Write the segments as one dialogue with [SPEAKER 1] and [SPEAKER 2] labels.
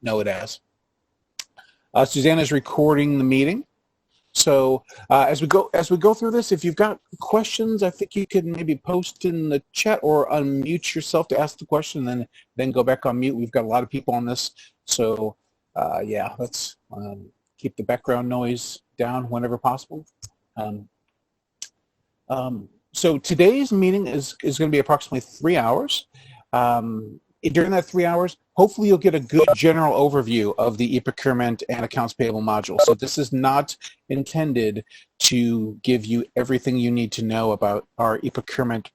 [SPEAKER 1] know it as. Susanna's recording the meeting. So as we go through this, if you've got questions, I think you could maybe post in the chat or unmute yourself to ask the question, and then go back on mute. We've got a lot of people on this, so yeah, let's keep the background noise down whenever possible. So today's meeting is going to be approximately 3 hours. During that 3 hours, hopefully you'll get a good general overview of the eProcurement and accounts payable module. So this is not intended to give you everything you need to know about our eProcurement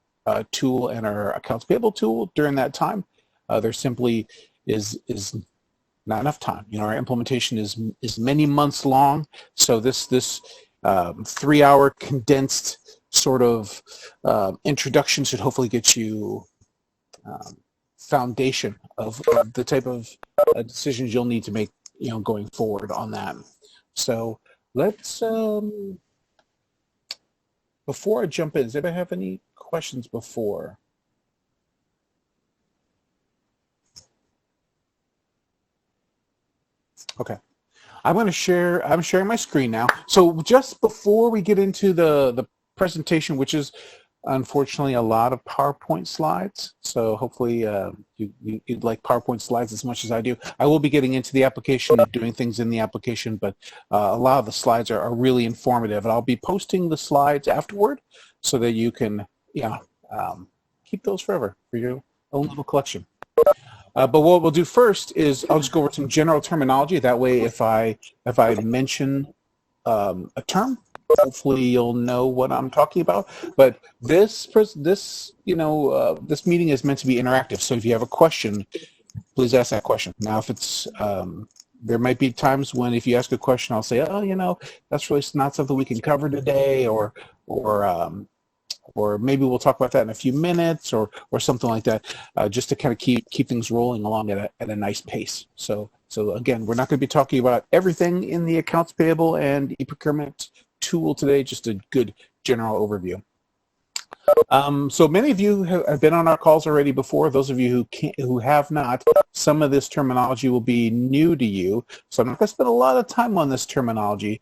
[SPEAKER 1] tool and our accounts payable tool during that time. There simply is not enough time. You know, our implementation is many months long, so this 3 hour condensed sort of introduction should hopefully get you foundation of the type of decisions you'll need to make, you know, going forward on that. So let's before I jump in, does anybody have any questions before? Okay, I'm sharing my screen now. So just before we get into the presentation, which is unfortunately a lot of PowerPoint slides, so hopefully you'd like PowerPoint slides as much as I do. I will be getting into the application and doing things in the application, but a lot of the slides are really informative, and I'll be posting the slides afterward so that you can, keep those forever for your own little collection. But what we'll do first is I'll just go over some general terminology. That way, if I mention a term, hopefully you'll know what I'm talking about. But this meeting is meant to be interactive. So if you have a question, please ask that question. Now, if it's there might be times when if you ask a question, I'll say, oh, that's really not something we can cover today, or maybe we'll talk about that in a few minutes, or something like that, just to kind of keep things rolling along at a nice pace. So again, we're not going to be talking about everything in the accounts payable and eProcurement tool today, just a good general overview. So many of you have been on our calls already before. Those of you who have not, some of this terminology will be new to you. So I'm not going to spend a lot of time on this terminology,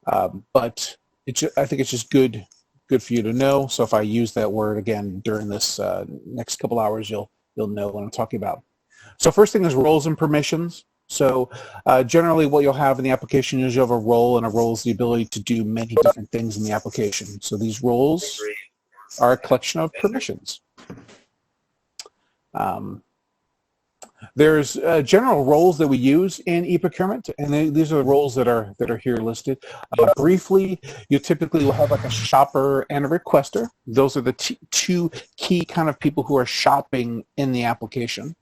[SPEAKER 1] but I think it's just good for you to know. So if I use that word again during this next couple hours, you'll know what I'm talking about. So first thing is roles and permissions. So generally what you'll have in the application is you'll have a role, and a role is the ability to do many different things in the application. So these roles are a collection of permissions. There's general roles that we use in eProcurement, and these are the roles that are here listed. Briefly, you typically will have like a shopper and a requester. Those are the two key kind of people who are shopping in the application.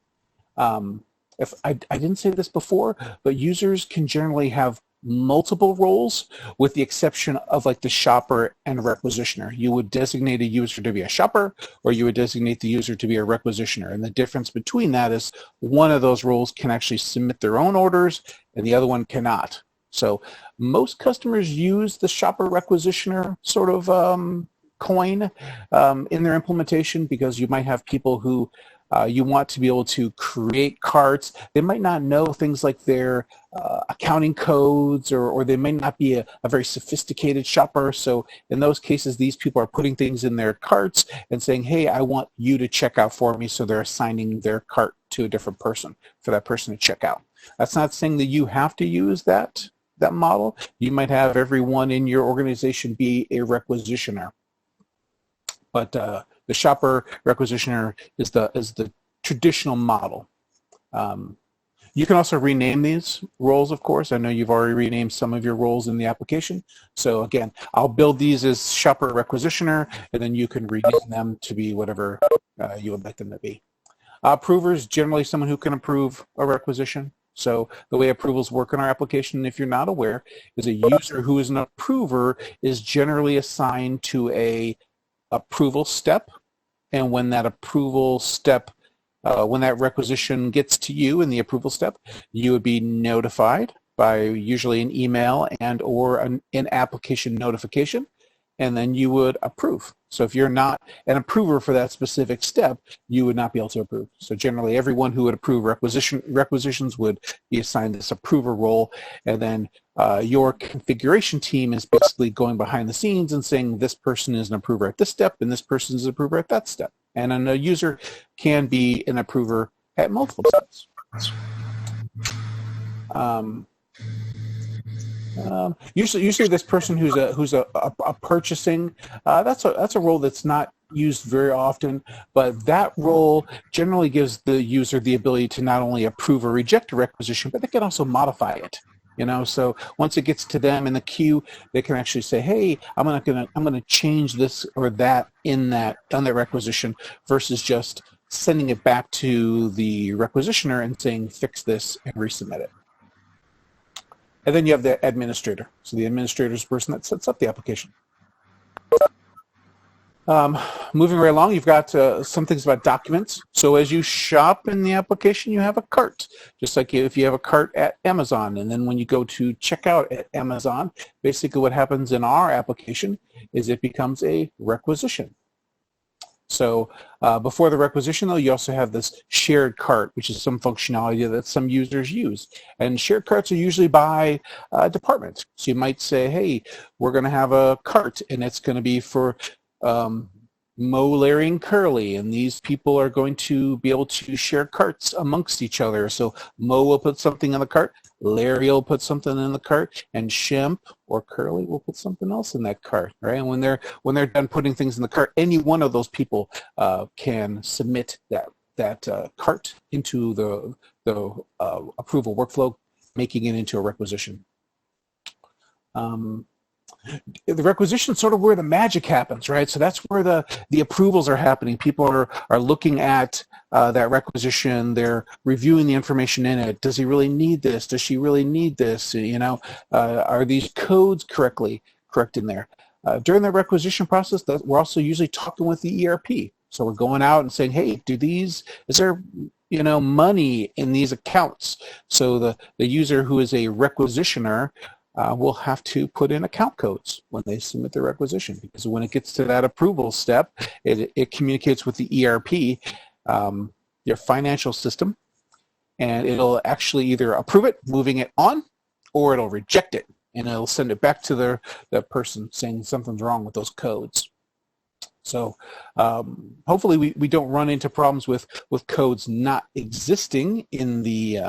[SPEAKER 1] If I didn't say this before, but users can generally have multiple roles, with the exception of like the shopper and requisitioner. You would designate a user to be a shopper, or you would designate the user to be a requisitioner. And the difference between that is one of those roles can actually submit their own orders and the other one cannot. So most customers use the shopper requisitioner sort of coin in their implementation, because you might have people who you want to be able to create carts. They might not know things like their accounting codes, or they may not be a very sophisticated shopper. So in those cases, these people are putting things in their carts and saying, hey, I want you to check out for me. So they're assigning their cart to a different person for that person to check out. That's not saying that you have to use that model. You might have everyone in your organization be a requisitioner. But the shopper requisitioner is the traditional model. You can also rename these roles, of course. I know you've already renamed some of your roles in the application. So again, I'll build these as shopper requisitioner, and then you can rename them to be whatever you would like them to be. Approver is generally someone who can approve a requisition. So the way approvals work in our application, if you're not aware, is a user who is an approver is generally assigned to a approval step, and when that approval step, when that requisition gets to you in the approval step, you would be notified by usually an email and or an application notification, and then you would approve. So if you're not an approver for that specific step, you would not be able to approve. So generally, everyone who would approve requisitions would be assigned this approver role, and then your configuration team is basically going behind the scenes and saying this person is an approver at this step, and this person is an approver at that step. And then a user can be an approver at multiple steps. Usually this person who's a purchasing, that's a role that's not used very often, but that role generally gives the user the ability to not only approve or reject a requisition, but they can also modify it. So once it gets to them in the queue, they can actually say, "Hey, I'm gonna change this or that on that requisition," versus just sending it back to the requisitioner and saying, "Fix this," and resubmit it. And then you have the administrator. So the administrator is the person that sets up the application. Moving right along, you've got some things about documents. So as you shop in the application, you have a cart, just like if you have a cart at Amazon. And then when you go to checkout at Amazon, basically what happens in our application is it becomes a requisition. So before the requisition, though, you also have this shared cart, which is some functionality that some users use. And shared carts are usually by department. So you might say, "Hey, we're going to have a cart, and it's going to be for Mo, Larry, and Curly, and these people are going to be able to share carts amongst each other." So Mo will put something in the cart, Larry will put something in the cart, and Shemp or Curly will put something else in that cart, right? And when they're done putting things in the cart, any one of those people can submit that cart into the approval workflow, making it into a requisition. The requisition is sort of where the magic happens, right? So that's where the approvals are happening. People are looking at that requisition. They're reviewing the information in it. Does he really need this? Does she really need this? Are these codes correct in there? During the requisition process, we're also usually talking with the ERP. So we're going out and saying, "Hey, is there money in these accounts?" So the user who is a requisitioner will have to put in account codes when they submit their requisition, because when it gets to that approval step, it communicates with the ERP, your financial system, and it'll actually either approve it, moving it on, or it'll reject it, and it'll send it back to the person saying something's wrong with those codes. So hopefully we don't run into problems with codes not existing in the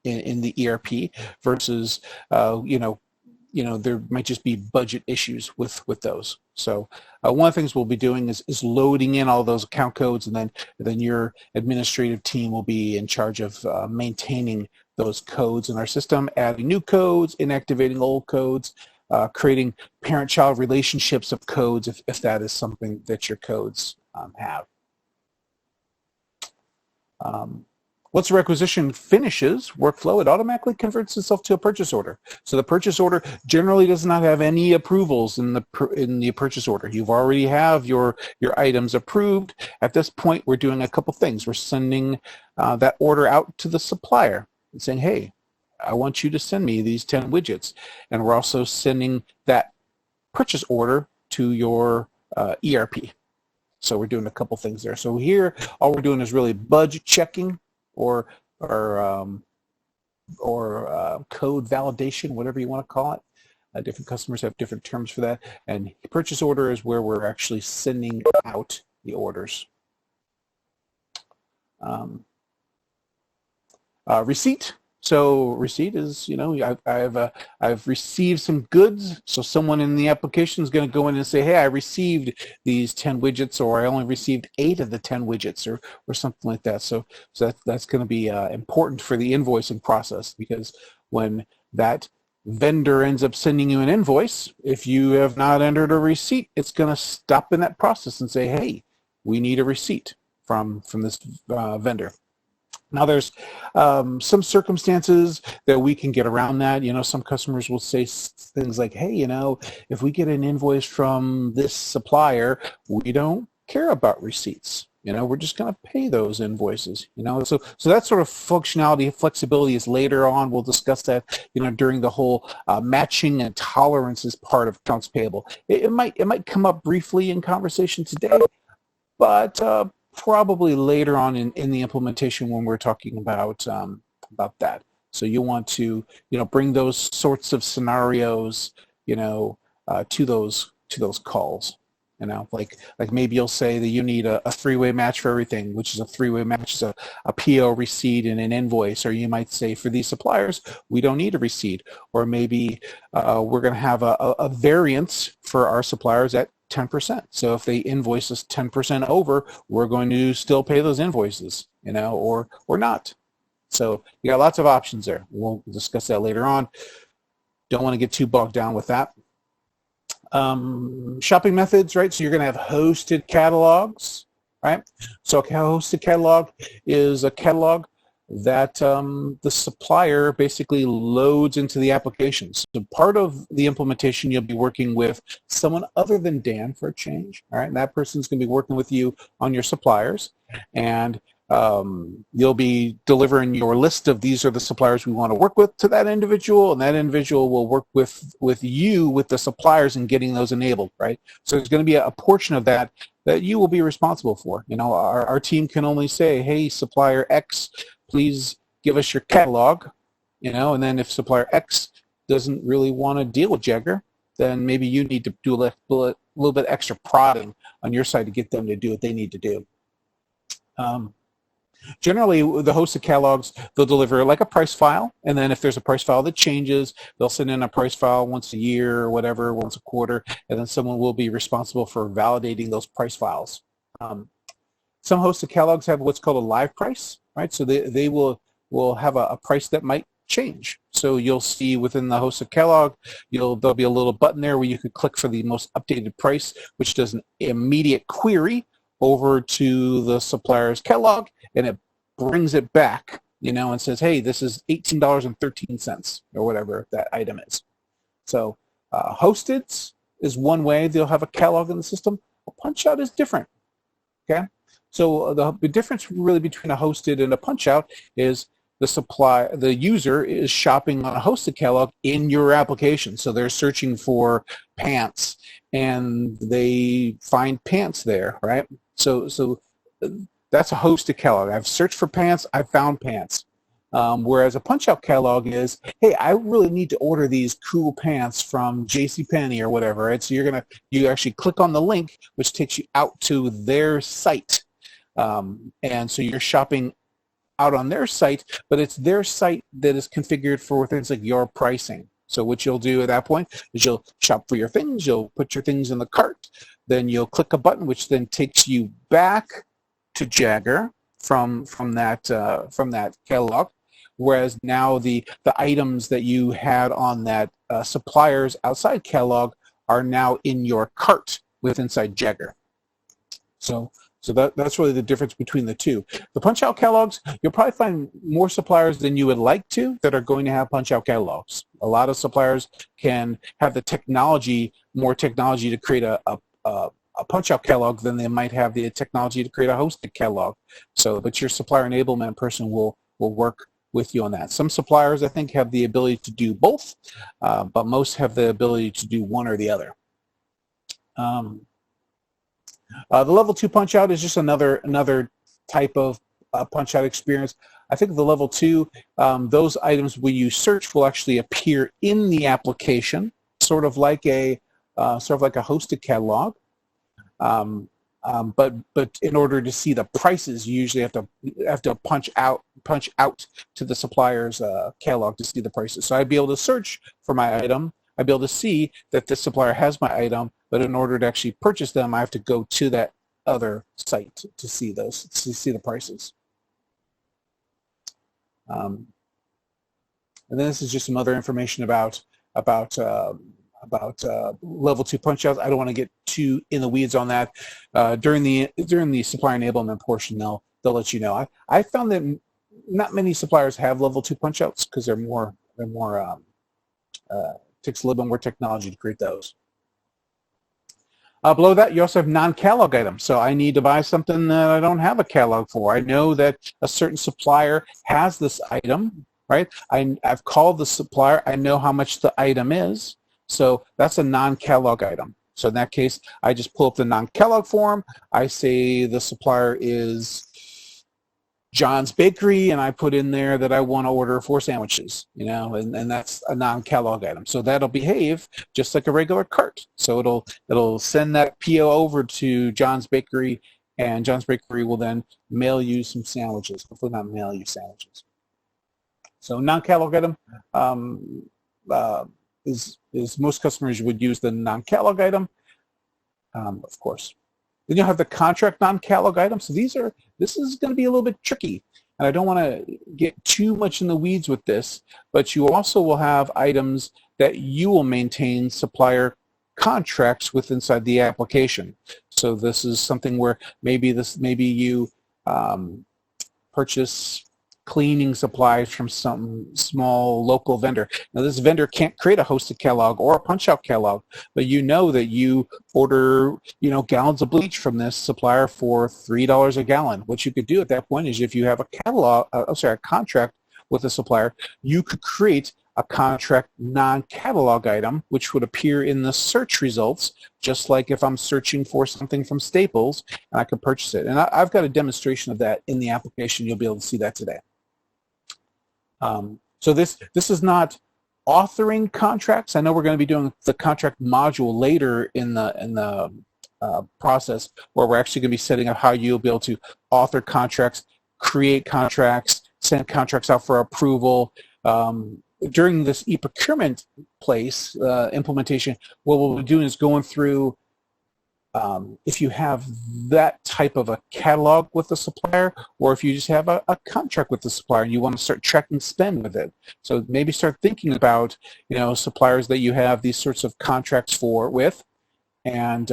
[SPEAKER 1] in the ERP versus there might just be budget issues with those. So one of the things we'll be doing is loading in all those account codes, and then your administrative team will be in charge of maintaining those codes in our system, adding new codes, inactivating old codes, creating parent-child relationships of codes if that is something that your codes have. Once the requisition finishes workflow, it automatically converts itself to a purchase order. So the purchase order generally does not have any approvals in the purchase order. You've already have your items approved. At this point, we're doing a couple things. We're sending that order out to the supplier and saying, "Hey, I want you to send me these 10 widgets." And we're also sending that purchase order to your ERP. So we're doing a couple things there. So here, all we're doing is really budget checking, or code validation, whatever you want to call it. Different customers have different terms for that. And purchase order is where we're actually sending out the orders. Receipt. So receipt is, I've received some goods. So someone in the application is going to go in and say, "Hey, I received these 10 widgets," or "I only received 8 of the 10 widgets," or something like that. So that's going to be important for the invoicing process, because when that vendor ends up sending you an invoice, if you have not entered a receipt, it's going to stop in that process and say, "Hey, we need a receipt from this vendor." Now, there's some circumstances that we can get around that. Some customers will say things like, "Hey, if we get an invoice from this supplier, we don't care about receipts." We're just going to pay those invoices. So that sort of functionality, flexibility is later on. We'll discuss that, during the whole matching and tolerances part of accounts payable. It might come up briefly in conversation today, but probably later on in the implementation when we're talking about that. So you want to bring those sorts of scenarios to those calls. Like maybe you'll say that you need a three-way match for everything, which is a three-way match is a PO, receipt, and an invoice. Or you might say for these suppliers, we don't need a receipt. Or maybe we're going to have a variance for our suppliers at 10%. So if they invoice us 10% over, we're going to still pay those invoices, or not. So you got lots of options there. We'll discuss that later on. Don't want to get too bogged down with that. Shopping methods, right? So you're going to have hosted catalogs, right? So a hosted catalog is a catalog that the supplier basically loads into the application. So part of the implementation, you'll be working with someone other than Dan for a change, all right? And that person's going to be working with you on your suppliers, and you'll be delivering your list of these are the suppliers we want to work with to that individual, and that individual will work with you with the suppliers and getting those enabled, right? So there's going to be a portion of that you will be responsible for. Our team can only say, hey, supplier X, please give us your catalog, and then if supplier X doesn't really want to deal with Jaggaer, then maybe you need to do a little bit extra prodding on your side to get them to do what they need to do. Generally, the hosted catalogs, they'll deliver like a price file, and then if there's a price file that changes, they'll send in a price file once a year or whatever, once a quarter, and then someone will be responsible for validating those price files. Some hosted catalogs have what's called a live price, right? So they will have a price that might change. So you'll see within the hosted catalog, there'll be a little button there where you could click for the most updated price, which does an immediate query over to the supplier's catalog, and it brings it back, and says, hey, this is $18.13 or whatever that item is. So hosted is one way they'll have a catalog in the system. A punch-out is different, okay? So the difference really between a hosted and a punch-out is the user is shopping on a hosted catalog in your application. So they're searching for pants, and they find pants there, right? So that's a hosted catalog. I've searched for pants, I found pants. Whereas a punch-out catalog is, hey, I really need to order these cool pants from JCPenney or whatever, right? So you actually click on the link, which takes you out to their site. And so you're shopping out on their site, but it's their site that is configured for things like your pricing. So what you'll do at that point is you'll shop for your things, you'll put your things in the cart, then you'll click a button which then takes you back to Jaggaer from that catalog, whereas now the items that you had on that supplier's outside catalog are now in your cart inside Jaggaer. So that's really the difference between the two. The punch-out catalogs, you'll probably find more suppliers than you would like to that are going to have punch-out catalogs. A lot of suppliers can have the more technology to create a punch-out catalog than they might have the technology to create a hosted catalog. But your supplier enablement person will work with you on that. Some suppliers, I think, have the ability to do both, but most have the ability to do one or the other. The level 2 punch-out is just another type of punch-out experience. I think the level 2, those items when you search will actually appear in the application, sort of like a hosted catalog. But in order to see the prices, you usually have to punch out to the supplier's catalog to see the prices. So I'd be able to search for my item. I'd be able to see that this supplier has my item, but in order to actually purchase them, I have to go to that other site to see the prices. And then this is just some other information about level 2 punch-outs. I don't want to get too in the weeds on that. During the supplier enablement portion, they'll let you know. I found that not many suppliers have level 2 punch-outs because they're more takes a little bit more technology to create those. Below that, you also have non-catalog items. So I need to buy something that I don't have a catalog for. I know that a certain supplier has this item, right? I've called the supplier. I know how much the item is. So that's a non-catalog item. So in that case, I just pull up the non-catalog form. I say the supplier is John's Bakery, and I put in there that I want to order 4 sandwiches, and that's a non-catalog item. So that'll behave just like a regular cart. So it'll send that PO over to John's Bakery, and John's Bakery will then mail you some sandwiches. Hopefully not mail you sandwiches. So non-catalog item is most customers would use the non-catalog item, of course. Then you'll have the contract non-catalog items. So this is going to be a little bit tricky, and I don't want to get too much in the weeds with this, but you also will have items that you will maintain supplier contracts with inside the application. So this is something where maybe you purchase cleaning supplies from some small local vendor. Now this vendor can't create a hosted catalog or a punch-out catalog, but you know that you order gallons of bleach from this supplier for $3 a gallon. What you could do at that point is, if you have a contract with a supplier, you could create a contract non-catalog item, which would appear in the search results, just like if I'm searching for something from Staples, and I could purchase it. And I've got a demonstration of that in the application. You'll be able to see that today. So this is not authoring contracts. I know we're going to be doing the contract module later in the process, where we're actually going to be setting up how you'll be able to author contracts, create contracts, send contracts out for approval. During this eProcurement place implementation, what we'll be doing is going through, if you have that type of a catalog with the supplier, or if you just have a contract with the supplier and you want to start tracking spend with it. So maybe start thinking about suppliers that you have these sorts of contracts with, and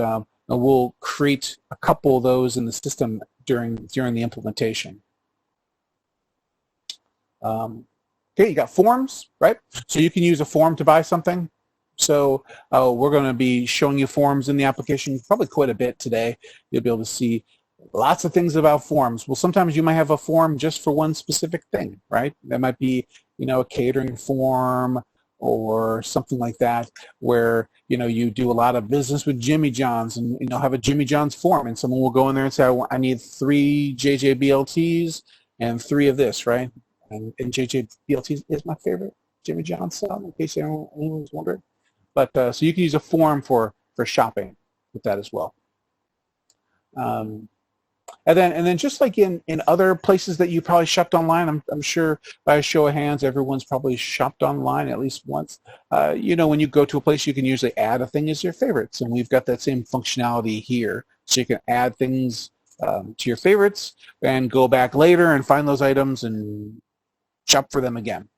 [SPEAKER 1] we'll create a couple of those in the system during the implementation. Okay, you got forms, right? So you can use a form to buy something. So we're going to be showing you forms in the application probably quite a bit today. You'll be able to see lots of things about forms. Well, sometimes you might have a form just for one specific thing, right? That might be, a catering form or something like that, where, you do a lot of business with Jimmy John's, and, have a Jimmy John's form, and someone will go in there and say, I need 3 JJBLTs and 3 of this, right? And JJBLTs is my favorite Jimmy John's song, in case anyone's wondering. But so you can use a form for shopping with that as well. And then just like in other places that you probably shopped online, I'm sure by a show of hands, everyone's probably shopped online at least once. When you go to a place, you can usually add a thing as your favorites, and we've got that same functionality here. So you can add things to your favorites and go back later and find those items and shop for them again.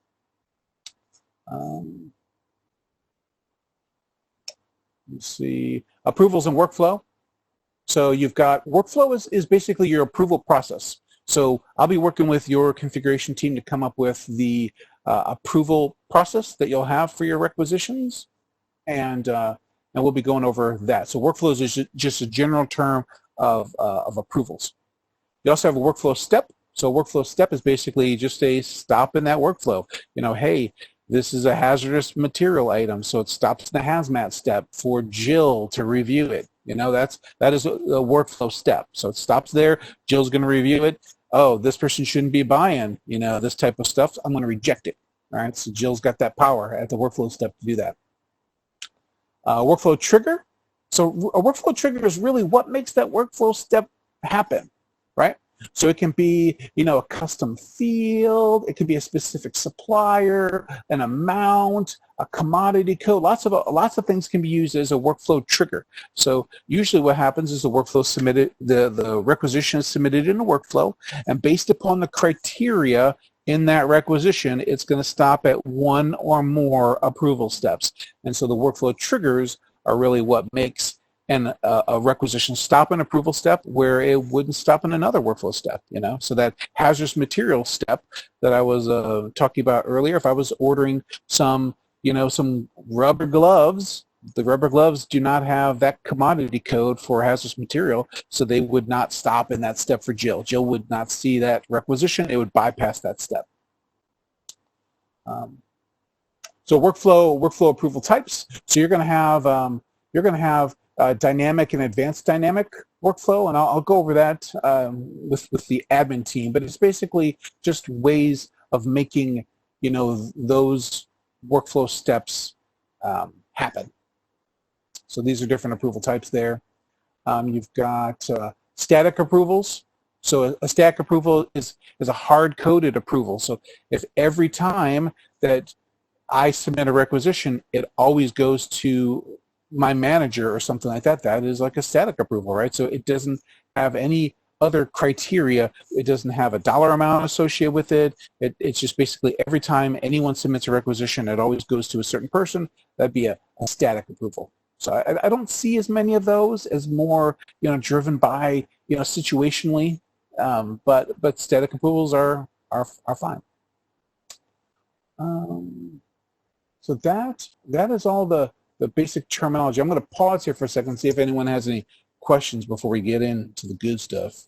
[SPEAKER 1] Let's see, approvals and workflow. So you've got workflow is basically your approval process. So I'll be working with your configuration team to come up with the approval process that you'll have for your requisitions, and we'll be going over that. So workflows is just a general term of approvals. You also have a workflow step. So a workflow step is basically just a stop in that workflow. Hey, this is a hazardous material item, so it stops the hazmat step for Jill to review it. That is a workflow step. So it stops there. Jill's going to review it. Oh, this person shouldn't be buying, this type of stuff. I'm going to reject it. All right. So Jill's got that power at the workflow step to do that. Workflow trigger. So a workflow trigger is really what makes that workflow step happen, right? So it can be, a custom field. It could be a specific supplier, an amount, a commodity code. Lots of things can be used as a workflow trigger. So usually what happens is the workflow submitted, the requisition is submitted in a workflow, and based upon the criteria in that requisition, it's going to stop at one or more approval steps. And so the workflow triggers are really what makes a requisition stop an approval step where it wouldn't stop in another workflow step, So that hazardous material step that I was talking about earlier, if I was ordering some rubber gloves, the rubber gloves do not have that commodity code for hazardous material, so they would not stop in that step for Jill. Jill would not see that requisition. It would bypass that step. So workflow approval types. So you're going to have dynamic and advanced dynamic workflow, and I'll go over that with the admin team. But it's basically just ways of making those workflow steps happen. So these are different approval types there. You've got static approvals. So a static approval is a hard-coded approval. So if every time that I submit a requisition, it always goes to my manager or something like that, that is like a static approval, right? So it doesn't have any other criteria. It doesn't have a dollar amount associated with it. It's just basically every time anyone submits a requisition, it always goes to a certain person. That'd be a static approval. So I don't see as many of those as more driven by situationally, but static approvals are fine. So that is all the basic terminology. I'm going to pause here for a second and see if anyone has any questions before we get into the good stuff.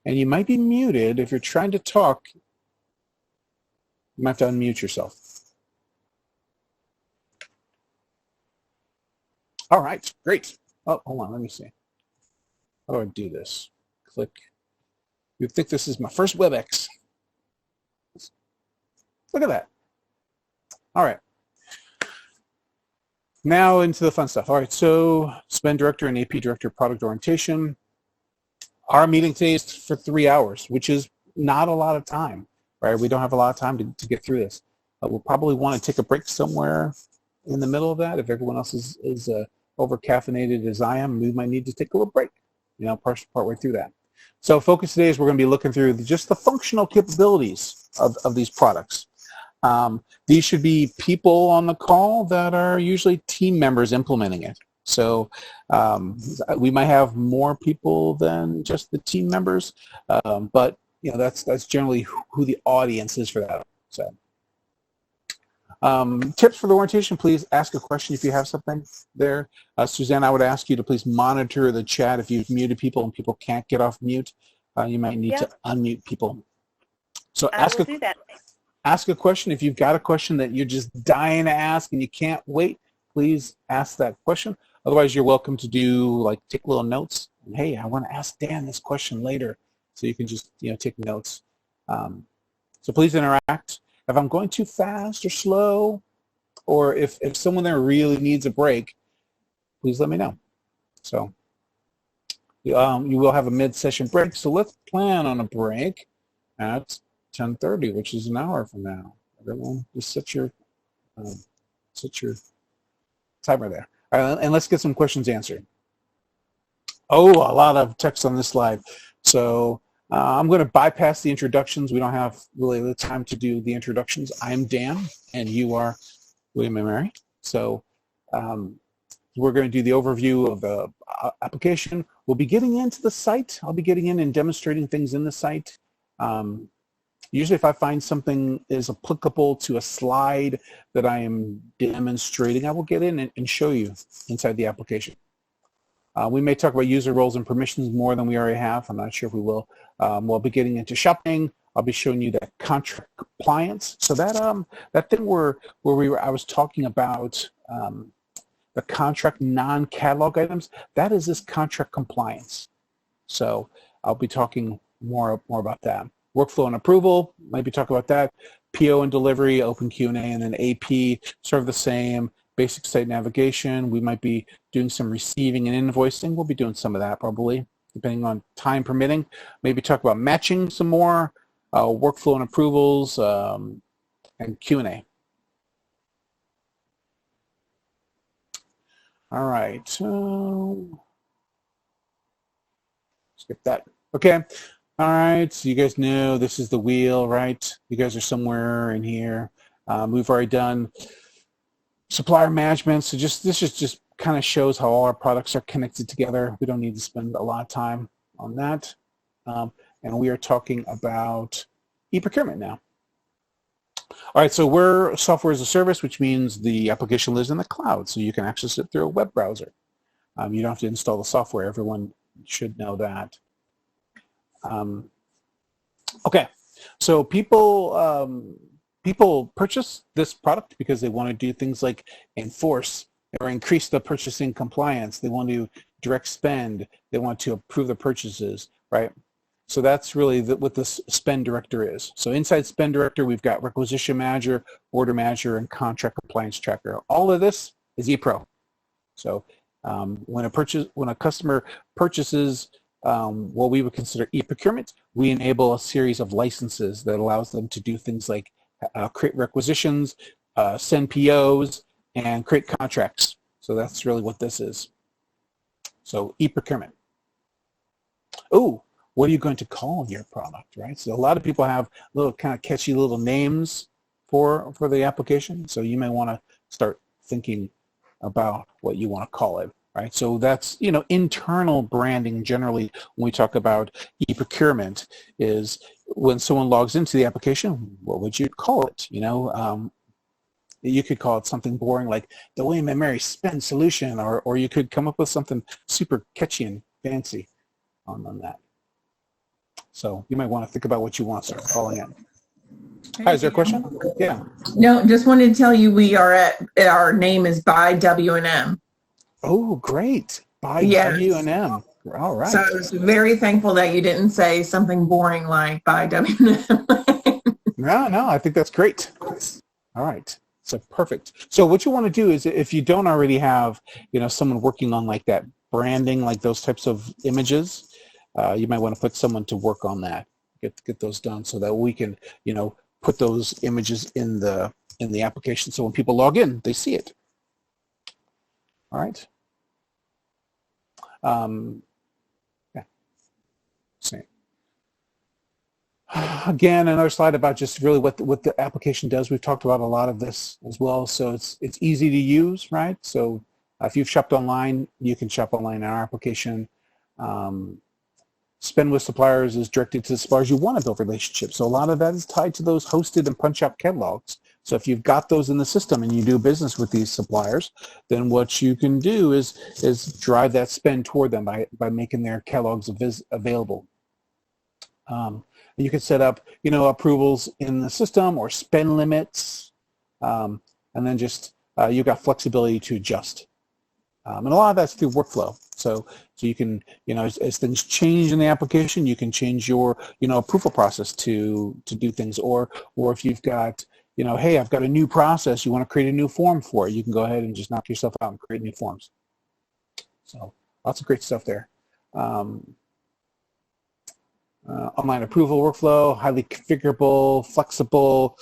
[SPEAKER 1] And you might be muted. If you're trying to talk, you might have to unmute yourself. All right, great. Oh, hold on, let me see. How do I do this? Click. You'd think this is my first WebEx. Look at that. All right. Now into the fun stuff. All right, so Spend Director and AP Director Product Orientation. Our meeting today is for 3 hours, which is not a lot of time, right? We don't have a lot of time to get through this. We'll probably want to take a break somewhere in the middle of that. If everyone else is over caffeinated as I am, we might need to take a little break, part way through that. So focus today is we're going to be looking through just the functional capabilities of these products. These should be people on the call that are usually team members implementing it. So we might have more people than just the team members, but that's generally who the audience is for that. So tips for the orientation: please ask a question if you have something there. Suzanne, I would ask you to please monitor the chat. If you've muted people and people can't get off mute, you might need to unmute people. So ask a question. If you've got a question that you're just dying to ask and you can't wait, please ask that question. Otherwise, you're welcome to take little notes. And, hey, I want to ask Dan this question later, so you can just take notes. So please interact. If I'm going too fast or slow, or if someone there really needs a break, please let me know. So you will have a mid-session break. So let's plan on a break at 10:30, which is an hour from now. Everyone, just set your timer there. All right, and let's get some questions answered. Oh, a lot of text on this slide. So I'm going to bypass the introductions. We don't have really the time to do the introductions. I'm Dan, and you are William and Mary. So we're going to do the overview of the application. We'll be getting into the site. I'll be getting in and demonstrating things in the site. Usually if I find something is applicable to a slide that I am demonstrating, I will get in and show you inside the application. We may talk about user roles and permissions more than we already have. I'm not sure if we will. We'll be getting into shopping. I'll be showing you that contract compliance. So that thing where I was talking about the contract non-catalog items, that is this contract compliance. So I'll be talking more about that. Workflow and approval, might be talking about that. PO and delivery, open Q&A, and then AP, sort of the same. Basic site navigation, we might be doing some receiving and invoicing. We'll be doing some of that probably, depending on time permitting. Maybe talk about matching some more, workflow and approvals, and Q&A. All right, skip that. Okay. All right, so you guys know this is the wheel, right? You guys are somewhere in here. We've already done supplier management, so this just kind of shows how all our products are connected together. We don't need to spend a lot of time on that. And we are talking about eProcurement now. All right, so we're software as a service, which means the application lives in the cloud, so you can access it through a web browser. You don't have to install the software. Everyone should know that. Okay, so people purchase this product because they want to do things like enforce or increase the purchasing compliance. They want to direct spend. They want to approve the purchases, right? So that's really what this spend director is. So inside spend director, we've got requisition manager, order manager, and contract compliance tracker. All of this is ePro. So when a customer purchases what we would consider eProcurement, we enable a series of licenses that allows them to do things like create requisitions, send POs, and create contracts. So that's really what this is. So eProcurement. Oh, what are you going to call your product, right? So a lot of people have little kind of catchy little names for the application. So you may want to start thinking about what you want to call it, right? So that's, internal branding generally when we talk about eProcurement is when someone logs into the application, what would you call it? You could call it something boring like the William & Mary spend solution, or you could come up with something super catchy and fancy on that. So you might want to think about what you want to start calling it. Hi, is there a question? Yeah.
[SPEAKER 2] No, just wanted to tell you we are our name is buyW&M. Oh,
[SPEAKER 1] great. buyW&M. All right.
[SPEAKER 2] So I was very thankful that you didn't say something boring like buyW&M.
[SPEAKER 1] No, I think that's great. All right. So perfect. So what you want to do is if you don't already have, someone working on like that branding, like those types of images, you might want to put someone to work on that, get those done so that we can, put those images in the application so when people log in, they see it. All right. Yeah. Same. Again, another slide about just really what the application does. We've talked about a lot of this as well. So it's easy to use, right? So if you've shopped online, you can shop online in our application. Spend with suppliers is directed to the suppliers you want to build relationships. So a lot of that is tied to those hosted and punch-out catalogs. So if you've got those in the system and you do business with these suppliers, then what you can do is drive that spend toward them by making their catalogs available. You can set up, approvals in the system or spend limits, and then just you've got flexibility to adjust. And a lot of that's through workflow. So you can, as things change in the application, you can change your, approval process to do things. Or if you've got, hey, I've got a new process, you want to create a new form for it, you can go ahead and just knock yourself out and create new forms. So lots of great stuff there. Online approval workflow, highly configurable, flexible,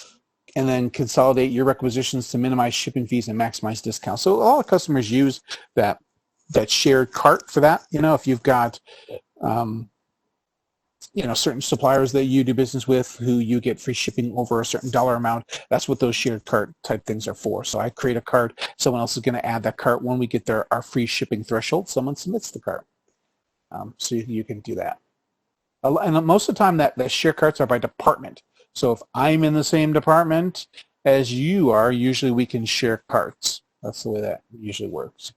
[SPEAKER 1] and then consolidate your requisitions to minimize shipping fees and maximize discounts. So a lot of customers use that shared cart for that. If you've got, certain suppliers that you do business with who you get free shipping over a certain dollar amount, that's what those shared cart type things are for. So I create a cart, someone else is going to add that cart. When we get our free shipping threshold, someone submits the cart. So you can do that. And most of the time that share carts are by department. So if I'm in the same department as you are, usually we can share carts. That's the way that usually works.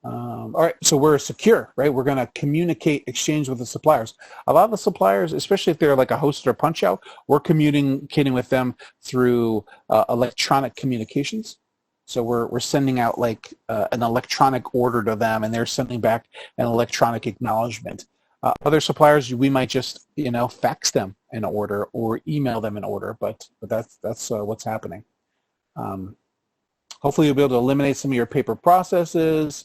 [SPEAKER 1] All right, so we're secure, right? We're going to communicate, exchange with the suppliers. A lot of the suppliers, especially if they're like a host or punch out, we're communicating with them through electronic communications. So we're sending out like an electronic order to them, and they're sending back an electronic acknowledgement. Other suppliers, we might just fax them an order or email them an order, but that's what's happening. Hopefully, you'll be able to eliminate some of your paper processes,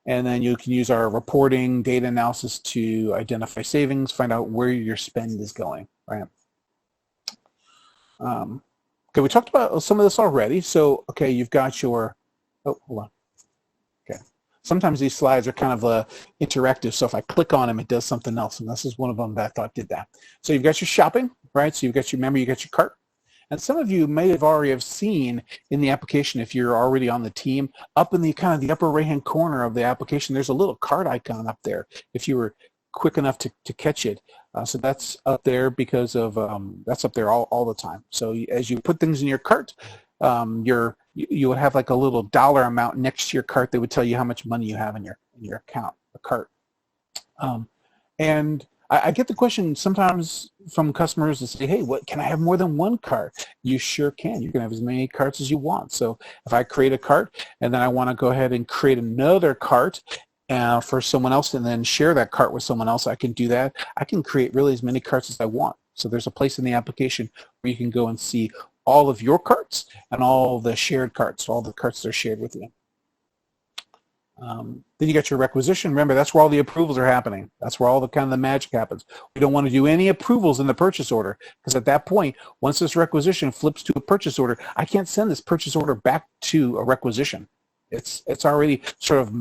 [SPEAKER 1] and then you can use our reporting, data analysis to identify savings, find out where your spend is going. Right. Okay, we talked about some of this already. So, okay, you've got your, oh, hold on. Okay. Sometimes these slides are kind of interactive, so if I click on them, it does something else, and this is one of them that I thought did that. So you've got your shopping, right? So you've got you got your cart. And some of you may have already seen in the application, if you're already on the team, up in the kind of the upper right-hand corner of the application, there's a little cart icon up there. If you were quick enough to catch it. So that's up there because of that's up there all the time. So as you put things in your cart, you would have like a little dollar amount next to your cart that would tell you how much money you have in your account, a cart. And I get the question sometimes from customers that say, hey, what, can I have more than one cart? You sure can. You can have as many carts as you want. So if I create a cart and then I want to go ahead and create another cart for someone else and then share that cart with someone else, I can do that. I can create really as many carts as I want. So there's a place in the application where you can go and see all of your carts and all the shared carts, all the carts that are shared with you. Then you got your requisition. Remember, that's where all the approvals are happening. That's where all the kind of the magic happens. We don't want to do any approvals in the purchase order, because at that point, once this requisition flips to a purchase order, I can't send this purchase order back to a requisition. It's already sort of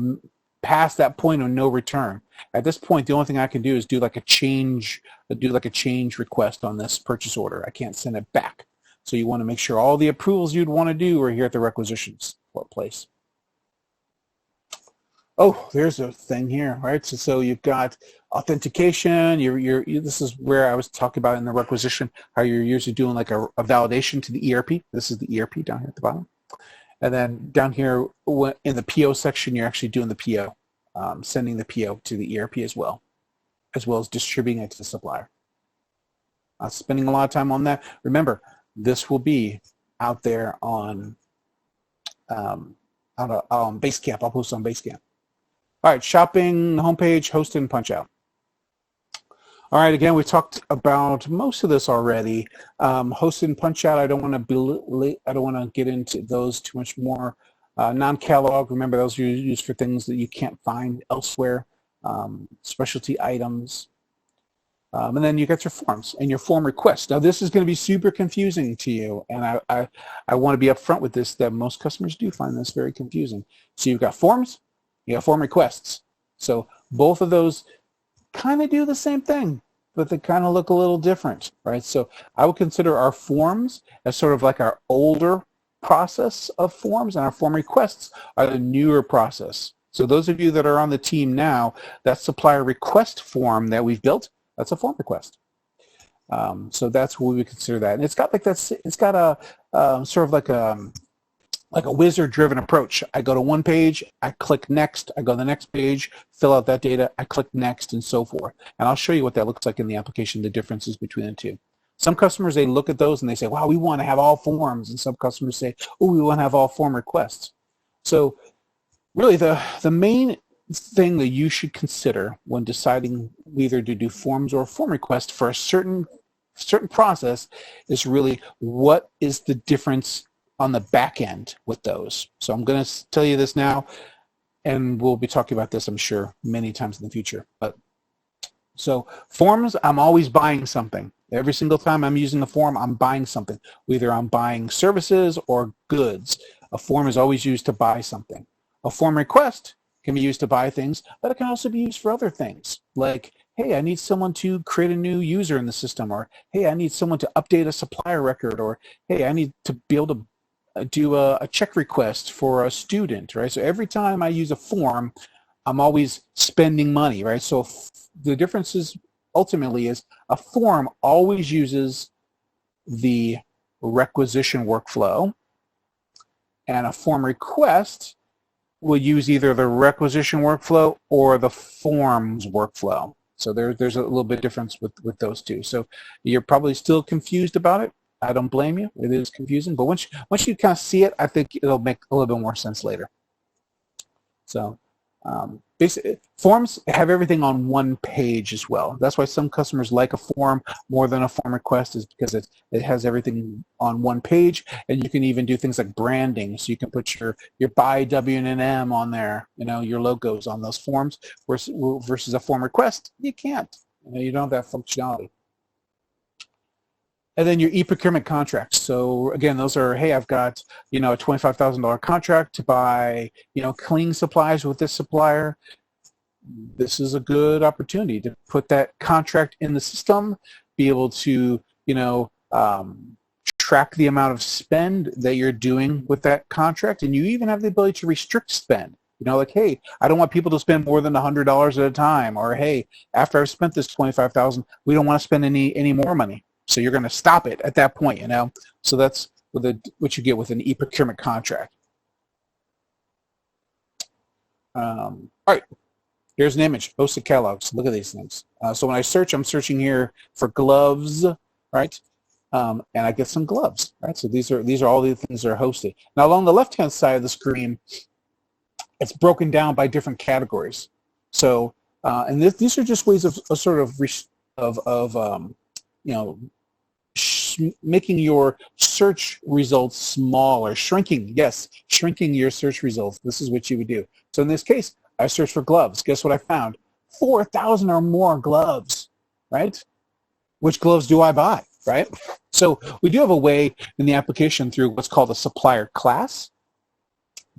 [SPEAKER 1] past that point of no return. At this point, the only thing I can do is do like a change request on this purchase order. I can't send it back. So you want to make sure all the approvals you'd want to do are here at the requisitions place. Oh, there's a thing here, right? So you've got authentication. This is where I was talking about in the requisition, how you're usually doing like a validation to the ERP. This is the ERP down here at the bottom. And then down here in the PO section, you're actually doing the PO, sending the PO to the ERP as well as distributing it to the supplier. Spending a lot of time on that. Remember, this will be out there on Basecamp. I'll post on Basecamp. All right, shopping, homepage, host and punch out. All right, again, we talked about most of this already. Host and punch out, I don't want to get into those too much more. Non-catalog, remember those are used for things that you can't find elsewhere. Specialty items. And then you got your forms and your form requests. Now this is going to be super confusing to you, and I want to be upfront with this, that most customers do find this very confusing. So you've got forms, you have form requests. So both of those kind of do the same thing, but they kind of look a little different, right? So I would consider our forms as sort of like our older process of forms, and our form requests are the newer process. So those of you that are on the team now, that supplier request form that we've built, that's a form request. So that's what we would consider that. And it's got like that. It's got a sort of like a wizard-driven approach. I go to one page, I click next, I go to the next page, fill out that data, I click next, and so forth. And I'll show you what that looks like in the application, the differences between the two. Some customers, they look at those and they say, wow, we want to have all forms. And some customers say, oh, we want to have all form requests. So really the main thing that you should consider when deciding whether to do forms or form requests for a certain process is really what is the difference on the back end with those. So I'm going to tell you this now, and we'll be talking about this, I'm sure, many times in the future. But so forms, I'm always buying something. Every single time I'm using a form, I'm buying something. Either I'm buying services or goods. A form is always used to buy something. A form request can be used to buy things, but it can also be used for other things. Like, hey, I need someone to create a new user in the system, or hey, I need someone to update a supplier record, or hey, I need to be able to do a check request for a student, right? So every time I use a form, I'm always spending money, right? So the difference is ultimately is a form always uses the requisition workflow, and a form request will use either the requisition workflow or the forms workflow. So there's a little bit difference with those two. So you're probably still confused about it. I don't blame you. It is confusing, but once you kind of see it, I think it'll make a little bit more sense later. So basically, forms have everything on one page as well. That's why some customers like a form more than a form request, is because it has everything on one page, and you can even do things like branding. So you can put your buyW&M on there, your logos on those forms, versus a form request, you can't. You don't have that functionality. And then your eProcurement contracts. So again, those are, hey, I've got, a $25,000 contract to buy, cleaning supplies with this supplier. This is a good opportunity to put that contract in the system, be able to, track the amount of spend that you're doing with that contract, and you even have the ability to restrict spend. You know, like, hey, I don't want people to spend more than $100 at a time, or hey, after I've spent this $25,000, we don't want to spend any more money. So you're going to stop it at that point, you know. So that's what you get with an eProcurement contract. All right, here's an image, hosted catalogs. Look at these things. So when I search, I'm searching here for gloves, right? And I get some gloves, right? So these are all the things that are hosted. Now along the left-hand side of the screen, it's broken down by different categories. So and these are just ways of you know, making your search results smaller, shrinking your search results. This is what you would do. So in this case, I searched for gloves. Guess what I found? 4,000 or more gloves, right? Which gloves do I buy, right? So we do have a way in the application through what's called a supplier class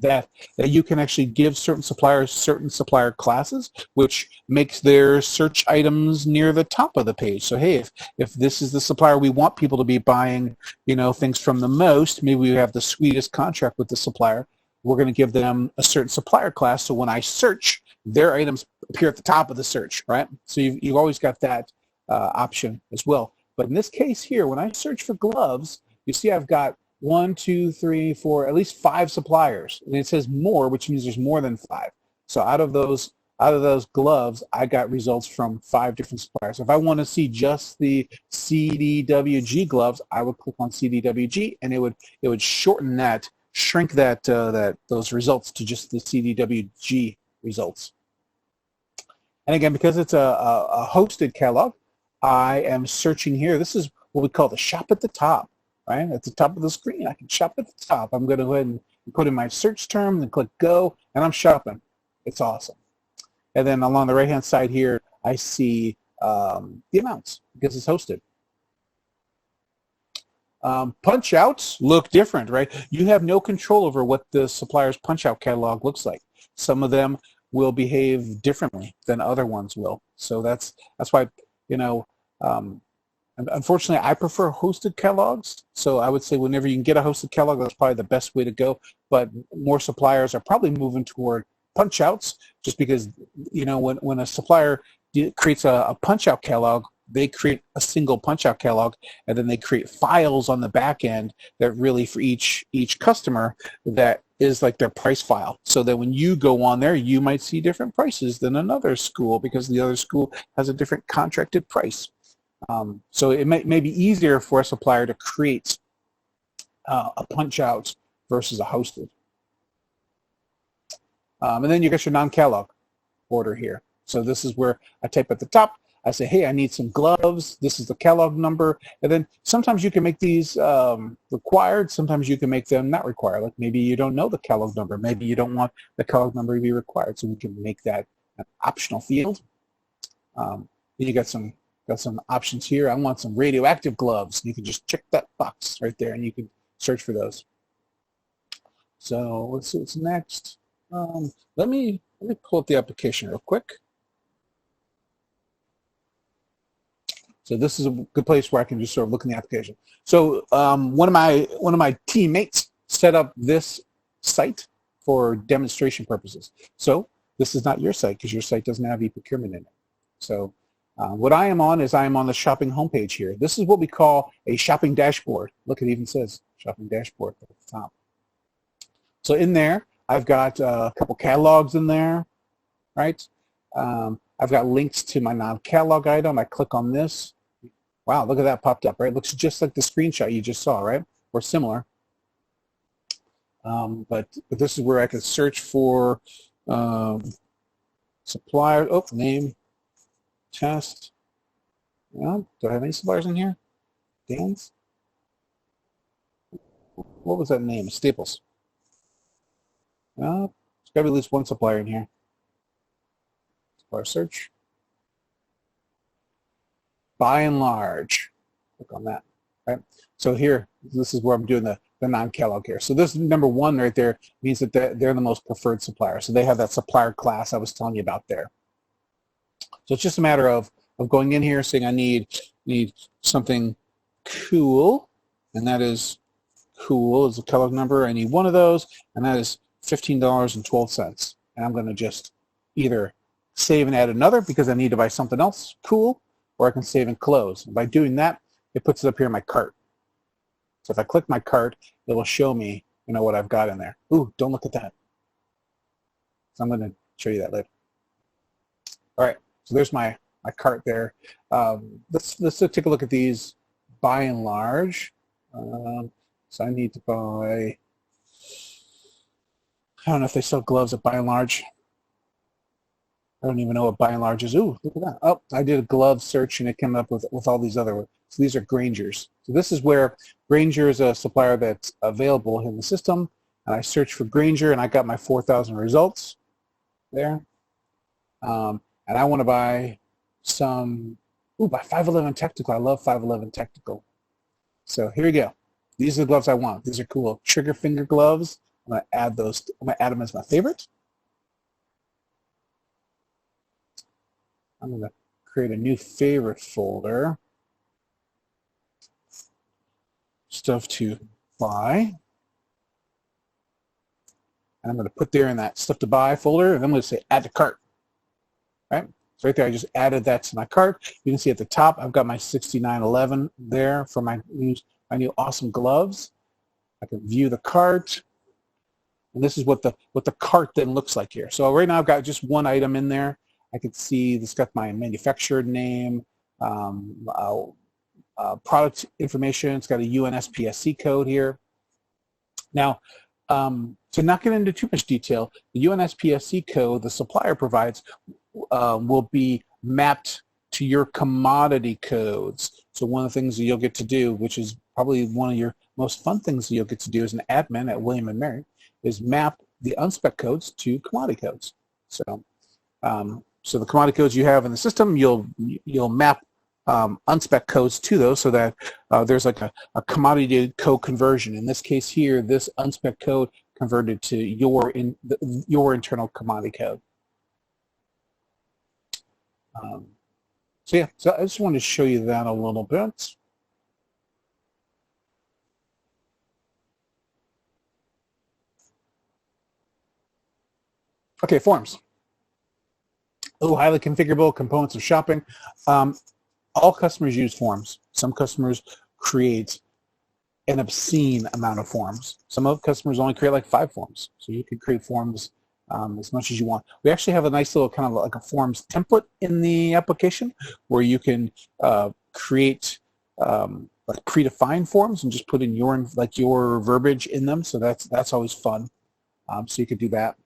[SPEAKER 1] that you can actually give certain suppliers certain supplier classes, which makes their search items near the top of the page. So hey, if this is the supplier we want people to be buying, you know, things from the most, maybe we have the sweetest contract with the supplier, we're going to give them a certain supplier class, so when I search, their items appear at the top of the search, right? So you've always got that option as well. But in this case here, when I search for gloves, you see I've got 1, 2, 3, 4, at least 5 suppliers, and it says more, which means there's more than 5. So out of those gloves, I got results from 5 different suppliers. If I want to see just the CDWG gloves, I would click on CDWG, and it would shorten that, shrink those results to just the CDWG results. And again, because it's a hosted catalog, I am searching here. This is what we call the shop at the top. Right at the top of the screen, I can shop at the top. I'm going to go ahead and put in my search term and click go, and I'm shopping. It's awesome. And then along the right-hand side here, I see the amounts because it's hosted. Punch outs look different, right? You have no control over what the supplier's punch out catalog looks like. Some of them will behave differently than other ones will. So that's why, you know, unfortunately, I prefer hosted catalogs, so I would say whenever you can get a hosted catalog, that's probably the best way to go. But more suppliers are probably moving toward punch-outs, just because, you know, when a supplier creates a punch-out catalog, they create a single punch-out catalog, and then they create files on the back end that really for each customer that is like their price file. So that when you go on there, you might see different prices than another school because the other school has a different contracted price. So it may be easier for a supplier to create a punch-out versus a hosted. And then you got your non-catalog order here. So this is where I type at the top. I say, hey, I need some gloves. This is the catalog number. And then sometimes you can make these required. Sometimes you can make them not required. Like maybe you don't know the catalog number. Maybe you don't want the catalog number to be required. So we can make that an optional field. Then you got some options here. I want some radioactive gloves. You can just check that box right there, and you can search for those. So let's see what's next. Let me pull up the application real quick. So this is a good place where I can just sort of look in the application. So one of my teammates set up this site for demonstration purposes. So this is not your site because your site doesn't have eProcurement in it. So what I am on is I am on the shopping homepage here. This is what we call a shopping dashboard. Look, it even says shopping dashboard at the top. So in there, I've got a couple catalogs in there, right? I've got links to my non-catalog item. I click on this. Wow, look at that popped up, right? It looks just like the screenshot you just saw, right? Or similar. But this is where I can search for supplier, name, test. Yeah, do I have any suppliers in here? Dan's? What was that name? Staples. There's got to be at least one supplier in here. Supplier search. By and large. Click on that. Right. So here, this is where I'm doing the non-catalog here. So this number 1 right there means that they're the most preferred supplier. So they have that supplier class I was telling you about there. So it's just a matter of going in here saying I need something cool, and that is cool is the catalog number. I need one of those, and that is $15.12. and I'm going to just either save and add another because I need to buy something else cool, or I can save and close. And by doing that, it puts it up here in my cart. So if I click my cart, it will show me, what I've got in there. Ooh, don't look at that. So I'm going to show you that later. All right, so there's my cart there. Let's take a look at these by and large. So I need to buy, I don't know if they sell gloves at by and large. I don't even know what by and large is. Ooh, look at that. Oh, I did a glove search and it came up with all these other ones. So these are Grainger's. So this is where Grainger is a supplier that's available in the system. And I searched for Grainger and I got my 4,000 results there. And I want to buy some, buy 511 Technical. I love 511 Technical. So here we go. These are the gloves I want. These are cool trigger finger gloves. I'm going to add those. I'm going to add them as my favorite. I'm going to create a new favorite folder. Stuff to buy. And I'm going to put there in that stuff to buy folder, and I'm going to say add to cart. Right? So right there, I just added that to my cart. You can see at the top, I've got my 6911 there for my new awesome gloves. I can view the cart. And this is what the cart then looks like here. So right now I've got just one item in there. I can see this got my manufacturer name, product information. It's got a UNSPSC code here. Now, to not get into too much detail, the UNSPSC code the supplier provides will be mapped to your commodity codes. So one of the things that you'll get to do, which is probably one of your most fun things that you'll get to do as an admin at William & Mary, is map the unspec codes to commodity codes. So, so the commodity codes you have in the system, you'll map unspec codes to those so that there's like a commodity code conversion. In this case here, this unspec code converted to your internal commodity code. So yeah, so I just wanted to show you that a little bit. Okay, forms. Oh, highly configurable components of shopping. All customers use forms. Some customers create an obscene amount of forms. Some of customers only create like 5 forms. So you can create forms as much as you want. We actually have a nice little kind of like a forms template in the application where you can create like predefined forms and just put in your verbiage in them. So that's always fun. So you could do that.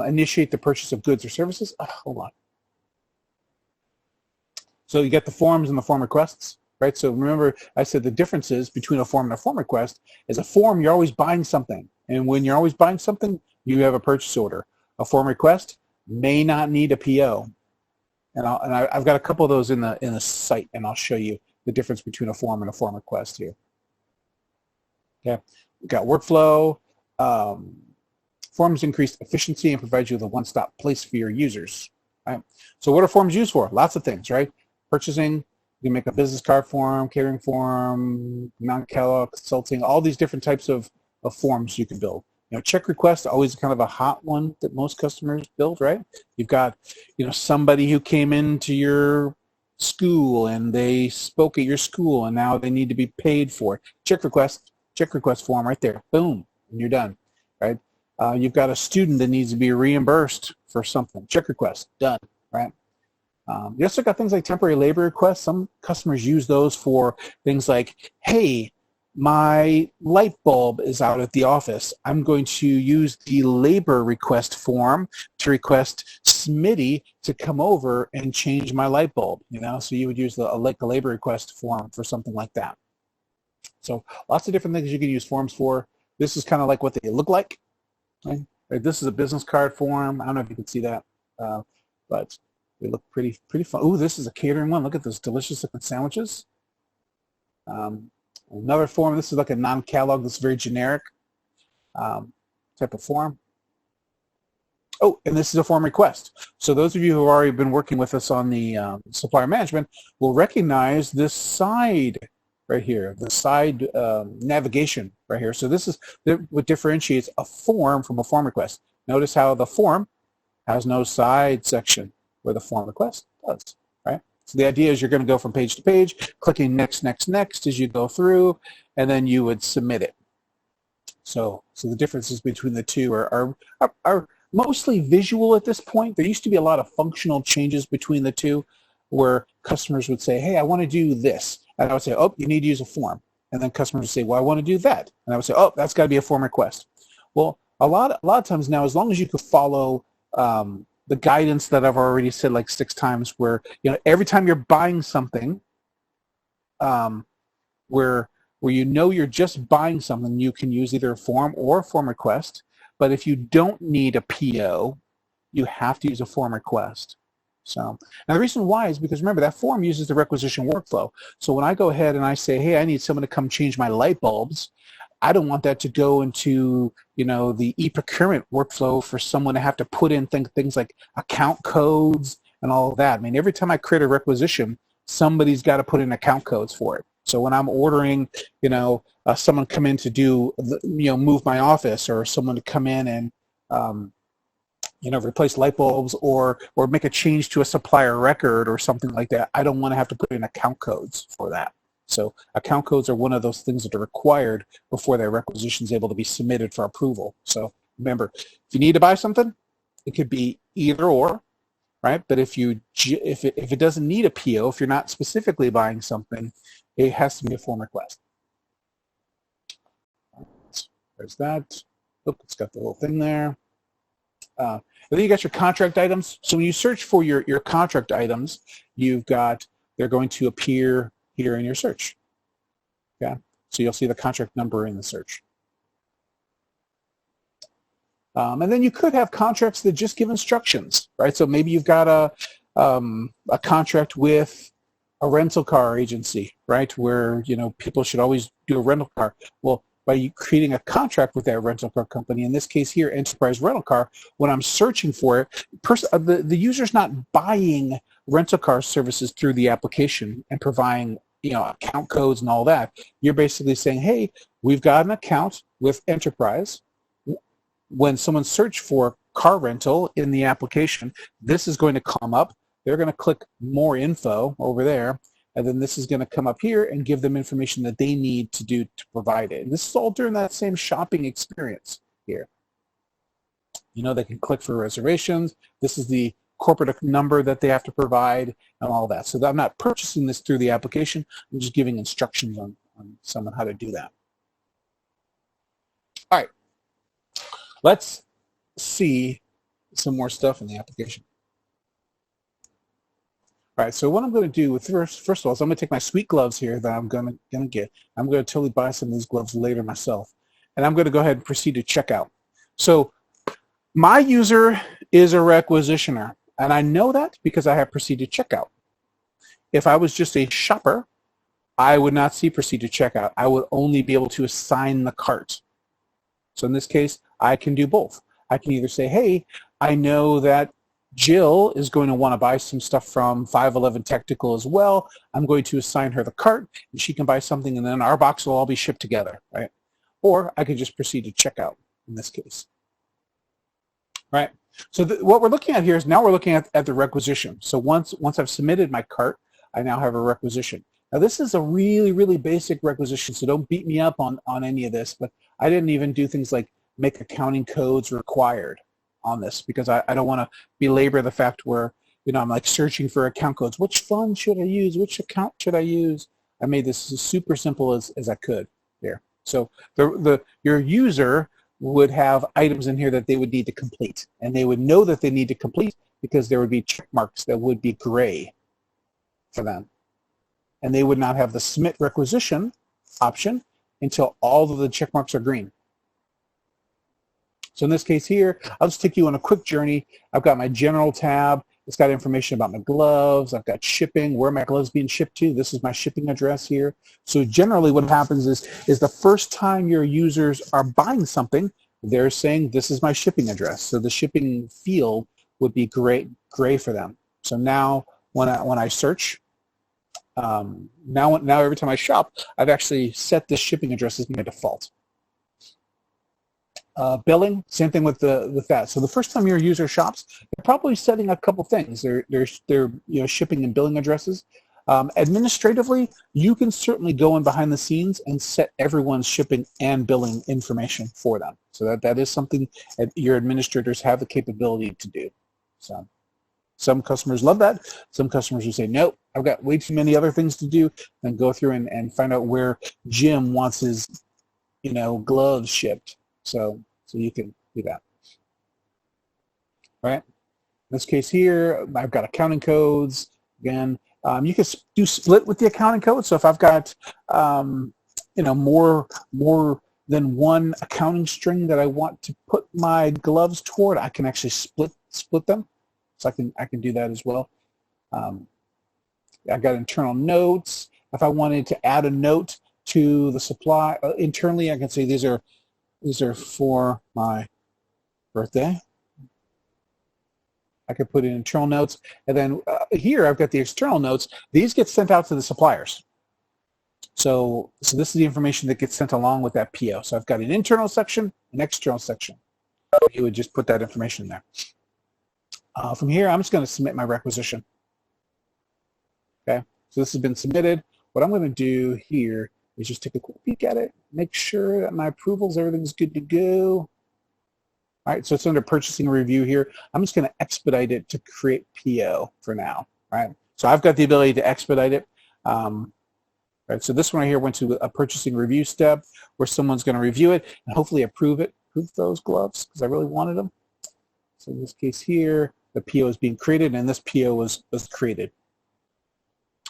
[SPEAKER 1] Initiate the purchase of goods or services. Hold on. So you get the forms and the form requests, right? So remember, I said the differences between a form and a form request is a form, you're always buying something. And when you're always buying something, you have a purchase order. A form request may not need a PO. And I've got a couple of those in the site, and I'll show you the difference between a form and a form request here. Okay, we've got workflow. Forms increase efficiency and provide you with a one-stop place for your users. Right? So what are forms used for? Lots of things, right? Purchasing, you can make a business card form, catering form, non-catalog, consulting, all these different types of forms you can build. Check request, always kind of a hot one that most customers build, right? You've got, somebody who came into your school and they spoke at your school and now they need to be paid for it. Check request form right there. Boom, and you're done, right? You've got a student that needs to be reimbursed for something. Check request, done, right? You also got things like temporary labor requests. Some customers use those for things like, hey, my light bulb is out at the office. I'm going to use the labor request form to request Smitty to come over and change my light bulb. So you would use the labor request form for something like that. So lots of different things you can use forms for. This is kind of like what they look like. Right? This is a business card form. I don't know if you can see that, but they look pretty fun. Ooh, this is a catering one. Look at those delicious looking sandwiches. Another form. This is like a non-catalog. This is very generic type of form. Oh, and this is a form request. So those of you who have already been working with us on the supplier management will recognize this side right here, the side navigation right here. So this is what differentiates a form from a form request. Notice how the form has no side section where the form request does, right? So the idea is you're going to go from page to page, clicking next, next, next as you go through, and then you would submit it. So the differences between the two are mostly visual at this point. There used to be a lot of functional changes between the two where customers would say, hey, I want to do this. And I would say, oh, you need to use a form. And then customers would say, well, I want to do that. And I would say, oh, that's got to be a form request. Well, a lot of times now, as long as you could follow the guidance that I've already said like 6 times, where every time you're buying something, where you know you're just buying something, you can use either a form or a form request. But if you don't need a PO, you have to use a form request. So now the reason why is because remember that form uses the requisition workflow. So when I go ahead and I say, hey, I need someone to come change my light bulbs, I don't want that to go into the eProcurement workflow for someone to have to put in things like account codes and all of that. I mean, every time I create a requisition, somebody's got to put in account codes for it. So when I'm ordering, someone come in to do, move my office, or someone to come in and replace light bulbs or make a change to a supplier record or something like that, I don't want to have to put in account codes for that. So account codes are one of those things that are required before their requisition is able to be submitted for approval. So remember, if you need to buy something, it could be either or, right? But if it doesn't need a PO, if you're not specifically buying something, it has to be a form request. There's that. Oop, it's got the little thing there. And then you got your contract items. So when you search for your contract items, they're going to appear here in your search. Okay, so you'll see the contract number in the search. And then you could have contracts that just give instructions, right? So maybe you've got a contract with a rental car agency, right? Where people should always do a rental car. Well, by you creating a contract with that rental car company, in this case here, Enterprise Rental Car, when I'm searching for it, the user's not buying rental car services through the application and providing account codes and all that. You're basically saying, hey, we've got an account with Enterprise. When someone searches for car rental in the application, this is going to come up. They're going to click more info over there, and then this is going to come up here and give them information that they need to provide it. And this is all during that same shopping experience here. They can click for reservations. This is the corporate number that they have to provide and all that. So I'm not purchasing this through the application. I'm just giving instructions on someone how to do that. All right. Let's see some more stuff in the application. All right, so what I'm going to do with first of all is I'm going to take my sweet gloves here that I'm going to get. I'm going to totally buy some of these gloves later myself. And I'm going to go ahead and proceed to checkout. So my user is a requisitioner, and I know that because I have proceed to checkout. If I was just a shopper, I would not see proceed to checkout. I would only be able to assign the cart. So in this case, I can do both. I can either say, hey, I know that Jill is going to want to buy some stuff from 511 Technical as well. I'm going to assign her the cart, and she can buy something, and then our box will all be shipped together, right? Or I could just proceed to checkout in this case, right? So what we're looking at here is now we're looking at the requisition. So once I've submitted my cart, I now have a requisition. Now this is a really, really basic requisition, so don't beat me up on any of this, but I didn't even do things like make accounting codes required on this because I don't want to belabor the fact where I'm like searching for account codes. Which fund should I use? Which account should I use? I made this as super simple as I could here. So your user would have items in here that they would need to complete, and they would know that they need to complete because there would be check marks that would be gray for them, and they would not have the submit requisition option until all of the check marks are green. So in this case here, I'll just take you on a quick journey. I've got my general tab. It's got information about my gloves. I've got shipping, where my gloves being shipped to. This is my shipping address here. So generally what happens is the first time your users are buying something, they're saying this is my shipping address. So the shipping field would be gray for them. So now when I search, now every time I shop, I've actually set this shipping address as my default. billing, same thing with that. So the first time your user shops, they're probably setting a couple things. They're shipping and billing addresses. Administratively, you can certainly go in behind the scenes and set everyone's shipping and billing information for them. So that is something that your administrators have the capability to do. So some customers love that. Some customers will say, nope, I've got way too many other things to do, and go through and find out where Jim wants his gloves shipped. So you can do that. All right. In this case here, I've got accounting codes. Again, you can do split with the accounting code. So if I've got more than one accounting string that I want to put my gloves toward, I can actually split them. So I can do that as well. I've got internal notes. If I wanted to add a note to the supply internally, I can say these are for my birthday. I could put in internal notes, and then here I've got the external notes. These get sent out to the suppliers. So this is the information that gets sent along with that PO. So I've got an internal section, an external section. You would just put that information in there. From here, I'm just going to submit my requisition. Okay, so this has been submitted. What I'm going to do here is just take a quick peek at it, make sure that my approvals, everything's good to go. All right, so it's under purchasing review here. I'm just going to expedite it to create PO for now. All right, so I've got the ability to expedite it. Right, so this one right here went to a purchasing review step where someone's going to review it and hopefully approve those gloves because I really wanted them. So in this case here, the PO is being created, and this PO was created.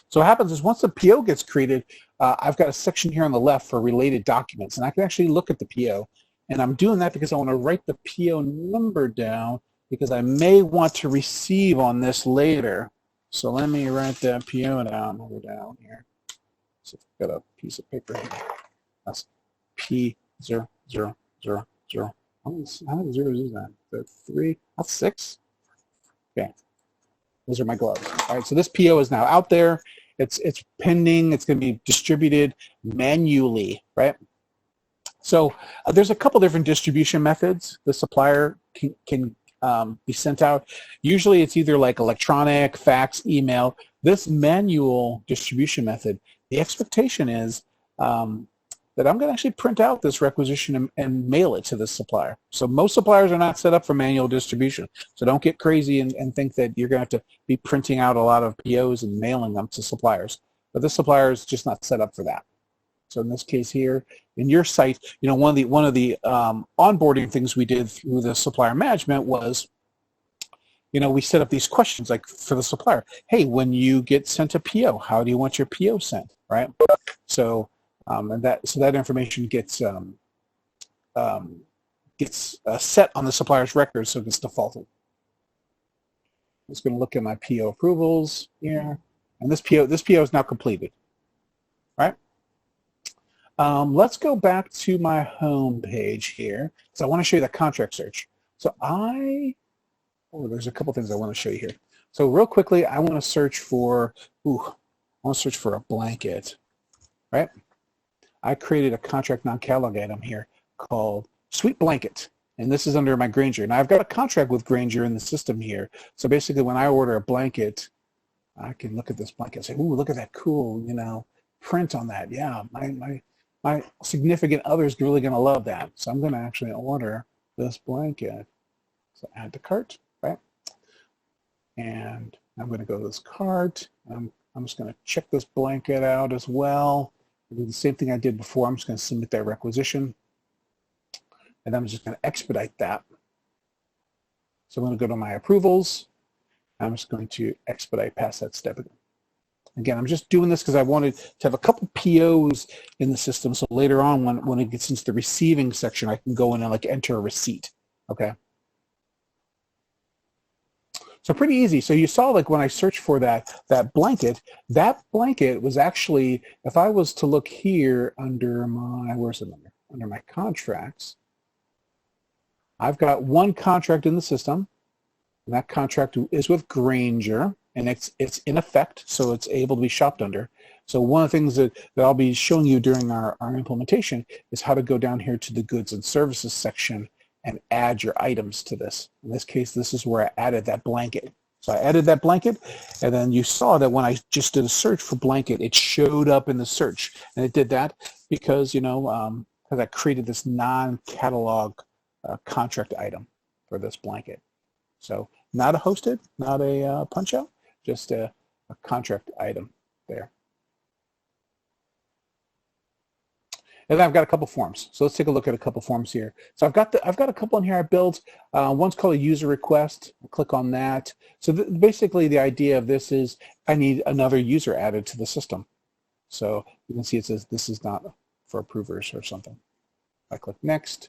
[SPEAKER 1] So what happens is once the PO gets created, I've got a section here on the left for related documents, and I can actually look at the PO. And I'm doing that because I want to write the PO number down because I may want to receive on this later. So let me write that PO down here. So I've got a piece of paper here. That's P000. How many zeros is that? 3? That's 6? Okay. Those are my gloves. All right, so this PO is now out there. It's pending. It's going to be distributed manually, right? So there's a couple different distribution methods the supplier can be sent out. Usually it's either like electronic, fax, email. This manual distribution method, the expectation is that I'm going to actually print out this requisition and mail it to the supplier. So most suppliers are not set up for manual distribution. So don't get crazy and think that you're going to have to be printing out a lot of POs and mailing them to suppliers. But this supplier is just not set up for that. So in this case here, in your site, one of the onboarding things we did through the supplier management was, we set up these questions like for the supplier. Hey, when you get sent a PO, how do you want your PO sent, right? So that information gets set on the supplier's record, so it gets defaulted. I'm just going to look at my PO approvals here, and this PO is now completed, right? Let's go back to my home page here. So I want to show you the contract search. So there's a couple things I want to show you here. So real quickly, I want to search for a blanket, right? I created a contract non-catalog item here called Sweet Blanket, and this is under my Grainger. Now I've got a contract with Grainger in the system here. So basically, when I order a blanket, I can look at this blanket and say, "Ooh, look at that cool, print on that. Yeah, my significant other is really going to love that." So I'm going to actually order this blanket. So add to cart, right? And I'm going to go to this cart. I'm just going to check this blanket out as well. I'll do the same thing I did before. I'm just going to submit that requisition. And I'm just going to expedite that. So I'm going to go to my approvals. I'm just going to expedite past that step again. Again, I'm just doing this because I wanted to have a couple POs in the system, so later on when it gets into the receiving section, I can go in and enter a receipt, okay? So pretty easy. So you saw when I searched for that blanket was actually, if I was to look here under my, where's the number? Under my contracts, I've got one contract in the system, and that contract is with Grainger. And it's in effect, so it's able to be shopped under. So one of the things that I'll be showing you during our implementation is how to go down here to the goods and services section and add your items to this. In this case, this is where I added that blanket. So I added that blanket, and then you saw that when I just did a search for blanket, it showed up in the search. And it did that because, because I created this non-catalog contract item for this blanket. So not a hosted, not a punch out, just a contract item there. And then I've got a couple forms. So let's take a look at a couple forms here. So I've got a couple in here I built. One's called a user request. I'll click on that. So basically the idea of this is I need another user added to the system. So you can see it says this is not for approvers or something. I click next.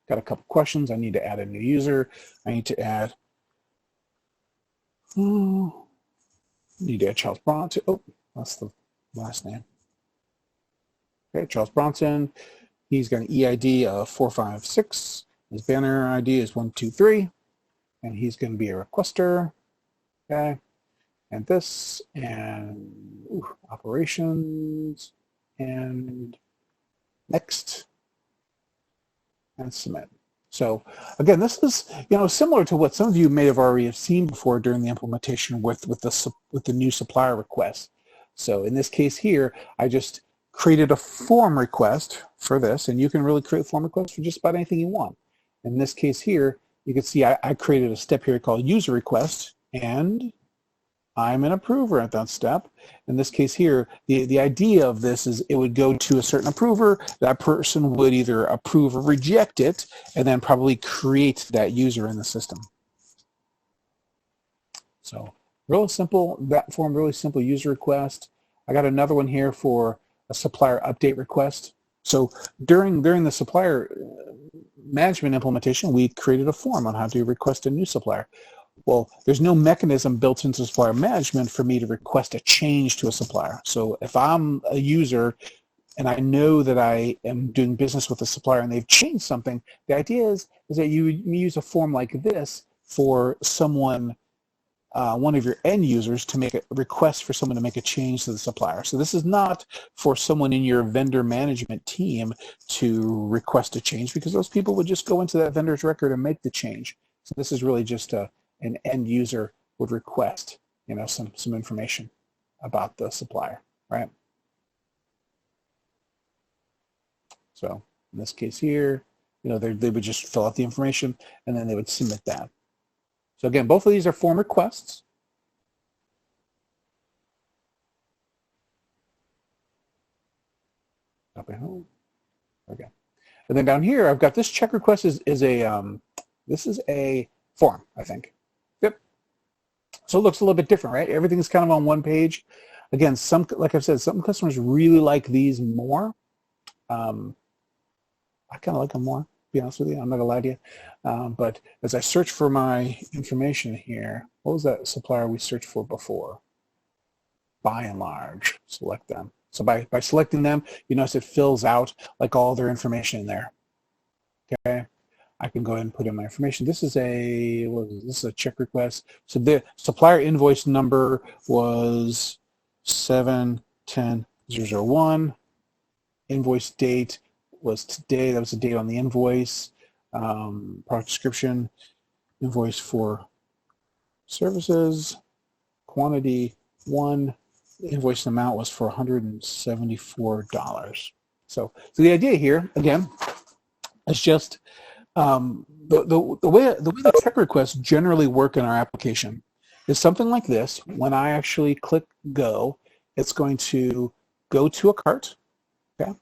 [SPEAKER 1] Got a couple questions. I need to add a new user. I need to add Charles Bronson. Oh, that's the last name. Okay, Charles Bronson. He's got an EID of 456. His banner ID is 123, and he's going to be a requester. Okay, and this and operations and next and submit. So again, this is similar to what some of you may have already seen before during the implementation with the new supplier request. So in this case here, I just created a form request for this, and you can really create a form request for just about anything you want. In this case here, you can see I created a step here called user request, and I'm an approver at that step. In this case here, the idea of this is it would go to a certain approver. That person would either approve or reject it, and then probably create that user in the system. So real simple, that form, really simple user request. I got another one here for a supplier update request. So during the supplier management implementation, we created a form on how to request a new supplier. Well, there's no mechanism built into supplier management for me to request a change to a supplier. So if I'm a user and I know that I am doing business with a supplier and they've changed something, the idea is that you use a form like this for someone, one of your end users, to make a request for someone to make a change to the supplier. So this is not for someone in your vendor management team to request a change, because those people would just go into that vendor's record and make the change. So this is really just an end user would request, some information about the supplier, right? So in this case here, they would just fill out the information and then they would submit that. So again, both of these are form requests. Okay. And then down here, I've got this check request this is a form, I think. Yep. So it looks a little bit different, right? Everything is kind of on one page. Again, like I've said, some customers really like these more. I kind of like them more, to be honest with you. I'm not gonna lie to you. But as I search for my information here, what was that supplier we searched for before? By and large, select them. So by selecting them, you notice it fills out like all their information in there. Okay. I can go ahead and put in my information. This is a check request. So the supplier invoice number was 7/10/001. Invoice date was today. That was the date on the invoice. Product description, invoice for services, quantity 1. The invoice amount was for $174. So the idea here, again, is just the way the check requests generally work in our application is something like this. When I actually click go, it's going to go to a cart. Okay.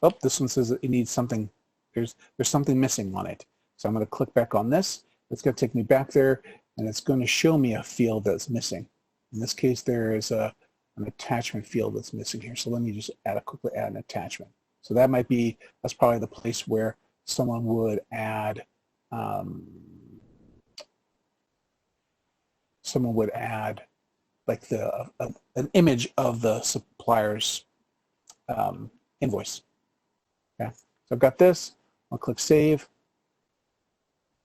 [SPEAKER 1] Oh, this one says that it needs something. There's something missing on it. So I'm going to click back on this. It's going to take me back there, and it's going to show me a field that's missing. In this case, there is an attachment field that's missing here. So let me just quickly add an attachment. So that's probably the place where someone would add like an image of the supplier's invoice. Okay, so I've got this. I'll click save,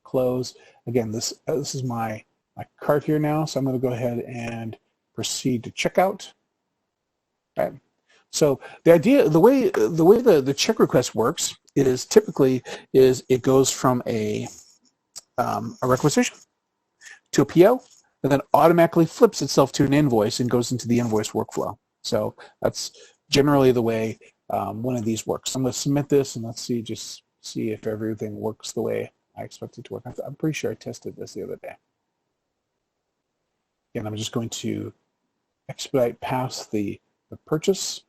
[SPEAKER 1] close. Again, this is my cart here now, so I'm going to go ahead and proceed to checkout. Okay. So the idea, the way the check request works is typically it goes from a requisition to a PO, and then automatically flips itself to an invoice and goes into the invoice workflow. So that's generally the way one of these works. I'm going to submit this, and let's see, just see if everything works the way I expect it to work. I'm pretty sure I tested this the other day. And I'm just going to expedite past the purchase.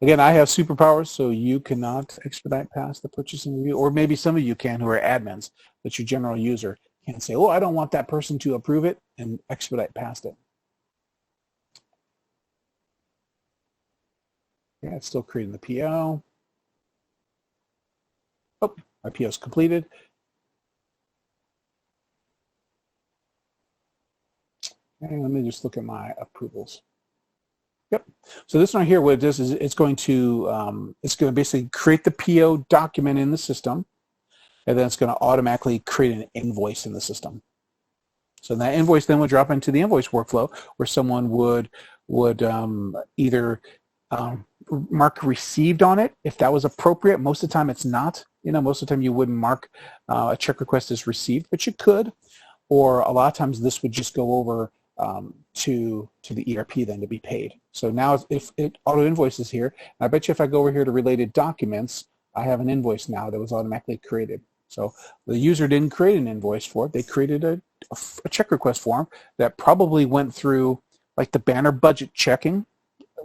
[SPEAKER 1] Again, I have superpowers, so you cannot expedite past the purchase and review, or maybe some of you can who are admins, but your general user can say, oh, I don't want that person to approve it, and expedite past it. Yeah, it's still creating the PO. Oh, my PO is completed. And let me just look at my approvals. Yep. So this one here, what it does is it's going to basically create the PO document in the system, and then it's going to automatically create an invoice in the system. So that invoice then would drop into the invoice workflow, where someone would either mark received on it if that was appropriate. Most of the time it's not. Most of the time you wouldn't mark a check request as received, but you could. Or a lot of times this would just go over to the ERP then to be paid. So now if it auto invoices here, I bet you if I go over here to related documents, I have an invoice now that was automatically created. So the user didn't create an invoice for it. They created a check request form that probably went through like the banner budget checking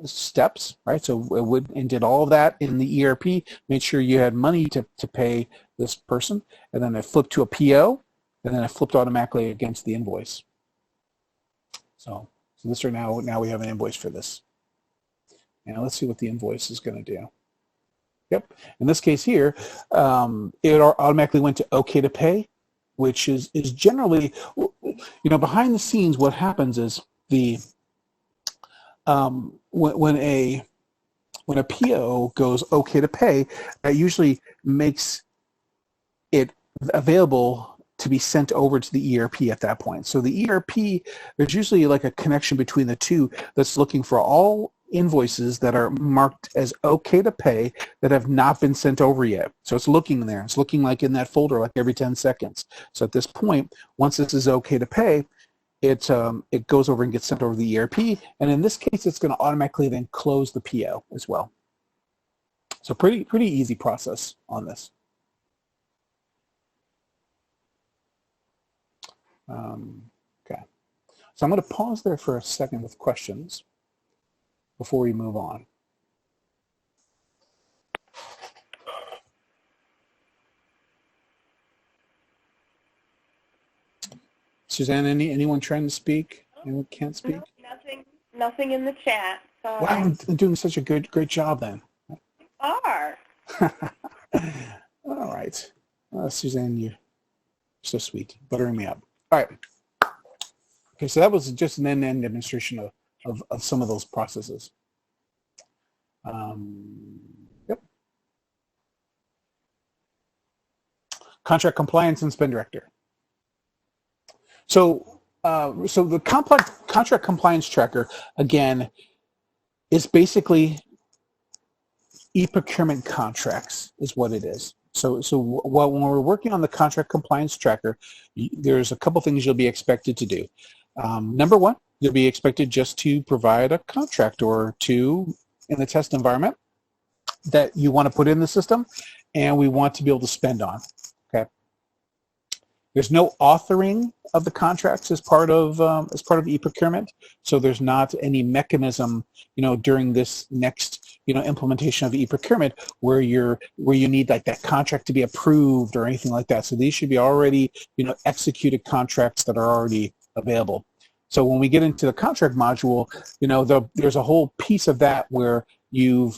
[SPEAKER 1] steps, right? So it would and did all of that in the ERP, made sure you had money to pay this person, and then it flipped to a PO, and then it flipped automatically against the invoice. So this are now we have an invoice for this. And let's see what the invoice is going to do. Yep. In this case here, it automatically went to OK to pay, which is generally, behind the scenes, what happens is when a PO goes OK to pay, that usually makes it available to be sent over to the ERP at that point. So the ERP, there's usually like a connection between the two that's looking for all invoices that are marked as OK to pay that have not been sent over yet. So it's looking there. It's looking like in that folder like every 10 seconds. So at this point, once this is OK to pay, it goes over and gets sent over to the ERP. And in this case, it's going to automatically then close the PO as well. So pretty easy process on this. Okay, so I'm going to pause there for a second with questions before we move on. Suzanne, anyone trying to speak? Anyone can't speak?
[SPEAKER 3] No, nothing in the chat. Sorry.
[SPEAKER 1] Wow, I'm doing such a great job then.
[SPEAKER 3] You are.
[SPEAKER 1] All right, Suzanne, you're so sweet, buttering me up. All right. Okay, so that was just an end-to-end demonstration of some of those processes. Yep. Contract compliance and spend director. So the contract compliance tracker, again, is basically eProcurement contracts is what it is. So when we're working on the contract compliance tracker, there's a couple things you'll be expected to do. Number one, you'll be expected just to provide a contract or two in the test environment that you want to put in the system and we want to be able to spend on. Okay. There's no authoring of the contracts as part of eProcurement, so there's not any mechanism, during this next, implementation of eProcurement where you need like that contract to be approved or anything like that. So these should be already, executed contracts that are already available. So when we get into the contract module, there's a whole piece of that where you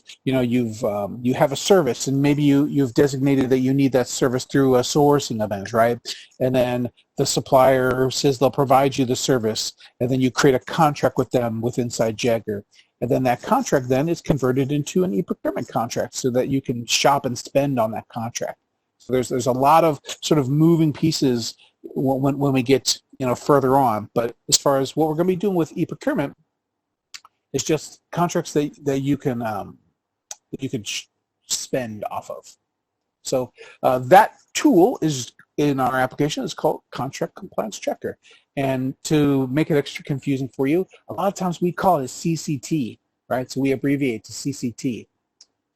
[SPEAKER 1] have a service and maybe you've designated that you need that service through a sourcing event, right? And then the supplier says they'll provide you the service, and then you create a contract with them inside Jaggaer. And then that contract then is converted into an eProcurement contract so that you can shop and spend on that contract. So there's a lot of sort of moving pieces when we get further on. But as far as what we're going to be doing with eProcurement It's just contracts that you can spend off of. So that tool is in our application is called Contract Compliance Checker. And to make it extra confusing for you, a lot of times we call it CCT, right? So we abbreviate to CCT.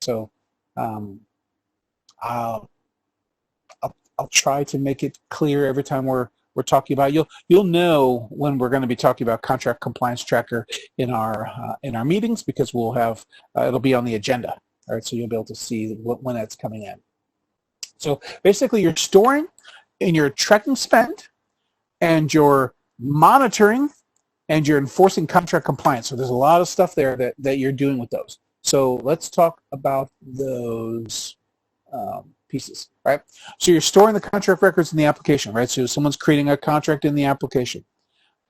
[SPEAKER 1] So I'll try to make it clear every time we're talking about. You'll know when we're going to be talking about Contract Compliance Tracker in our meetings, because we'll have it'll be on the agenda. All right, so you'll be able to see when that's coming in. So basically, you're storing and you're tracking spend, and you're monitoring, and you're enforcing contract compliance. So there's a lot of stuff there that you're doing with those. So let's talk about those pieces, right? So you're storing the contract records in the application, right? So someone's creating a contract in the application.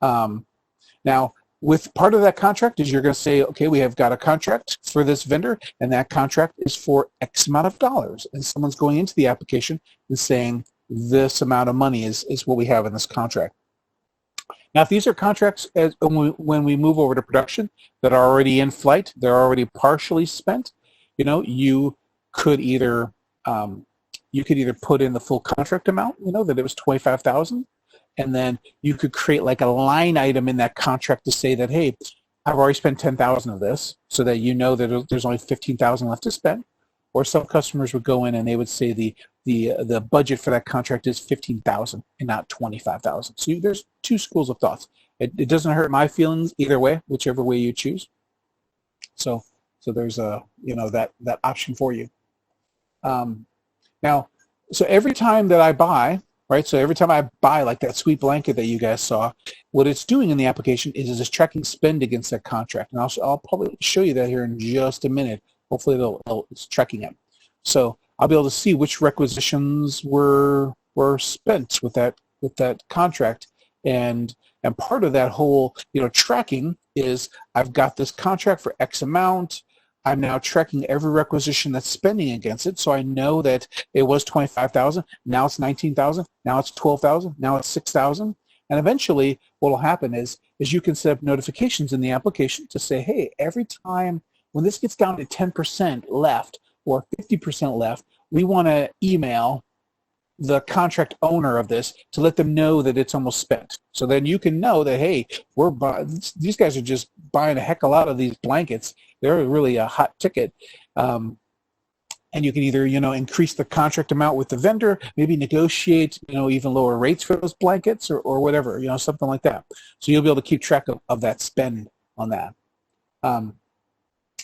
[SPEAKER 1] Now, with part of that contract is you're going to say, okay, we have got a contract for this vendor, and that contract is for X amount of dollars. And someone's going into the application and saying, this amount of money is what we have in this contract. Now, if these are contracts when we move over to production that are already in flight, they're already partially spent, you could either put in the full contract amount, that it was $25,000, and then you could create like a line item in that contract to say that, hey, I've already spent $10,000 of this, so that you know that there's only $15,000 left to spend. Or some customers would go in and they would say the budget for that contract is $15,000 and not $25,000. So there's two schools of thoughts. It doesn't hurt my feelings either way, whichever way you choose. So there's that option for you. Now, so every time that I buy, right? So every time I buy like that sweet blanket that you guys saw, what it's doing in the application is it's tracking spend against that contract. And I'll probably show you that here in just a minute. Hopefully it's tracking it. So I'll be able to see which requisitions were spent with that contract. And part of that whole tracking is I've got this contract for X amount. I'm now tracking every requisition that's spending against it, so I know that it was $25,000. Now it's $19,000. Now it's $12,000. Now it's $6,000. And eventually, what will happen is you can set up notifications in the application to say, hey, every time when this gets down to 10% left or 50% left, we want to email the contract owner of this to let them know that it's almost spent. So then you can know that, hey, these guys are just buying a heck of a lot of these blankets. They're really a hot ticket. And you can either, increase the contract amount with the vendor, maybe negotiate, even lower rates for those blankets or whatever, something like that. So you'll be able to keep track of that spend on that.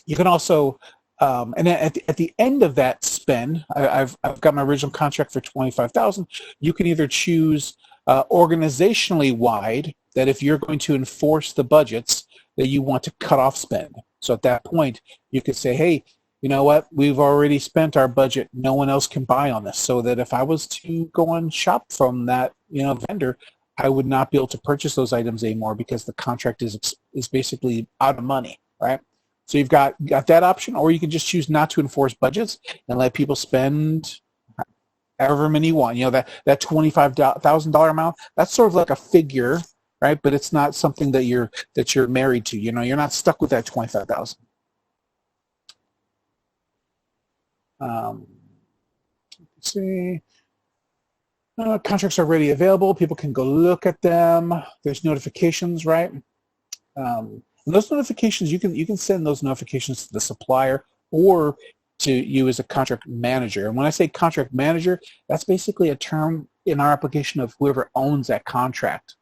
[SPEAKER 1] You can also, and then at the end of that spend, I've got my original contract for $25,000. You can either choose organizationally wide, that if you're going to enforce the budgets, that you want to cut off spend. So at that point, you could say, hey, you know what? We've already spent our budget. No one else can buy on this. So that if I was to go and shop from that vendor, I would not be able to purchase those items anymore because the contract is basically out of money, right? So you've got that option, or you can just choose not to enforce budgets and let people spend however many you want. That $25,000 amount, that's sort of like a figure, right? But it's not something that you're married to. You're not stuck with that $25,000. Let's see. Contracts are already available. People can go look at them. There's notifications, right? Those notifications, you can send those notifications to the supplier or to you as a contract manager. And when I say contract manager, that's basically a term in our application of whoever owns that contract.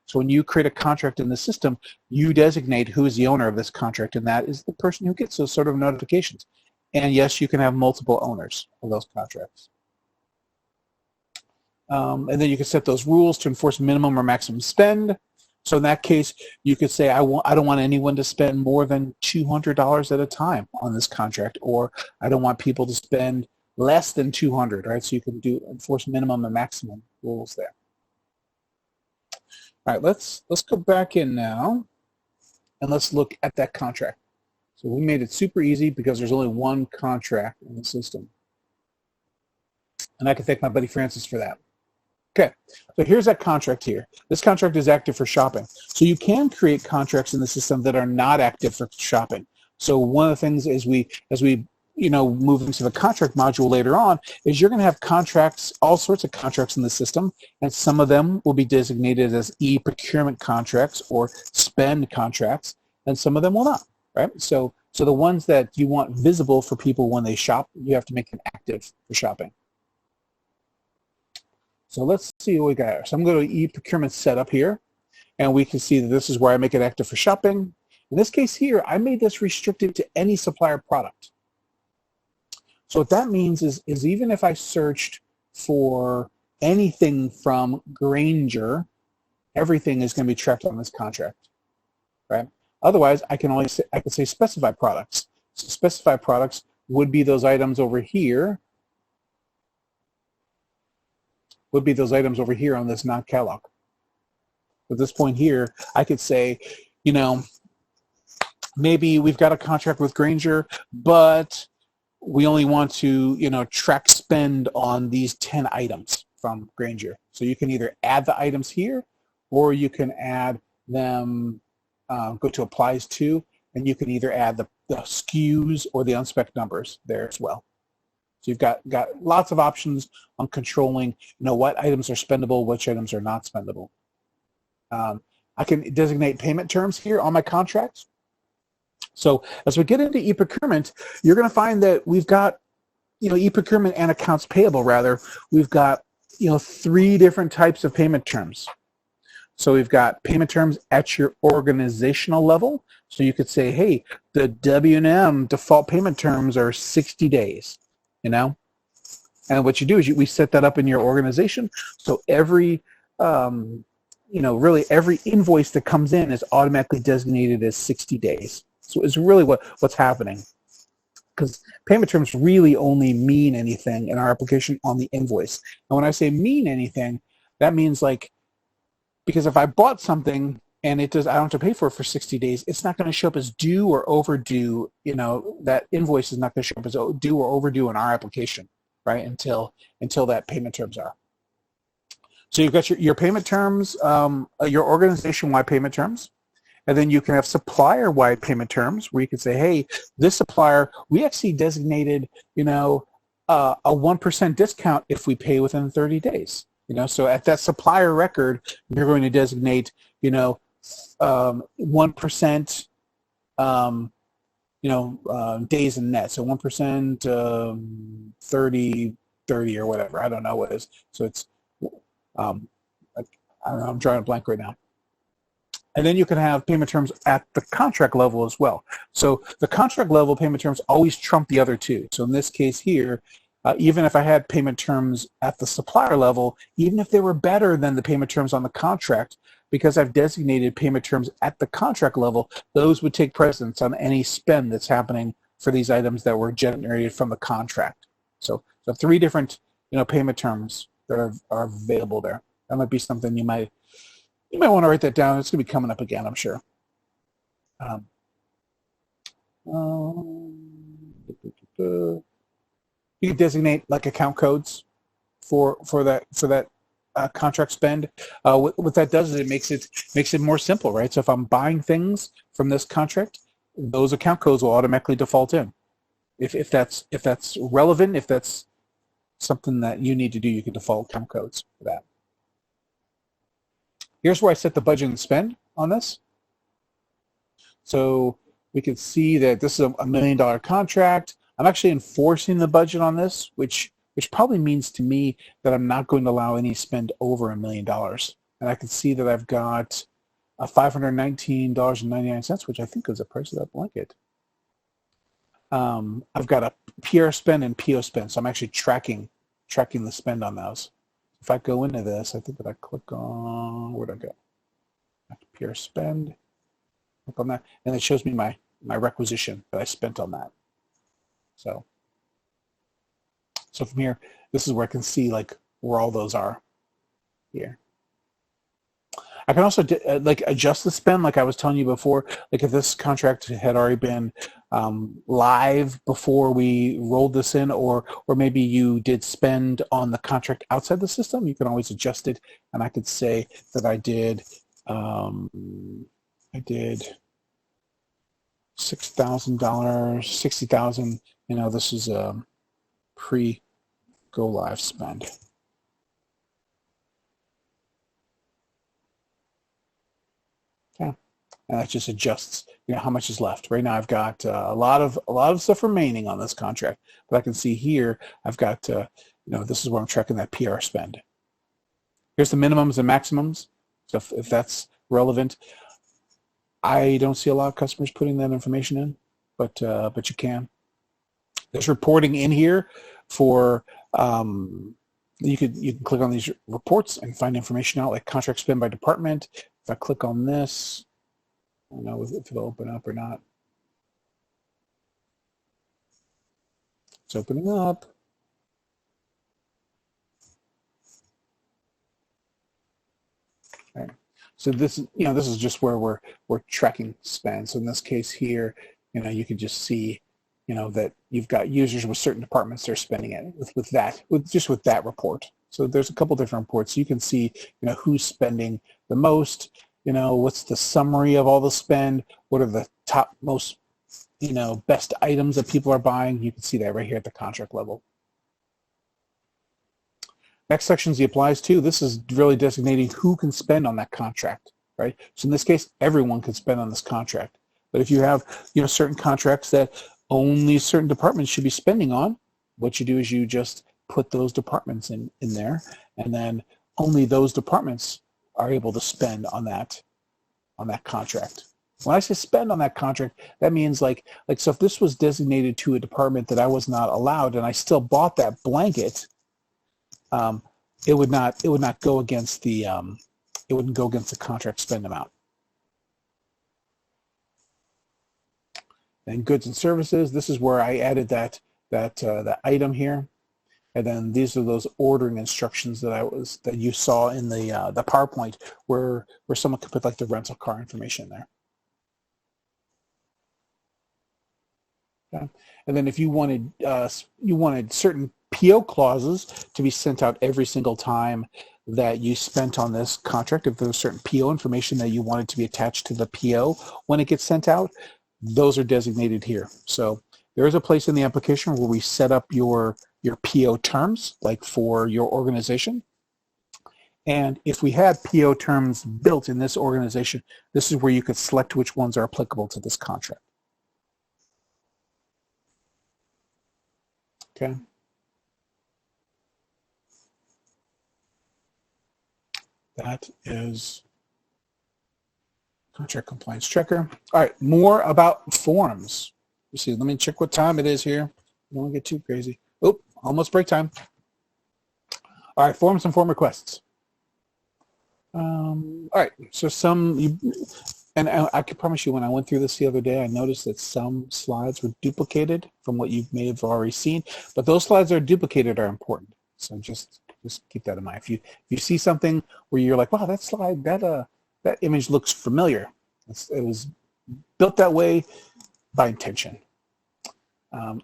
[SPEAKER 1] So when you create a contract in the system, you designate who is the owner of this contract, and that is the person who gets those sort of notifications. And yes, you can have multiple owners of those contracts. And then you can set those rules to enforce minimum or maximum spend. So in that case, you could say, I don't want anyone to spend more than $200 at a time on this contract, or I don't want people to spend less than $200, right? So you can enforce minimum and maximum rules there. All right, let's go back in now, and let's look at that contract. So we made it super easy because there's only one contract in the system. And I can thank my buddy Francis for that. Okay, so here's that contract here. This contract is active for shopping. So you can create contracts in the system that are not active for shopping. So one of the things as we move into the contract module later on is you're going to have contracts, all sorts of contracts in the system, and some of them will be designated as eProcurement contracts or spend contracts, and some of them will not, right? So the ones that you want visible for people when they shop, you have to make them active for shopping. So let's see what we got here. So I'm going to eProcurement setup here, and we can see that this is where I make it active for shopping. In this case here, I made this restricted to any supplier product. So what that means is even if I searched for anything from Grainger, everything is going to be tracked on this contract, right? Otherwise, I could say specified products. So specified products would be those items over here. Would be those items over here on this non-catalog. At this point here, I could say, maybe we've got a contract with Grainger, but we only want to, track spend on these 10 items from Grainger. So you can either add the items here, or you can add them, go to applies to, and you can either add the SKUs or the unspec numbers there as well. So you've got lots of options on controlling, what items are spendable, which items are not spendable. I can designate payment terms here on my contracts. So as we get into eProcurement, you're going to find that we've got, eProcurement and accounts payable rather. We've got, 3 different types of payment terms. So we've got payment terms at your organizational level. So you could say, hey, the W&M default payment terms are 60 days. And what you do is we set that up in your organization. So every, really every invoice that comes in is automatically designated as 60 days. So it's really what's happening. Because payment terms really only mean anything in our application on the invoice. And when I say mean anything, that means because if I bought something and I don't have to pay for it for 60 days, it's not going to show up as due or overdue. That invoice is not going to show up as due or overdue in our application, right? Until that payment terms are. So you've got your payment terms, your organization-wide payment terms, and then you can have supplier-wide payment terms where you can say, hey, this supplier, we actually designated, a 1% discount if we pay within 30 days. So at that supplier record, you're going to designate, 1%, days in net. So 1%, 30 or whatever. I don't know what it is. So it's, I don't know, I'm drawing a blank right now. And then you can have payment terms at the contract level as well. So the contract level payment terms always trump the other two. So in this case here, even if I had payment terms at the supplier level, even if they were better than the payment terms on the contract, because I've designated payment terms at the contract level, those would take precedence on any spend that's happening for these items that were generated from the contract. So 3 different payment terms that are available there. That might be something you might want to write that down. It's going to be coming up again, I'm sure. You can designate account codes for that contract spend. What that does is it makes it more simple, right? So if I'm buying things from this contract, those account codes will automatically default in. If that's relevant, if that's something that you need to do, you can default account codes for that. Here's where I set the budget and spend on this. So we can see that this is a $1 million contract. I'm actually enforcing the budget on this, which probably means to me that I'm not going to allow any spend over $1 million. And I can see that I've got $519.99, which I think is the price of that blanket. I've got a PR spend and PO spend, so I'm actually tracking the spend on those. If I go into this, I think that I click on, where'd I go? PR spend, click on that, and it shows me my requisition that I spent on that. So from here, this is where I can see where all those are here. I can also adjust the spend, like I was telling you before. If this contract had already been live before we rolled this in, or maybe you did spend on the contract outside the system, you can always adjust it. And I could say that I did $6,000, 60,000. You know, this is a pre-go live spend. Okay, and that just adjusts, you know, how much is left. Right now, I've got a lot of stuff remaining on this contract, but I can see here I've got, you know, this is where I'm tracking that PR spend. Here's the minimums and maximums. So if that's relevant, I don't see a lot of customers putting that information in, but you can. There's reporting in here for you can click on these reports and find information out, like contract spend by department. If I click on this, I don't know if it'll open up or not. It's opening up. Okay. So this is, you know, this is just where we're tracking spend. So in this case here, you know, you can just see, you know, that you've got users with certain departments they're spending it with that report. So there's a couple different reports. You can see, you know, who's spending the most, you know, what's the summary of all the spend, what are the top most, you know, best items that people are buying. You can see that right here at the contract level. Next section is the applies to. This is really designating who can spend on that contract, right? So in this case, everyone can spend on this contract. But if you have, you know, certain contracts that only certain departments should be spending on, what you do is you just put those departments in there, and then only those departments are able to spend on that contract. When I say spend on that contract, that means like so if this was designated to a department that I was not allowed and I still bought that blanket, it would not go against the it wouldn't go against the contract spend amount. And goods and services, this is where I added that item here, and then these are those ordering instructions that you saw in the PowerPoint where someone could put like the rental car information there. Okay. And then if you wanted certain PO clauses to be sent out every single time that you spent on this contract, if there's certain PO information that you wanted to be attached to the PO when it gets sent out, those are designated here. So there is a place in the application where we set up your PO terms, like for your organization. And if we had PO terms built in this organization, this is where you could select which ones are applicable to this contract. Okay. That is contract compliance checker. All right, more about forms. Let's see, let me check what time it is here. I don't want to get too crazy. Oh, almost break time. All right, forms and form requests. All right, so and I can promise you when I went through this the other day, I noticed that some slides were duplicated from what you may have already seen, but those slides that are duplicated are important. So just keep that in mind. If you see something where you're like, wow, that slide, that image looks familiar, it was built that way by intention.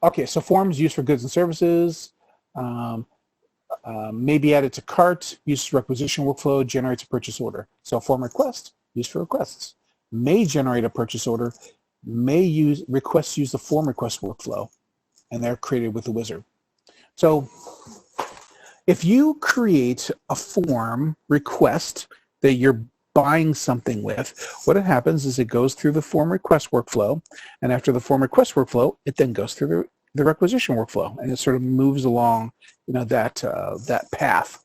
[SPEAKER 1] Okay, so forms used for goods and services, may be added to cart, used for requisition workflow, generates a purchase order. So form request, used for requests. May generate a purchase order, may use requests use the form request workflow, and they're created with the wizard. So if you create a form request that you're buying something with, what happens is it goes through the form request workflow, and after the form request workflow, it then goes through the requisition workflow, and it sort of moves along, you know, that path.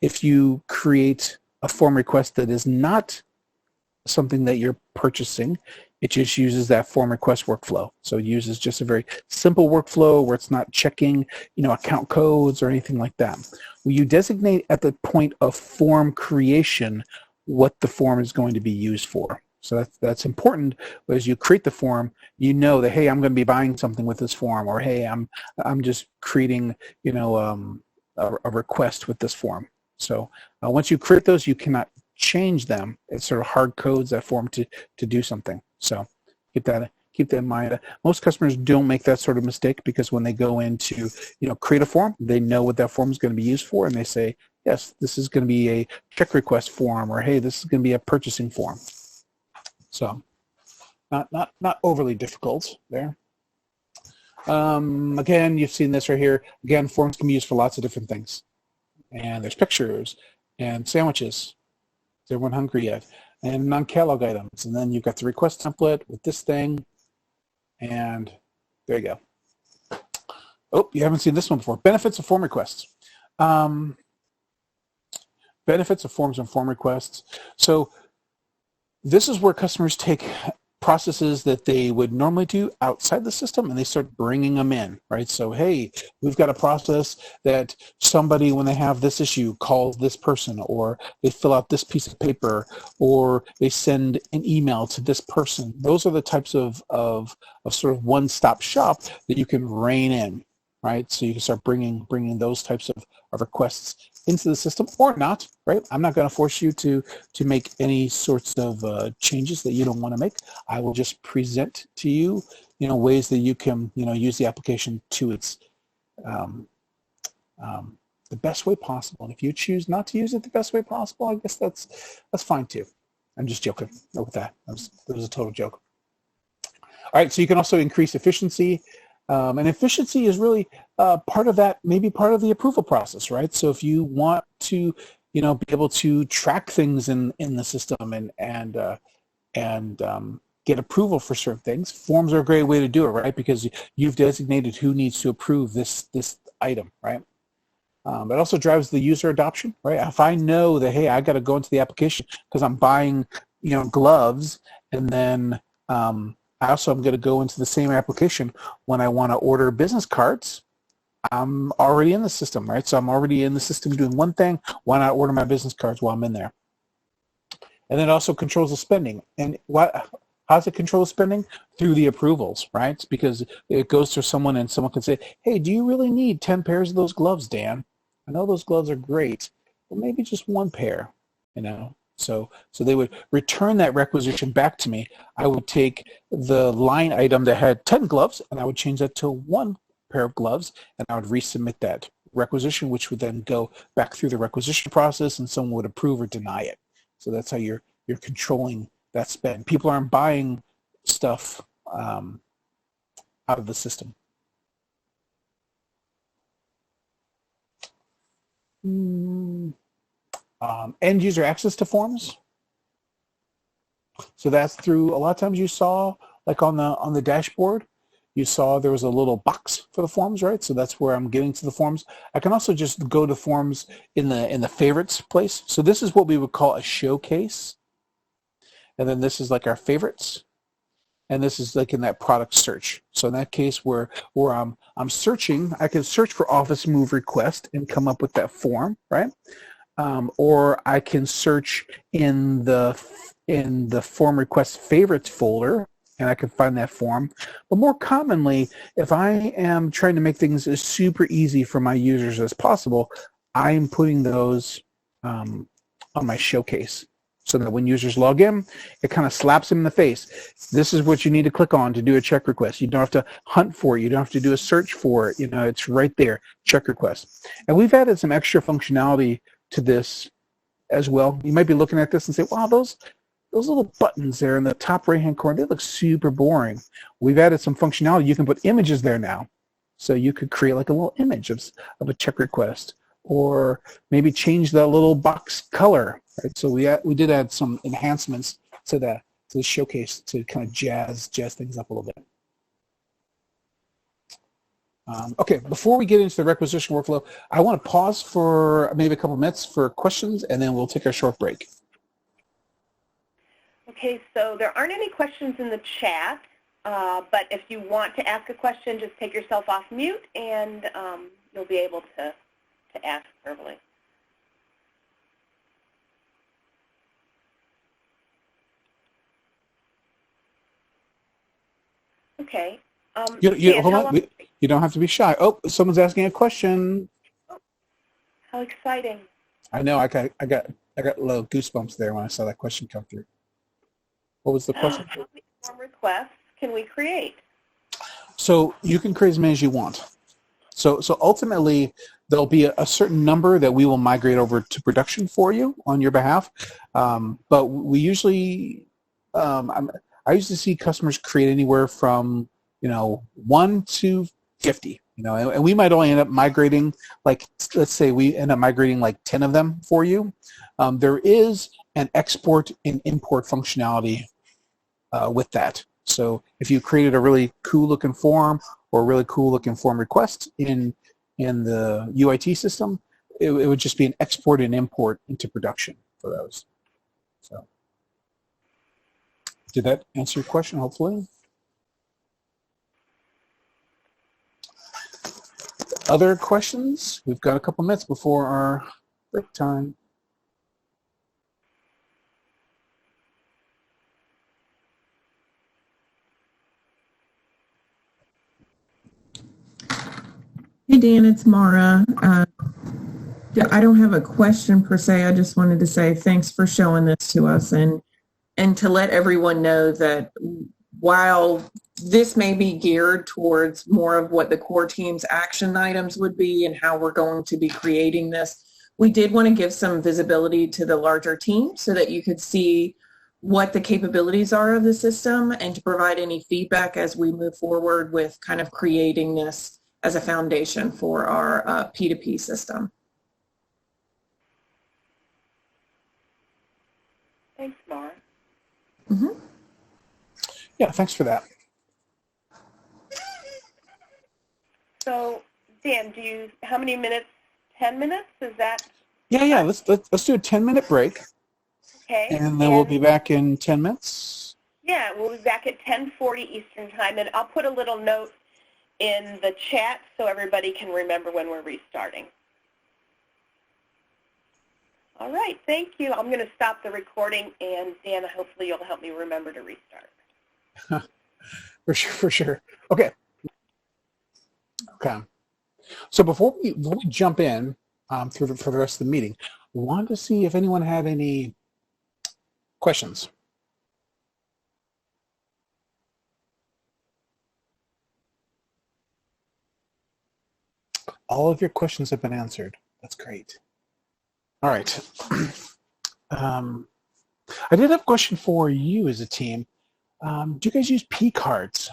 [SPEAKER 1] If you create a form request that is not something that you're purchasing, it just uses that form request workflow. So it uses just a very simple workflow where it's not checking, you know, account codes or anything like that. Well, you designate at the point of form creation what the form is going to be used for. So that's important. But as you create the form, you know that, hey, I'm going to be buying something with this form, or hey, I'm just creating, you know, a request with this form. So once you create those, you cannot change them. It sort of hard codes that form to do something. So keep that keep that in mind. Most customers don't make that sort of mistake because when they go into, create a form, they know what that form is going to be used for, and they say, yes, this is going to be a check request form, or hey, this is going to be a purchasing form. So, not overly difficult there. Again, you've seen this right here. Again, forms can be used for lots of different things. And there's pictures and sandwiches. Is everyone hungry yet? And non-catalog items. And then you've got the request template with this thing. And there you go. Oh, you haven't seen this one before. Benefits of form requests. Benefits of forms and form requests. So this is where customers take processes that they would normally do outside the system and they start bringing them in, right? So, hey, we've got a process that somebody, when they have this issue, calls this person, or they fill out this piece of paper, or they send an email to this person. Those are the types of sort of one-stop shop that you can rein in, right? So you can start bringing those types of requests into the system, or not, right? I'm not going to force you to make any sorts of changes that you don't want to make. I will just present to you, ways that you can, use the application to its the best way possible. And if you choose not to use it the best way possible, I guess that's fine too. I'm just joking with that. That was a total joke. All right, so you can also increase efficiency. And efficiency is really part of that, maybe part of the approval process, right? So if you want to, be able to track things in the system and get approval for certain things, forms are a great way to do it, right? Because you've designated who needs to approve this item, right? It also drives the user adoption, right? If I know that, hey, I got to go into the application because I'm buying, gloves, and then I also am going to go into the same application when I want to order business cards. I'm already in the system, right? So I'm already in the system doing one thing. Why not order my business cards while I'm in there? And then it also controls the spending. And how does it control spending? Through the approvals, right? Because it goes to someone and someone can say, hey, do you really need 10 pairs of those gloves, Dan? I know those gloves are great, but maybe just one pair, So they would return that requisition back to me. I would take the line item that had 10 gloves, and I would change that to one pair of gloves, and I would resubmit that requisition, which would then go back through the requisition process, and someone would approve or deny it. So that's how you're controlling that spend. People aren't buying stuff out of the system. End user access to forms. So that's through, a lot of times you saw, like on the dashboard, you saw there was a little box for the forms, right? So that's where I'm getting to the forms. I can also just go to forms in the favorites place. So this is what we would call a showcase. And then this is like our favorites. And this is like in that product search. So in that case where I'm searching, I can search for office move request and come up with that form, right? Or I can search in the form request favorites folder, and I can find that form. But more commonly, if I am trying to make things as super easy for my users as possible, I'm putting those on my showcase, so that when users log in, it kind of slaps them in the face. This is what you need to click on to do a check request. You don't have to hunt for it. You don't have to do a search for it. It's right there, check request. And we've added some extra functionality to this as well. You might be looking at this and say, wow, those little buttons there in the top right-hand corner, they look super boring. We've added some functionality. You can put images there now. So you could create like a little image of a check request, or maybe change that little box color. Right? So we did add some enhancements to the showcase to kind of jazz things up a little bit. Okay, before we get into the requisition workflow, I want to pause for maybe a couple minutes for questions, and then we'll take a short break.
[SPEAKER 3] Okay, so there aren't any questions in the chat, but if you want to ask a question, just take yourself off mute, and you'll be able to ask verbally. Okay.
[SPEAKER 1] Hold on. You don't have to be shy. Oh, someone's asking a question.
[SPEAKER 3] How exciting!
[SPEAKER 1] I know. I got little goosebumps there when I saw that question come through. What was the question?
[SPEAKER 3] How many form requests can we create?
[SPEAKER 1] So you can create as many as you want. So ultimately, there'll be a certain number that we will migrate over to production for you on your behalf. But we usually, I usually see customers create anywhere from 1 to 50. And we might only end up migrating, like, let's say we end up migrating like 10 of them for you. There is an export and import functionality with that. So if you created a really cool looking form or a really cool looking form request in the UIT system, it would just be an export and import into production for those. So did that answer your question, hopefully? Other questions? We've got a couple minutes before our break time.
[SPEAKER 2] Hey, Dan, it's Mara. I don't have a question per se. I just wanted to say thanks for showing this to us and to let everyone know that while this may be geared towards more of what the core team's action items would be and how we're going to be creating this, we did want to give some visibility to the larger team so that you could see what the capabilities are of the system and to provide any feedback as we move forward with kind of creating this as a foundation for our P2P system.
[SPEAKER 3] Thanks, Mara.
[SPEAKER 2] Mm-hmm.
[SPEAKER 1] Yeah, thanks for that.
[SPEAKER 3] So, Dan, how many minutes? 10 minutes? Is that?
[SPEAKER 1] Yeah. Let's do a 10-minute break.
[SPEAKER 3] Okay.
[SPEAKER 1] And then we'll be back in 10 minutes.
[SPEAKER 3] Yeah, we'll be back at 10:40 Eastern Time, and I'll put a little note in the chat so everybody can remember when we're restarting. All right, thank you. I'm going to stop the recording, and Dan, hopefully you'll help me remember to restart.
[SPEAKER 1] For sure. Okay. So before we jump in for the rest of the meeting, we wanted to see if anyone had any questions. All of your questions have been answered. That's great. All right. I did have a question for you as a team. Do you guys use P cards?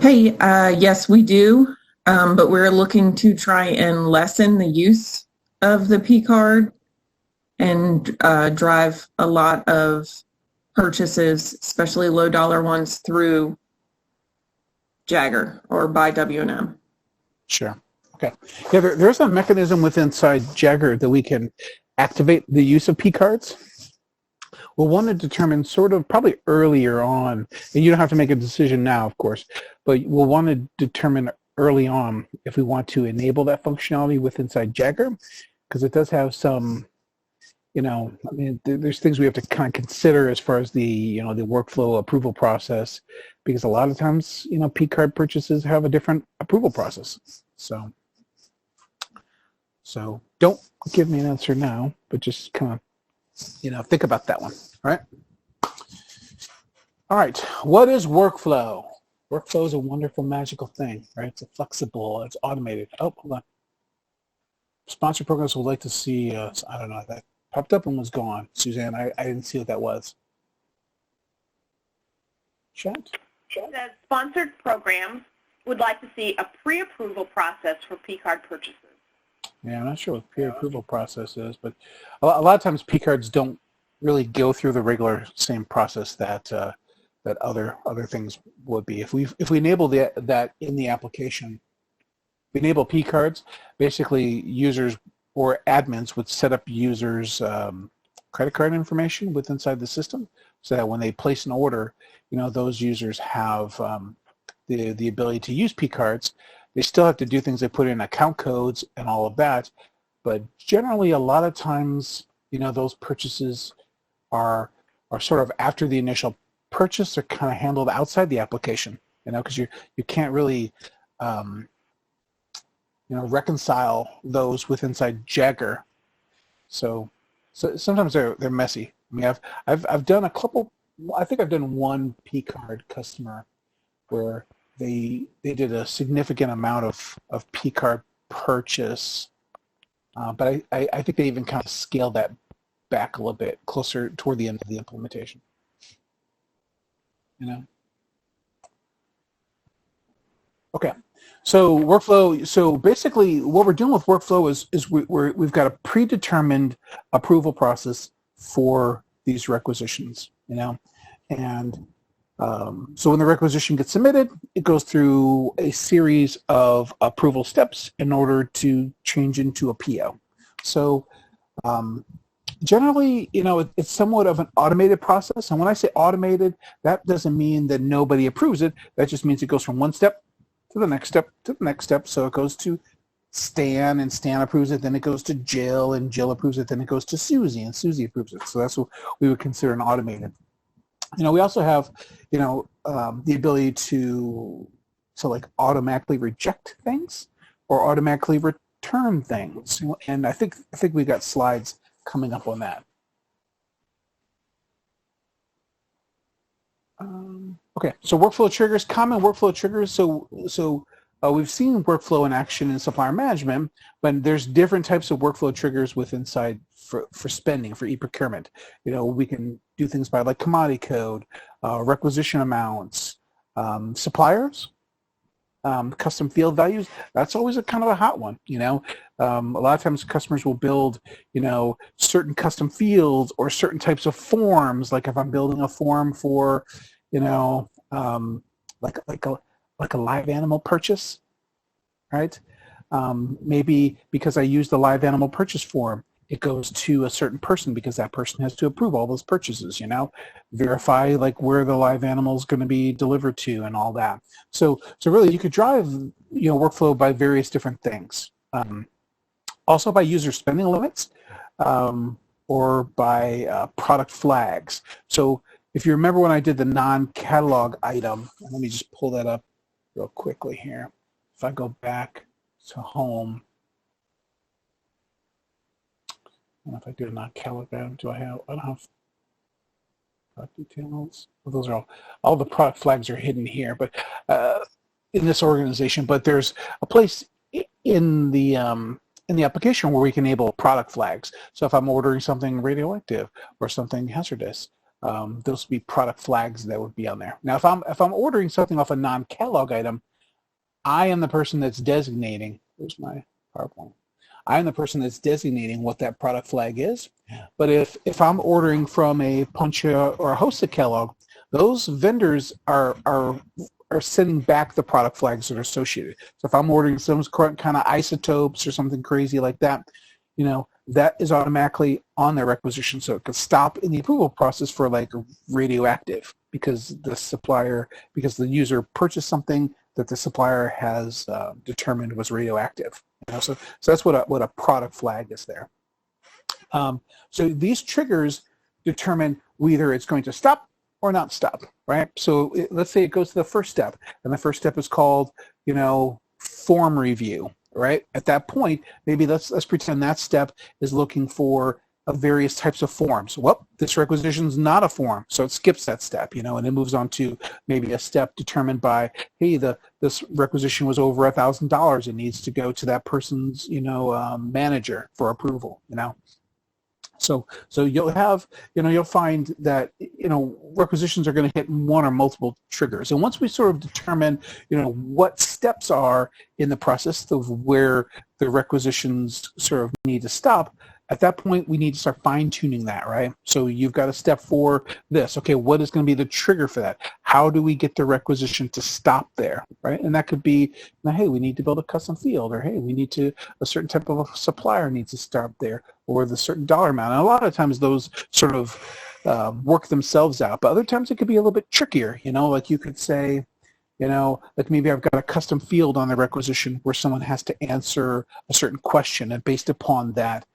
[SPEAKER 2] Hey, yes, we do, but we're looking to try and lessen the use of the P card and drive a lot of purchases, especially low dollar ones, through Jaggaer or buyW&M.
[SPEAKER 1] Sure. Okay. Yeah, there's a mechanism within Jaggaer that we can activate the use of P cards. We'll want to determine sort of probably earlier on, and you don't have to make a decision now, of course, but we'll want to determine early on if we want to enable that functionality within Jaggaer, because it does have some, there's things we have to kind of consider as far as the workflow approval process, because a lot of times, P card purchases have a different approval process. So don't give me an answer now, but just kind of, think about that one. All right. All right. What is workflow? Workflow is a wonderful, magical thing, right? It's flexible. It's automated. Oh, hold on. Sponsor programs would like to see, I don't know, that popped up and was gone. Suzanne, I didn't see what that was. Chat?
[SPEAKER 3] The sponsored programs would like to see a pre-approval process for P-card purchases.
[SPEAKER 1] Yeah, I'm not sure what pre-approval process is, but a lot of times P-cards don't really go through the regular same process that that other things would be. If we enable that in the application, we enable P-cards, basically users or admins would set up users' credit card information within inside the system, so that when they place an order, those users have the ability to use P-cards. They still have to do things. They put in account codes and all of that, but generally a lot of times, those purchases are sort of after the initial purchase. They're kind of handled outside the application, because you can't really reconcile those with inside Jaggaer. So sometimes they're messy. I mean, I've done a couple. I think I've done one P-card customer where they did a significant amount of P-card purchase, but I think they even kind of scaled that back a little bit closer toward the end of the implementation. You know. Okay. So workflow. So basically, what we're doing with workflow is we've got a predetermined approval process for these requisitions. You know, and so when the requisition gets submitted, it goes through a series of approval steps in order to change into a PO. So generally, you know, it's somewhat of an automated process. And when I say automated, that doesn't mean that nobody approves it. That just means it goes from one step to the next step to the next step. So it goes to Stan, and Stan approves it. Then it goes to Jill, and Jill approves it. Then it goes to Susie, and Susie approves it. So that's what we would consider an automated. You know, we also have, you know, the ability to like automatically reject things or automatically return things. And I think we've got slides coming up on that. Okay, so workflow triggers, common workflow triggers. So we've seen workflow in action in supplier management, but there's different types of workflow triggers with inside for spending, for eProcurement. You know, we can do things by like commodity code, requisition amounts, suppliers, custom field values. That's always a kind of a hot one. You know, a lot of times customers will build, you know, certain custom fields or certain types of forms. Like if I'm building a form for, you know, like a live animal purchase, right? Maybe because I use the live animal purchase form, it goes to a certain person because that person has to approve all those purchases, you know, verify like where the live animal is going to be delivered to and all that. So really you could drive, you know, workflow by various different things. Also by user spending limits or by product flags. So if you remember when I did the non-catalog item, let me just pull that up real quickly here. If I go back to home, and if I do a non-catalog item, I don't have product details. Well, those are all the product flags are hidden here, but in this organization. But there's a place in the application where we can enable product flags. So if I'm ordering something radioactive or something hazardous, those would be product flags that would be on there. Now, if I'm ordering something off a non-catalog item, I am the person that's designating. Where's my PowerPoint? I am the person that's designating what that product flag is. But if I'm ordering from a Puncha or a hosted catalog, those vendors are sending back the product flags that are associated. So if I'm ordering some kind of isotopes or something crazy like that, you know, that is automatically on their requisition. So it could stop in the approval process for like radioactive because the user purchased something that the supplier has determined was radioactive. You know, so that's what a product flag is there. So these triggers determine whether it's going to stop or not stop, right? So let's say it goes to the first step, and the first step is called, you know, form review, right? At that point, maybe let's pretend that step is looking for various types of forms. Well, this requisition is not a form, so it skips that step, you know, and it moves on to maybe a step determined by, hey, this requisition was over $1,000. It needs to go to that person's, you know, manager for approval, you know. So you'll have, you know, you'll find that, you know, requisitions are going to hit one or multiple triggers. And once we sort of determine, you know, what steps are in the process of where the requisitions sort of need to stop, at that point, we need to start fine-tuning that, right? So you've got a step for this. Okay, what is going to be the trigger for that? How do we get the requisition to stop there, right? And that could be, now, hey, we need to build a custom field, or hey, we need to, a certain type of a supplier needs to start there, or the certain dollar amount. And a lot of times those sort of work themselves out, but other times it could be a little bit trickier, you know, like you could say, you know, like maybe I've got a custom field on the requisition where someone has to answer a certain question, and based upon that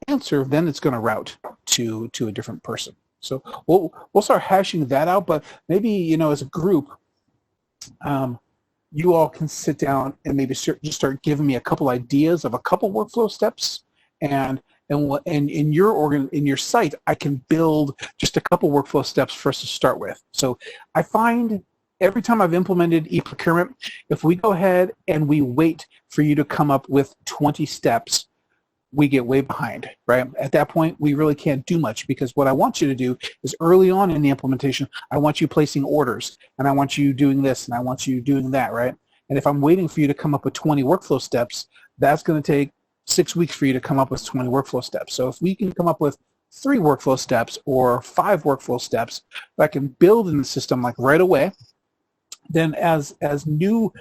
[SPEAKER 1] answer, then it's going to route to a different person. So we'll start hashing that out, but maybe, you know, as a group, you all can sit down and maybe just start giving me a couple ideas of a couple workflow steps, and and in your site, I can build just a couple workflow steps for us to start with. So I find every time I've implemented eProcurement, if we go ahead and we wait for you to come up with 20 steps, we get way behind, right? At that point, we really can't do much, because what I want you to do is early on in the implementation, I want you placing orders, and I want you doing this, and I want you doing that, right? And if I'm waiting for you to come up with 20 workflow steps, that's going to take 6 weeks for you to come up with 20 workflow steps. So if we can come up with 3 workflow steps or 5 workflow steps that I can build in the system like right away, then as new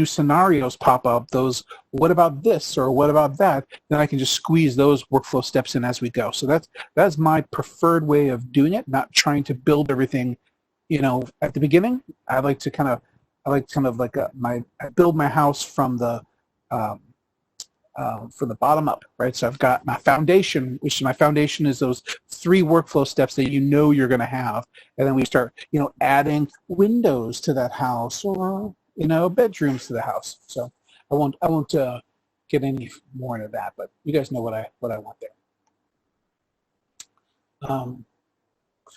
[SPEAKER 1] scenarios pop up, those what about this or what about that, then I can just squeeze those workflow steps in as we go. So that's my preferred way of doing it, not trying to build everything, at the beginning. I build my house from the bottom up, right? So I've got my foundation, which my foundation is those 3 workflow steps that you're going to have, and then we start, adding windows to that house or bedrooms to the house. So I won't get any more into that, but you guys know what I want there.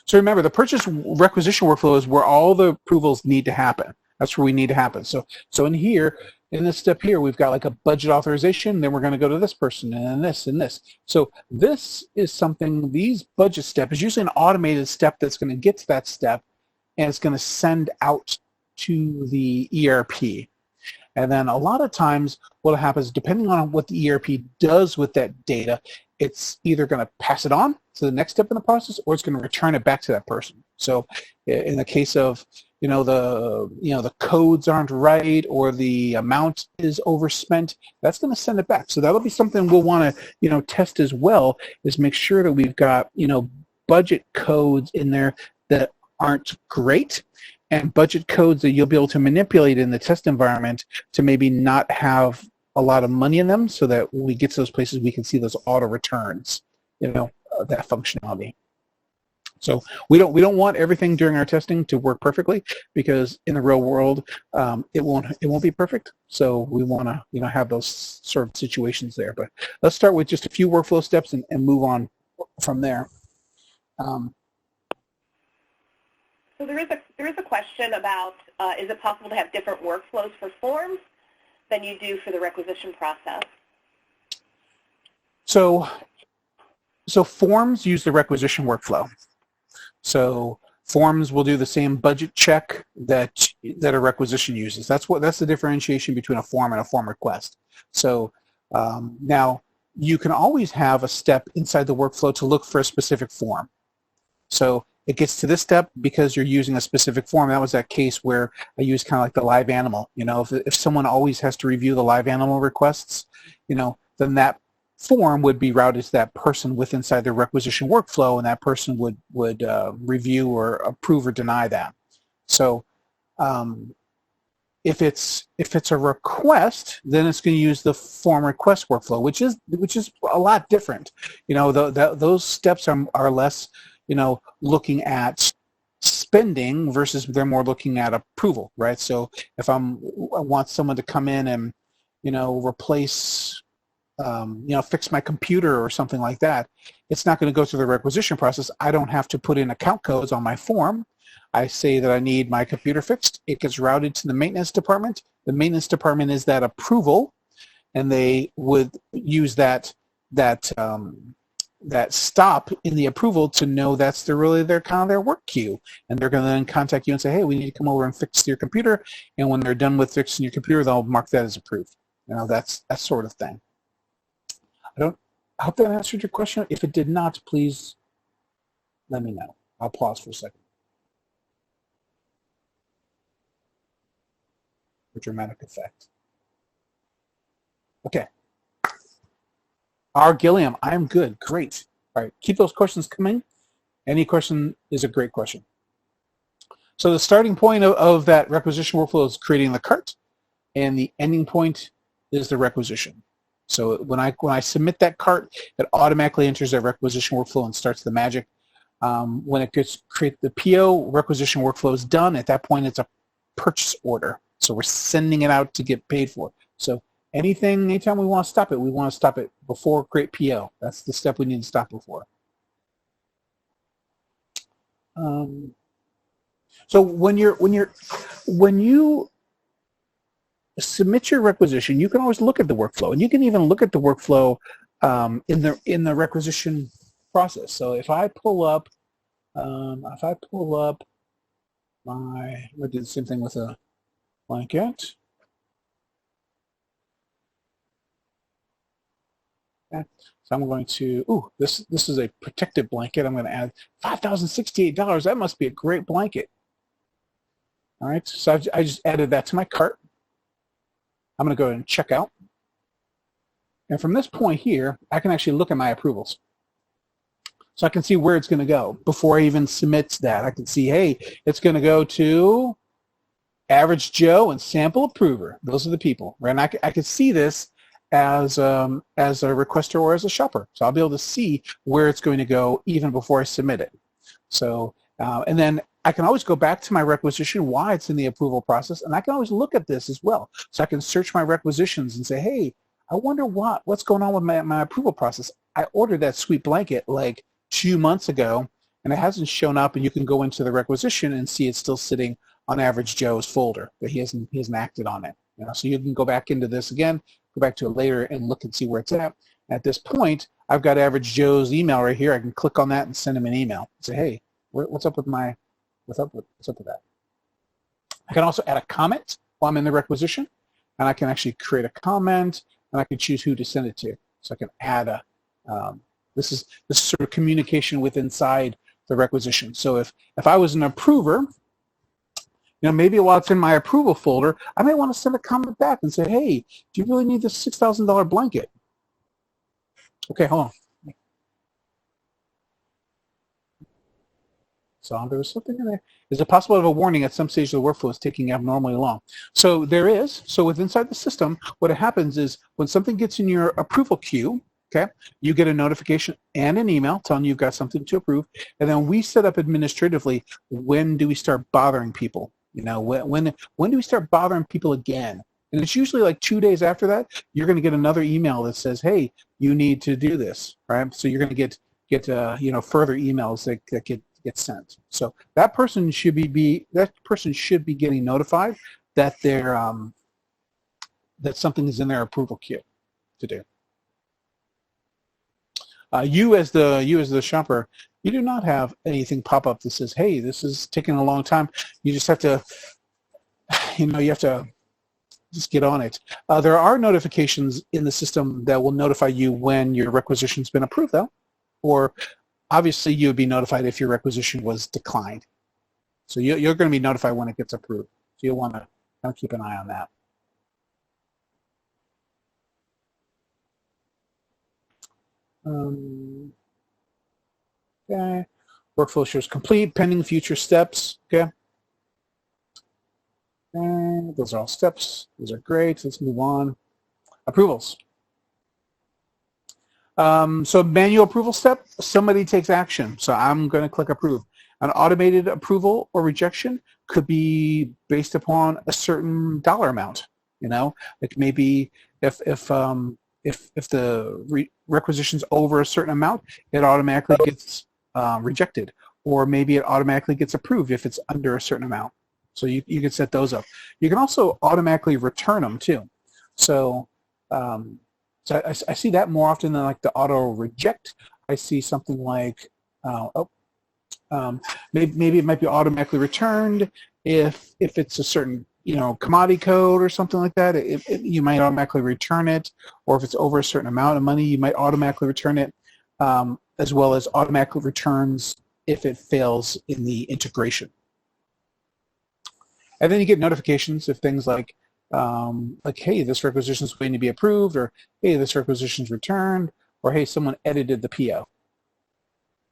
[SPEAKER 1] So remember, the purchase requisition workflow is where all the approvals need to happen. That's where we need to happen. So in here, in this step here, we've got like a budget authorization, then we're going to go to this person, and then this and this. So this is something, these budget step is usually an automated step that's going to get to that step, and it's going to send out to the ERP. And then a lot of times what happens, depending on what the ERP does with that data, it's either going to pass it on to the next step in the process, or it's going to return it back to that person. So in the case of the codes aren't right, or the amount is overspent, that's going to send it back. So that'll be something we'll want to test as well, is make sure that we've got budget codes in there that aren't great, and budget codes that you'll be able to manipulate in the test environment to maybe not have a lot of money in them, so that when we get to those places, we can see those auto returns, that functionality. So we don't want everything during our testing to work perfectly, because in the real world, it won't be perfect. So we want to have those sort of situations there. But let's start with just a few workflow steps and move on from there.
[SPEAKER 3] So there is a question about, is it possible to have different workflows for forms than you do for the requisition process?
[SPEAKER 1] So forms use the requisition workflow. So forms will do the same budget check that a requisition uses. That's the differentiation between a form and a form request. So now you can always have a step inside the workflow to look for a specific form. So it gets to this step because you're using a specific form. That was that case where I used kind of like the live animal. If someone always has to review the live animal requests, then that form would be routed to that person inside their requisition workflow, and that person would review or approve or deny that. So if it's a request, then it's going to use the form request workflow, which is a lot different. Those steps are less looking at spending versus they're more looking at approval, right? So if I want someone to come in and replace fix my computer or something like that, it's not going to go through the requisition process. I don't have to put in account codes on my form. I say that I need my computer fixed. It gets routed to the maintenance department. The maintenance department is that approval, and they would use that stop in the approval to know that's their kind of their work queue, and they're going to then contact you and say, hey, we need to come over and fix your computer. And when they're done with fixing your computer, they'll mark that as approved. That sort of thing. I hope that answered your question. If it did not, please let me know. I'll pause for a second. For dramatic effect. Okay. Gilliam, I'm good. Great. All right. Keep those questions coming. Any question is a great question. So the starting point of that requisition workflow is creating the cart, and the ending point is the requisition. So when I submit that cart, it automatically enters that requisition workflow and starts the magic. When it gets the PO requisition workflow is done, at that point it's a purchase order. So we're sending it out to get paid for. So anytime we want to stop it before create PO. That's the step we need to stop before. So when you submit your requisition, you can always look at the workflow, and you can even look at the workflow in the requisition process. So if I pull up I'm gonna do the same thing with a blanket. Okay. So I'm going to, this is a protected blanket. I'm going to add $5,068. That must be a great blanket. All right, so I just added that to my cart. I'm going to go ahead and check out. And from this point here, I can actually look at my approvals. So I can see where it's going to go before I even submit that. I can see, hey, it's going to go to Average Joe and Sample Approver. Those are the people, right? And I can see this as a requester or as a shopper. So I'll be able to see where it's going to go even before I submit it. So, and then I can always go back to my requisition while it's in the approval process, and I can always look at this as well. So I can search my requisitions and say, hey, I wonder what's going on with my approval process. I ordered that sweet blanket like 2 months ago, and it hasn't shown up, and you can go into the requisition and see it's still sitting on Average Joe's folder, but he hasn't acted on it. You know, so you can go back into this again, go back to it later and look and see where it's at. At this point, I've got Average Joe's email right here. I can click on that and send him an email and say, hey, what's up with that? I can also add a comment while I'm in the requisition, and I can actually create a comment, and I can choose who to send it to. So I can add a, this is sort of communication with inside the requisition. So if I was an approver, maybe while it's in my approval folder, I may want to send a comment back and say, hey, do you really need this $6,000 blanket? Okay, hold on. So there was something in there. Is it possible to have a warning at some stage of the workflow is taking abnormally long? So there is. So with inside the system, what happens is when something gets in your approval queue, okay, you get a notification and an email telling you've got something to approve, and then we set up administratively when do we start bothering people. When do we start bothering people again? And it's usually like 2 days after that, you're going to get another email that says, hey, you need to do this, right? So you're going to get further emails that get sent. So that person should be getting notified that that something is in their approval queue to do. You as the shopper, you do not have anything pop up that says, hey, this is taking a long time. You just have to, you have to just get on it. There are notifications in the system that will notify you when your requisition's been approved, though, or obviously you would be notified if your requisition was declined. So you're going to be notified when it gets approved. So you'll want to kind of keep an eye on that. Okay. Workflow shows complete, pending future steps. Okay. And those are all steps. Those are great. Let's move on. Approvals. So manual approval step, somebody takes action. So I'm going to click approve. An automated approval or rejection could be based upon a certain dollar amount. Like maybe if the requisition's over a certain amount, it automatically gets rejected, or maybe it automatically gets approved if it's under a certain amount. So you can set those up. You can also automatically return them too. So so I see that more often than like the auto reject. I see something like maybe it might be automatically returned if it's a certain commodity code or something like that. You might automatically return it, or if it's over a certain amount of money, you might automatically return it, as well as automatically returns if it fails in the integration. And then you get notifications of things like, hey, this requisition is waiting to be approved, or hey, this requisition is returned, or hey, someone edited the PO.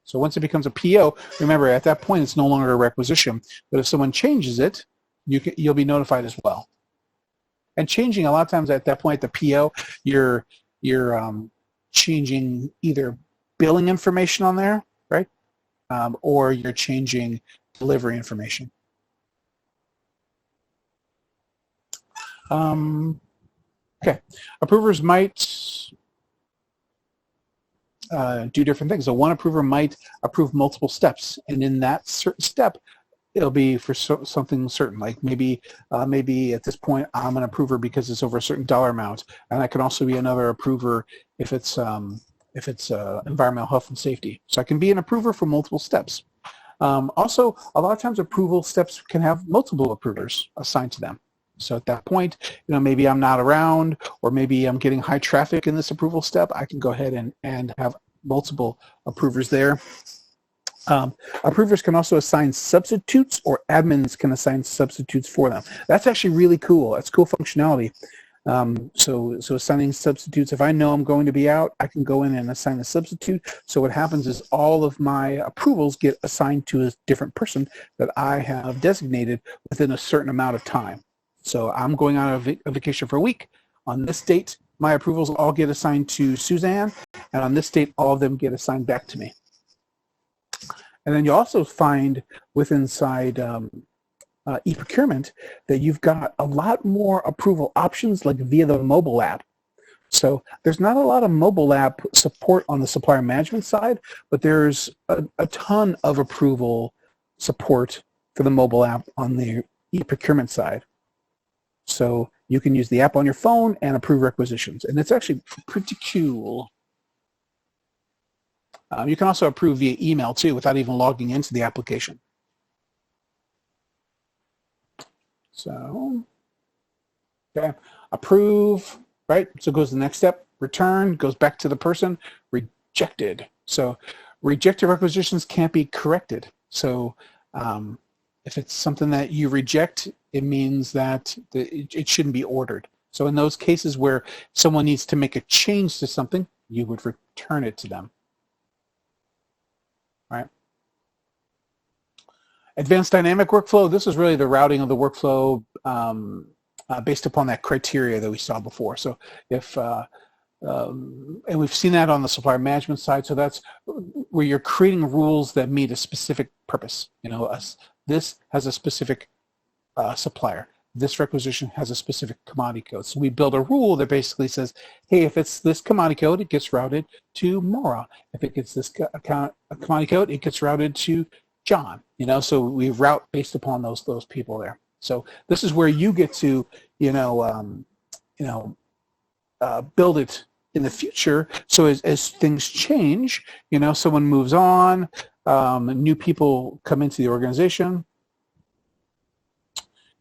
[SPEAKER 1] So once it becomes a PO, remember at that point it's no longer a requisition. But if someone changes it, you'll be notified as well. And changing a lot of times at that point, the PO, you're changing either billing information on there, right, or you're changing delivery information. I Okay, approvers might do different things. So one approver might approve multiple steps, and in that certain step, it'll be for something certain. Like maybe at this point, I'm an approver because it's over a certain dollar amount, and I can also be another approver if it's environmental health and safety. So I can be an approver for multiple steps. Also, a lot of times approval steps can have multiple approvers assigned to them. So at that point, maybe I'm not around, or maybe I'm getting high traffic in this approval step. I can go ahead and have multiple approvers there. Approvers can also assign substitutes, or admins can assign substitutes for them. That's actually really cool. That's cool functionality. So assigning substitutes, if I know I'm going to be out, I can go in and assign a substitute. So what happens is all of my approvals get assigned to a different person that I have designated within a certain amount of time. So I'm going on a vacation for a week. On this date, my approvals all get assigned to Suzanne, and on this date, all of them get assigned back to me. And then you also find inside eProcurement that you've got a lot more approval options, like via the mobile app. So there's not a lot of mobile app support on the supplier management side, but there's a ton of approval support for the mobile app on the eProcurement side. So you can use the app on your phone and approve requisitions, and it's actually pretty cool. You can also approve via email too without even logging into the application. So, okay, approve, right? So it goes to the next step, return, goes back to the person, rejected. So rejected requisitions can't be corrected. So if it's something that you reject, it means that it shouldn't be ordered. So in those cases where someone needs to make a change to something, you would return it to them. Right? Advanced dynamic workflow, this is really the routing of the workflow based upon that criteria that we saw before. So if, and we've seen that on the supplier management side, so that's where you're creating rules that meet a specific purpose. This has a specific supplier. This requisition has a specific commodity code. So we build a rule that basically says, hey, if it's this commodity code, it gets routed to Maura. If it gets this commodity code, it gets routed to John. So we route based upon those people there. So this is where you get to, build it in the future. So as things change, someone moves on, new people come into the organization.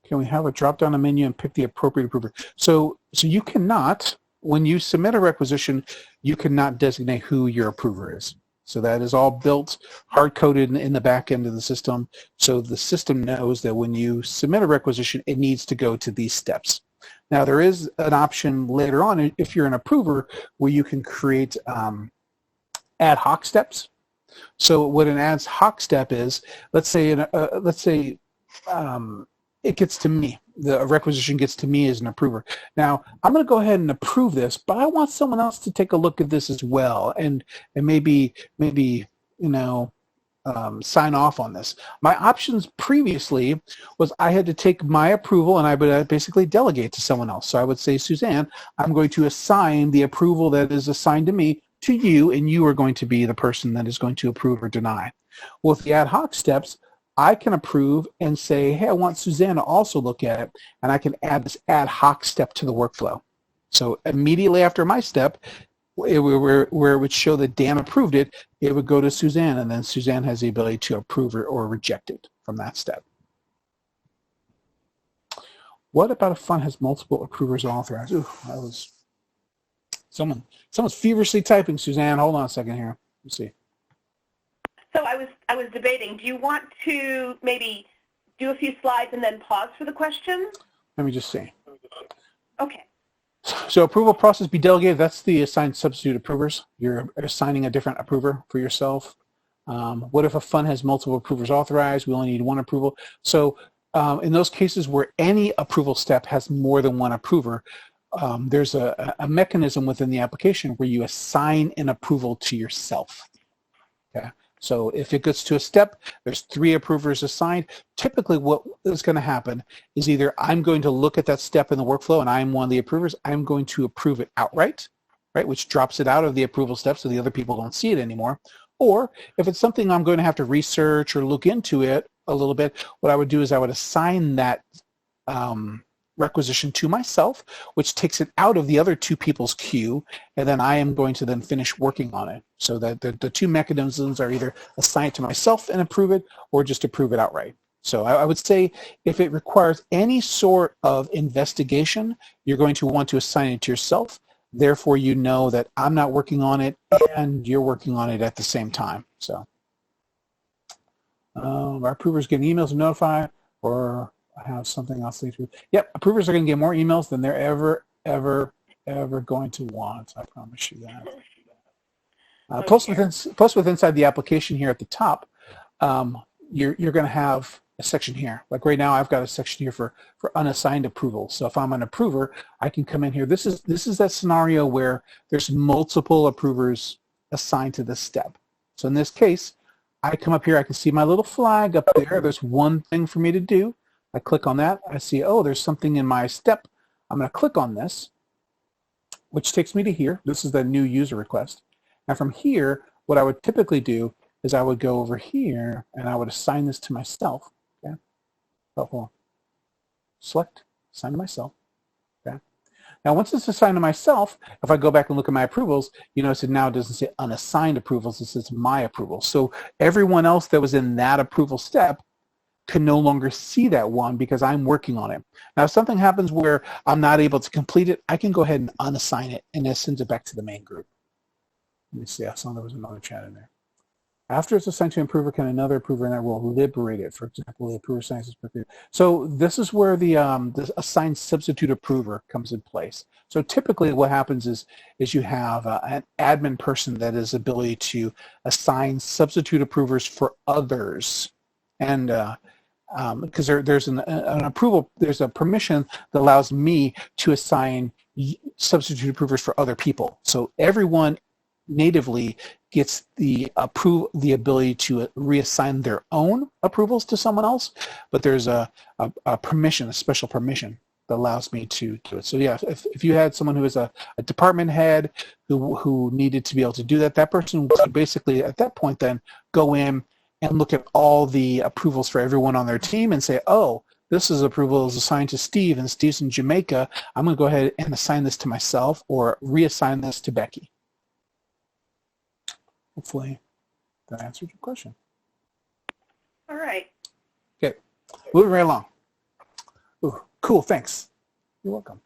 [SPEAKER 1] Can we have a drop-down menu and pick the appropriate approver? So you cannot, when you submit a requisition, you cannot designate who your approver is. So that is all built, hard-coded in the back end of the system. So the system knows that when you submit a requisition, it needs to go to these steps. Now, there is an option later on, if you're an approver, where you can create ad hoc steps. So what an ad hoc step is, let's say it gets to me. The requisition gets to me as an approver. Now, I'm going to go ahead and approve this, but I want someone else to take a look at this as well, and maybe sign off on this. My options previously was I had to take my approval and I would basically delegate to someone else. So I would say, Suzanne, I'm going to assign the approval that is assigned to me to you, and you are going to be the person that is going to approve or deny. Well, with the ad hoc steps, I can approve and say, hey, I want Suzanne to also look at it, and I can add this ad hoc step to the workflow. So immediately after my step, where it would show that Dan approved it, it would go to Suzanne, and then Suzanne has the ability to approve it or reject it from that step. What about if fund has multiple approvers authorized? Ooh, that was someone's feverishly typing. Suzanne, hold on a second here. Let's see.
[SPEAKER 3] So I was debating, do you want to maybe do a few slides and then pause for the question?
[SPEAKER 1] Let me just see.
[SPEAKER 3] Okay.
[SPEAKER 1] So approval process be delegated, that's the assigned substitute approvers. You're assigning a different approver for yourself. What if a fund has multiple approvers authorized? We only need one approval. So in those cases where any approval step has more than one approver, there's a mechanism within the application where you assign an approval to yourself. Okay. So if it gets to a step, there's 3 approvers assigned. Typically what is going to happen is either I'm going to look at that step in the workflow and I'm one of the approvers, I'm going to approve it outright, right, which drops it out of the approval step so the other people don't see it anymore. Or if it's something I'm going to have to research or look into it a little bit, what I would do is I would assign that requisition to myself, which takes it out of the other 2 people's queue, and then I am going to then finish working on it. So that the 2 mechanisms are either assign it to myself and approve it, or just approve it outright. So I would say if it requires any sort of investigation, you're going to want to assign it to yourself. Therefore, you know that I'm not working on it and you're working on it at the same time. So our approvers get emails and notify, or I have something else to do. Yep, approvers are going to get more emails than they're ever going to want. I promise you that. Post with inside the application here at the top. You're going to have a section here. Like right now, I've got a section here for unassigned approvals. So if I'm an approver, I can come in here. This is that scenario where there's multiple approvers assigned to this step. So in this case, I come up here. I can see my little flag up there. There's one thing for me to do. I click on that. I see, oh, there's something in my step. I'm going to click on this, which takes me to here. This is the new user request. And from here, what I would typically do is I would go over here and I would assign this to myself. Okay. Oh, hold on. Select, assign to myself. Okay. Now, once it's assigned to myself, if I go back and look at my approvals, you notice it now doesn't say unassigned approvals. It says my approvals. So everyone else that was in that approval step can no longer see that one because I'm working on it. Now, if something happens where I'm not able to complete it, I can go ahead and unassign it and it sends it back to the main group. Let me see. I saw there was another chat in there. After it's assigned to an approver, can another approver in that role liberate it? For example, the approver assigns this approver. So this is where the assigned substitute approver comes in place. So typically what happens is you have an admin person that has ability to assign substitute approvers for others. And because there's an approval, there's a permission that allows me to assign substitute approvers for other people. So everyone natively gets the ability to reassign their own approvals to someone else, but there's a permission, a special permission that allows me to do it. So yeah, if you had someone who is a department head who needed to be able to do that, that person would basically at that point then go in and look at all the approvals for everyone on their team and say, oh, this is approval is assigned to Steve, and Steve's in Jamaica. I'm going to go ahead and assign this to myself or reassign this to Becky. Hopefully that answered your question.
[SPEAKER 3] All right.
[SPEAKER 1] Okay, moving right along. Ooh, cool, thanks. You're welcome.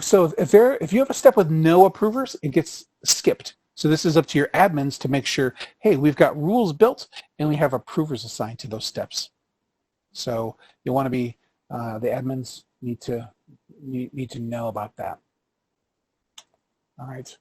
[SPEAKER 1] So if you have a step with no approvers, it gets skipped. So this is up to your admins to make sure, hey, we've got rules built and we have approvers assigned to those steps. So you want to be, the admins need to know about that. All right.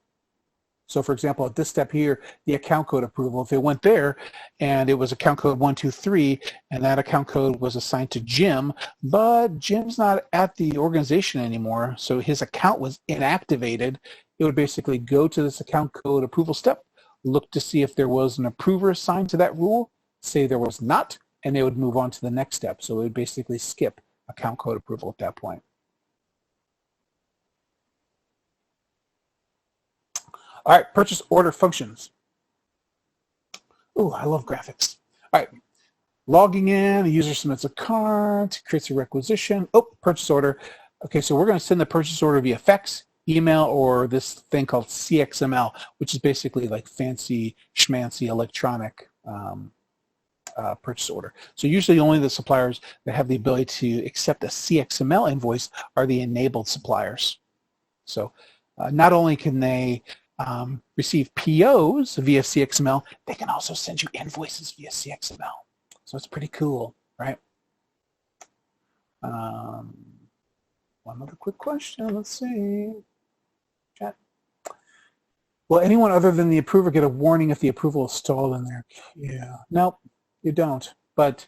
[SPEAKER 1] So for example, at this step here, the account code approval, if it went there and it was account code 123 and that account code was assigned to Jim, but Jim's not at the organization anymore, so his account was inactivated, it would basically go to this account code approval step, look to see if there was an approver assigned to that rule, say there was not, and they would move on to the next step. So it would basically skip account code approval at that point. All right, purchase order functions. Ooh, I love graphics. All right, logging in, a user submits a cart, creates a requisition. Oh, purchase order. Okay, so we're going to send the purchase order via fax, email, or this thing called CXML, which is basically like fancy schmancy electronic purchase order. So usually only the suppliers that have the ability to accept a CXML invoice are the enabled suppliers. So not only can they receive POs via CXML, they can also send you invoices via CXML. So it's pretty cool, right? One other quick question, let's see. Chat. Will anyone other than the approver get a warning if the approval is stalled in there? Yeah, nope, you don't. But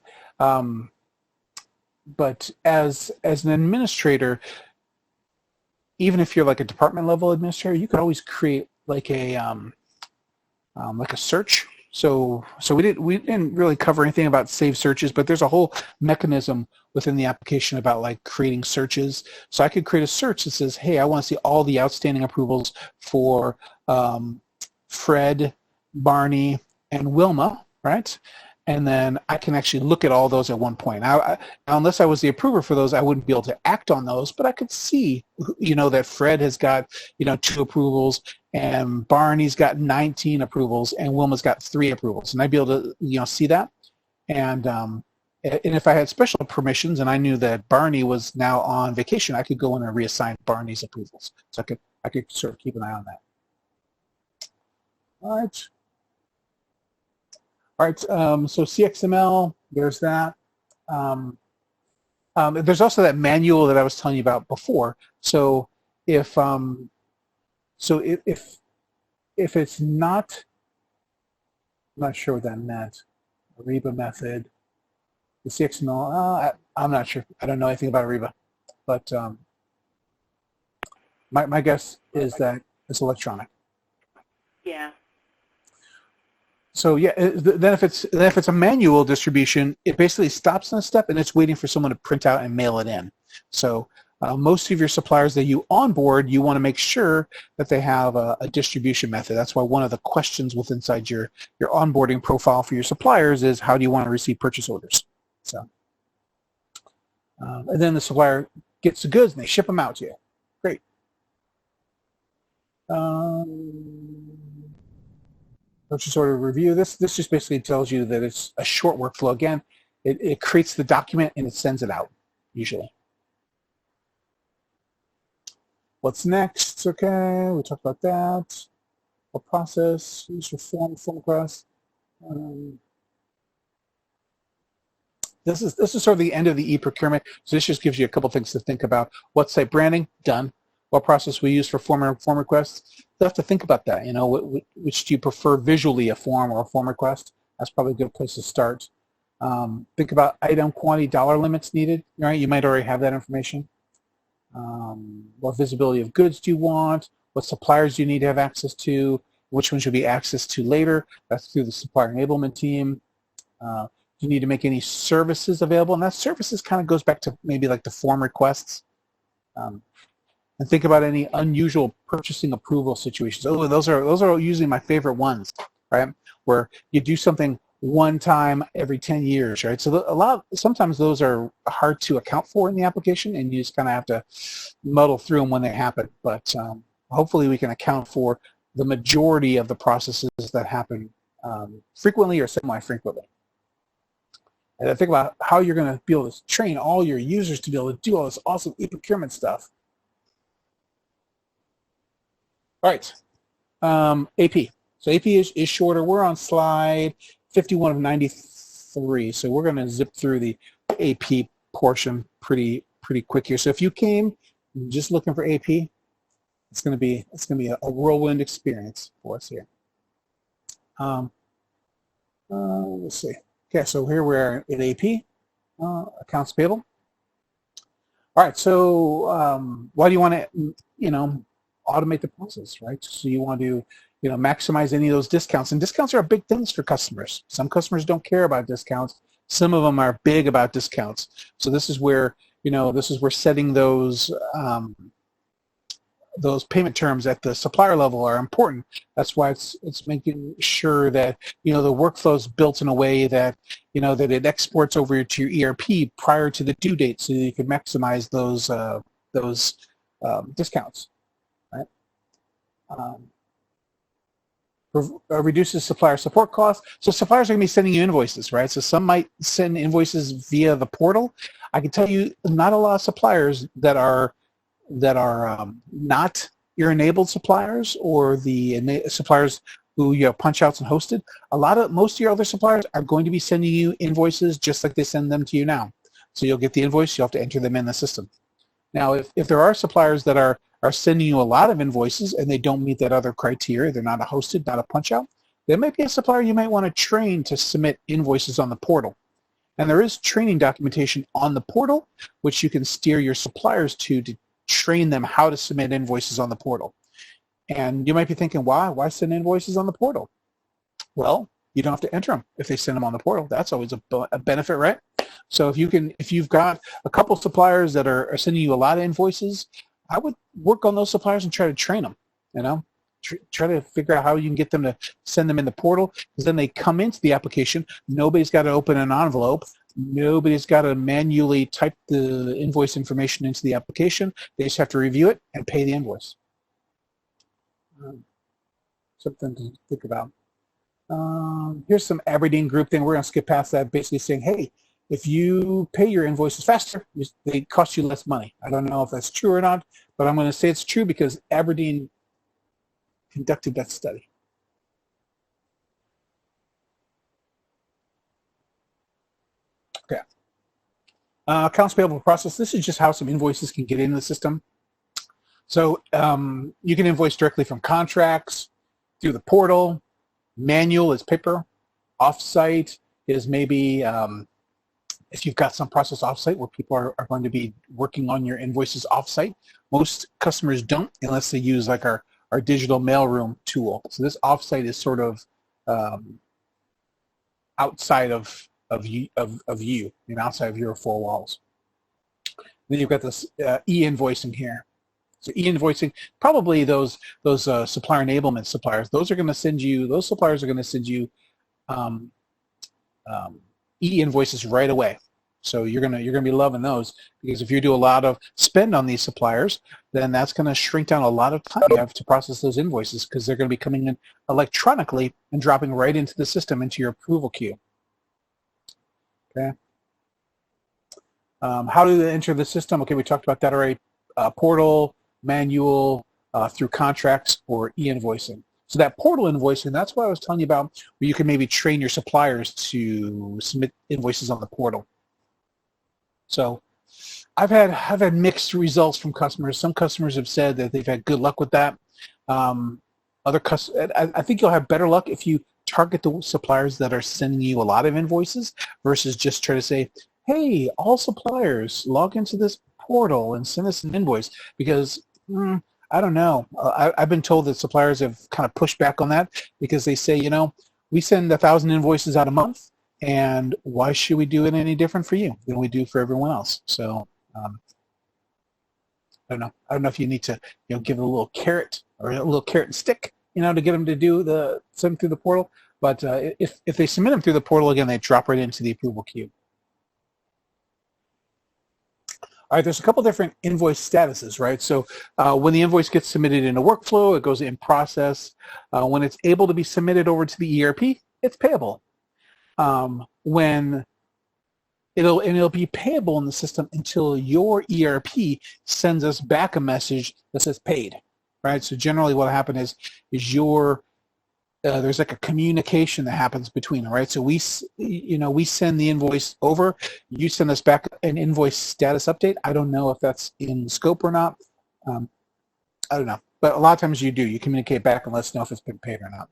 [SPEAKER 1] as an administrator, even if you're like a department level administrator, you could always create like a search So we didn't really cover anything about saved searches, but there's a whole mechanism within the application about like creating searches. So I could create a search that says, hey, I want to see all the outstanding approvals for Fred, Barney, and Wilma, right? And then I can actually look at all those at one point. Now, unless I was the approver for those, I wouldn't be able to act on those, but I could see, that Fred has got, 2 approvals, and Barney's got 19 approvals, and Wilma's got 3 approvals. And I'd be able to, see that. And if I had special permissions and I knew that Barney was now on vacation, I could go in and reassign Barney's approvals. So I could sort of keep an eye on that. All right. All right, so CXML, there's that. There's also that manual that I was telling you about before. So if it's not, I'm not sure what that meant. Ariba method, the CXML. I'm not sure. I don't know anything about Ariba, but my guess is that it's electronic.
[SPEAKER 3] Yeah.
[SPEAKER 1] So yeah, then if it's a manual distribution, it basically stops on a step and it's waiting for someone to print out and mail it in. So most of your suppliers that you onboard, you want to make sure that they have a distribution method. That's why one of the questions within inside your onboarding profile for your suppliers is, how do you want to receive purchase orders? So, and then the supplier gets the goods and they ship them out to you. Great. Purchase order review. This just basically tells you that it's a short workflow. Again, it creates the document and it sends it out, usually. What's next? Okay, we talked about that. What process? Use your form request. This is sort of the end of the eProcurement. So this just gives you a couple things to think about. What site branding? Done. What process we use for form requests? You have to think about that. Which do you prefer visually, a form or a form request? That's probably a good place to start. Think about item quantity, dollar limits needed. Right? You might already have that information. What visibility of goods do you want? What suppliers do you need to have access to? Which ones should be accessed to later? That's through the supplier enablement team. Do you need to make any services available? And that services kind of goes back to maybe like the form requests. And think about any unusual purchasing approval situations. Oh, those are usually my favorite ones, right? Where you do something one time every 10 years, right? So sometimes those are hard to account for in the application, and you just kind of have to muddle through them when they happen. But hopefully we can account for the majority of the processes that happen frequently or semi-frequently. And think about how you're going to be able to train all your users to be able to do all this awesome eProcurement stuff. All right, AP. So AP is shorter. We're on slide 51 of 93. So we're going to zip through the AP portion pretty quick here. So if you came just looking for AP, it's going to be a whirlwind experience for us here. Let's see. Okay, so here we are in AP, accounts payable. All right, so why do you want to, automate the process, right? So you want to, maximize any of those discounts. And discounts are big things for customers. Some customers don't care about discounts. Some of them are big about discounts. So this is where, setting those payment terms at the supplier level are important. That's why it's making sure that, the workflow is built in a way that, that it exports over to your ERP prior to the due date so that you can maximize those discounts. Reduces supplier support costs. So suppliers are going to be sending you invoices, right? So some might send invoices via the portal. I can tell you, not a lot of suppliers that are not your enabled suppliers or the suppliers who you have punch outs and hosted. Most of your other suppliers are going to be sending you invoices just like they send them to you now. So you'll get the invoice. You'll have to enter them in the system. Now, if there are suppliers that are sending you a lot of invoices and they don't meet that other criteria, they're not a hosted, not a punch-out, there might be a supplier you might want to train to submit invoices on the portal. And there is training documentation on the portal, which you can steer your suppliers to train them how to submit invoices on the portal. And you might be thinking, why send invoices on the portal? Well, you don't have to enter them if they send them on the portal. That's always a benefit, right? So if you've got a couple suppliers that are sending you a lot of invoices, I would work on those suppliers and try to train them, you know? Try to figure out how you can get them to send them in the portal, because then they come into the application. Nobody's got to open an envelope. Nobody's got to manually type the invoice information into the application. They just have to review it and pay the invoice. Something to think about. Here's some Aberdeen group thing. We're going to skip past that, basically saying, hey, if you pay your invoices faster, they cost you less money. I don't know if that's true or not, but I'm going to say it's true because Aberdeen conducted that study. Okay. Accounts payable process. This is just how some invoices can get into the system. So you can invoice directly from contracts, through the portal. Manual is paper. Offsite is maybe if you've got some process offsite where people are going to be working on your invoices offsite. Most customers don't unless they use like our digital mailroom tool. So this offsite is sort of outside of you, and outside of your four walls. Then you've got this e-invoicing here. So e-invoicing, probably those supplier enablement suppliers. Those suppliers are going to send you e-invoices right away. So you're gonna be loving those, because if you do a lot of spend on these suppliers, then that's going to shrink down a lot of time you have to process those invoices, because they're going to be coming in electronically and dropping right into the system, into your approval queue. Okay. How do they enter the system? Okay, we talked about that already. Portal, manual, through contracts, or e-invoicing. So that portal invoicing, that's what I was telling you about, where you can maybe train your suppliers to submit invoices on the portal. So I've had mixed results from customers. Some customers have said that they've had good luck with that. I think you'll have better luck if you target the suppliers that are sending you a lot of invoices versus just try to say, hey, all suppliers, log into this portal and send us an invoice, because I don't know. I've been told that suppliers have kind of pushed back on that, because they say, you know, we send 1,000 invoices out a month, and why should we do it any different for you than we do for everyone else? So I don't know. I don't know if you need to, you know, give it a little carrot or a little carrot and stick, you know, to get them to send them through the portal. But if they submit them through the portal, again, they drop right into the approval queue. All right, there's a couple different invoice statuses, right? So when the invoice gets submitted in a workflow, it goes in process. When it's able to be submitted over to the ERP, it's payable. When it'll be payable in the system until your ERP sends us back a message that says paid, right? So generally what happens is there's like a communication that happens between them, right? So we send the invoice over, you send us back an invoice status update. I don't know if that's in scope or not. I don't know, but a lot of times you do. You communicate back and let us know if it's been paid or not.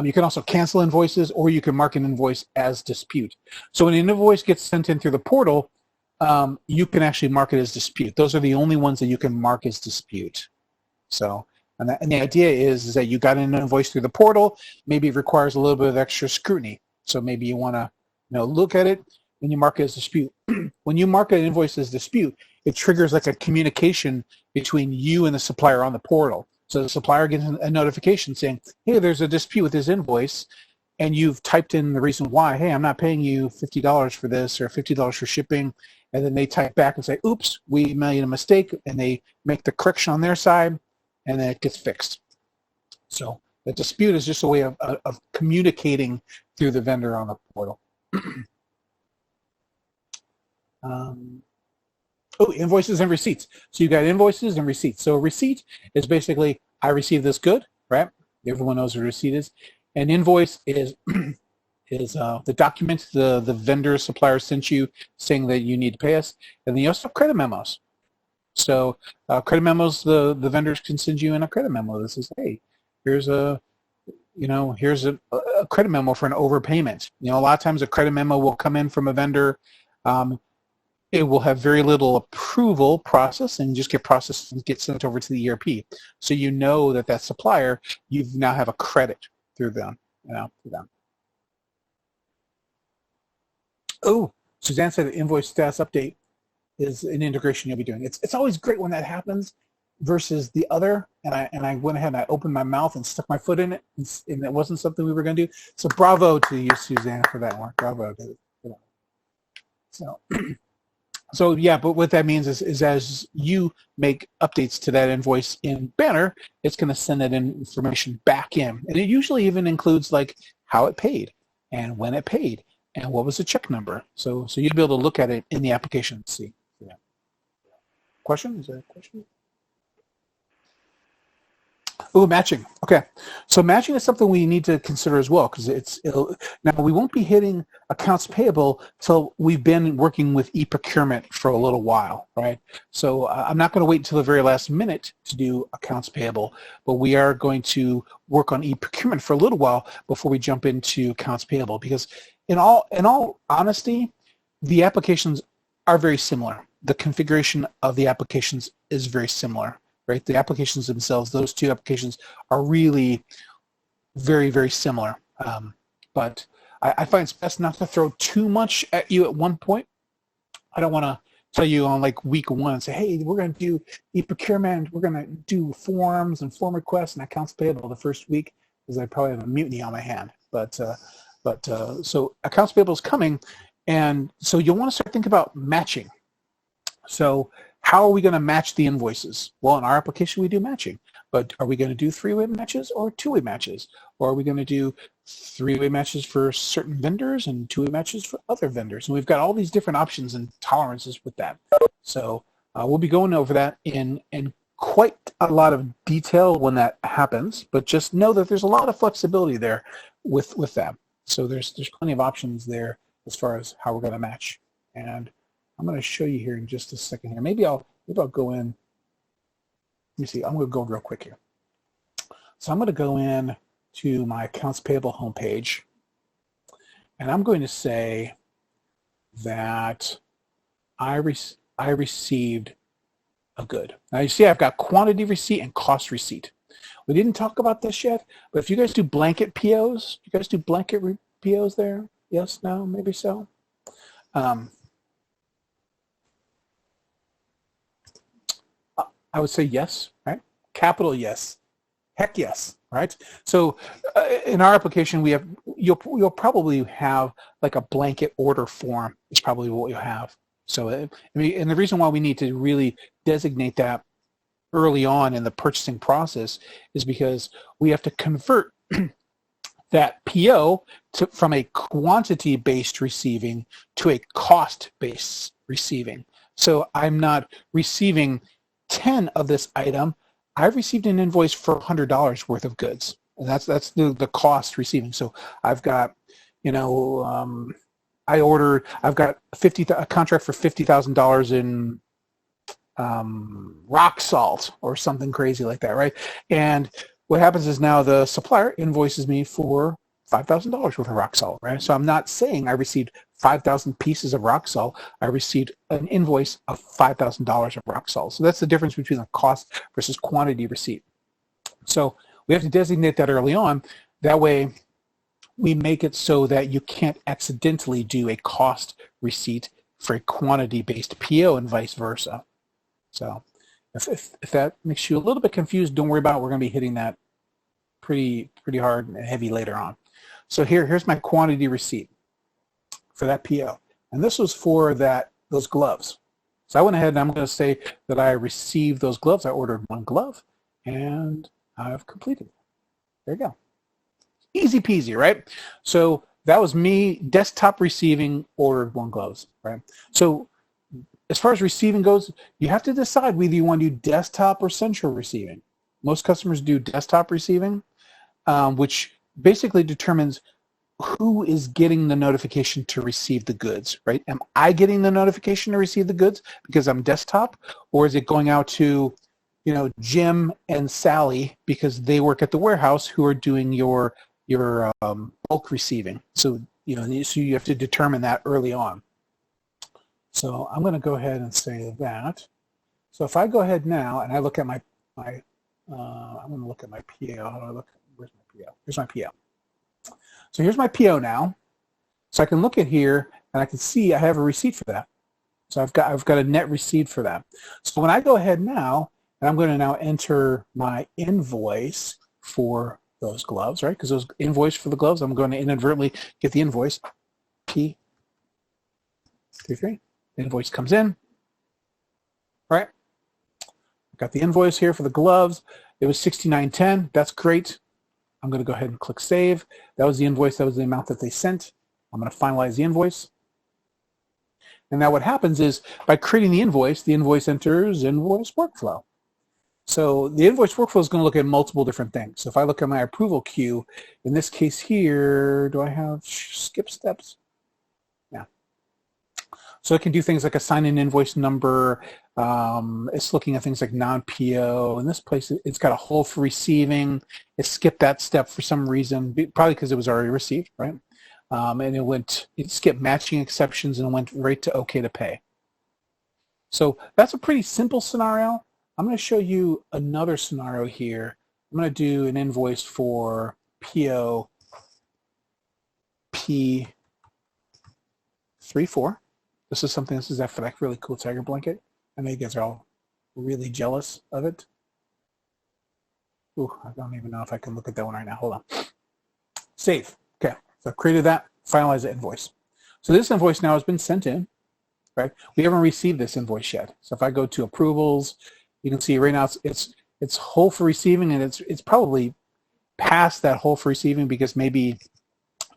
[SPEAKER 1] You can also cancel invoices, or you can mark an invoice as dispute. So when an invoice gets sent in through the portal, you can actually mark it as dispute. Those are the only ones that you can mark as dispute. So, and the idea is that you got an invoice through the portal. Maybe it requires a little bit of extra scrutiny. So maybe you want to, look at it and you mark it as dispute. When you mark an invoice as dispute, it triggers like a communication between you and the supplier on the portal. So the supplier gets a notification saying, hey, there's a dispute with this invoice, and you've typed in the reason why. Hey, I'm not paying you $50 for this, or $50 for shipping. And then they type back and say, oops, we made a mistake, and they make the correction on their side, and then it gets fixed. So the dispute is just a way of communicating through the vendor on the portal. Invoices and receipts. So you got invoices and receipts. So a receipt is basically, I received this good, right? Everyone knows what a receipt is. An invoice is the document the vendor supplier sent you saying that you need to pay us. And then you also have credit memos. So credit memos, the vendors can send you in a credit memo that says, hey, here's a credit memo for an overpayment. A lot of times a credit memo will come in from a vendor. It will have very little approval process and just get processed and get sent over to the ERP. So you know that supplier, you now have a credit through them. to them. Oh, Suzanne said that invoice status update is an integration you'll be doing. It's always great when that happens versus the other. And I went ahead and I opened my mouth and stuck my foot in it, and it wasn't something we were going to do. So bravo to you, Suzanne, for that one. Bravo to you. So yeah, but what that means is as you make updates to that invoice in Banner, it's going to send that information back in. And it usually even includes like how it paid and when it paid and what was the check number. So you'll be able to look at it in the application and see. Yeah. Question? Is there a question? Oh, matching. Okay, so matching is something we need to consider as well, because now we won't be hitting accounts payable till we've been working with eProcurement for a little while, right? So I'm not going to wait until the very last minute to do accounts payable, but we are going to work on eProcurement for a little while before we jump into accounts payable, because in all honesty, the applications are very similar. The configuration of the applications is very similar. Right, the applications themselves, those two applications are really very, very similar. But I find it's best not to throw too much at you at one point. I don't want to tell you on like week one and say, hey, we're going to do eProcurement, we're going to do forms and form requests and accounts payable the first week, because I probably have a mutiny on my hand. But so accounts payable is coming, and so you'll want to start thinking about matching. So how are we going to match the invoices? Well, in our application, we do matching. But are we going to do three-way matches or two-way matches? Or are we going to do three-way matches for certain vendors and two-way matches for other vendors? And we've got all these different options and tolerances with that. So we'll be going over that in quite a lot of detail when that happens. But just know that there's a lot of flexibility there with that. So there's plenty of options there as far as how we're going to match. And I'm going to show you here in just a second here. Maybe I'll go in. Let me see. I'm going to go real quick here. So I'm going to go in to my accounts payable homepage, and I'm going to say that I received a good. Now you see I've got quantity receipt and cost receipt. We didn't talk about this yet, but if you guys do blanket POs, you guys do blanket POs there? Yes, no, maybe so. I would say yes, right? Capital yes. Heck yes, right? So in our application, you'll probably have like a blanket order form is probably what you'll have. So and the reason why we need to really designate that early on in the purchasing process is because we have to convert that PO from a quantity-based receiving to a cost-based receiving. So I'm not receiving 10 of this item. I've received an invoice for $100 worth of goods, and that's the cost receiving. So I've got, I've got a contract for $50,000 in rock salt or something crazy like that, right? And what happens is now the supplier invoices me for $5,000 worth of rock salt, right? So I'm not saying I received 5,000 pieces of rock salt. I received an invoice of $5,000 of rock salt. So that's the difference between the cost versus quantity receipt. So we have to designate that early on. That way we make it so that you can't accidentally do a cost receipt for a quantity-based PO and vice versa. So if that makes you a little bit confused, don't worry about it. We're going to be hitting that pretty hard and heavy later on. So here's my quantity receipt for that PO. And this was for those gloves. So I went ahead and I'm going to say that I received those gloves. I ordered one glove and I've completed it. There you go. Easy peasy, right? So that was me desktop receiving, ordered one gloves, right? So as far as receiving goes, you have to decide whether you want to do desktop or central receiving. Most customers do desktop receiving, which basically determines who is getting the notification to receive the goods, right? Am I getting the notification to receive the goods because I'm desktop, or is it going out to, Jim and Sally because they work at the warehouse who are doing your bulk receiving? So so you have to determine that early on. So I'm going to go ahead and say that. So if I go ahead now and I look at I'm going to look at my PO. How do I look? Where's my PO? Here's my PO. So here's my PO now. So I can look at here and I can see I have a receipt for that. So I've got a net receipt for that. So when I go ahead now, and I'm going to now enter my invoice for those gloves, right? Because those invoice for the gloves, I'm going to inadvertently get the invoice. P33. The invoice comes in, right? Got the invoice here for the gloves. It was $69.10. That's great. I'm going to go ahead and click save. That was the invoice. That was the amount that they sent. I'm going to finalize the invoice. And now what happens is by creating the invoice enters invoice workflow. So the invoice workflow is going to look at multiple different things. So if I look at my approval queue, in this case here, do I have skip steps? Yeah. So it can do things like assign an invoice number. It's looking at things like non-PO. In this place, it's got a hold for receiving. It skipped that step for some reason, probably because it was already received, right? And it skipped matching exceptions and went right to OK to pay. So that's a pretty simple scenario. I'm going to show you another scenario here. I'm going to do an invoice for PO P34. This is that for that really cool tiger blanket. I know you guys are all really jealous of it. Ooh, I don't even know if I can look at that one right now. Hold on. Save. Okay, so I've created that, finalize the invoice. So this invoice now has been sent in, right? We haven't received this invoice yet. So if I go to approvals, you can see right now it's hold for receiving, and it's probably past that hold for receiving because maybe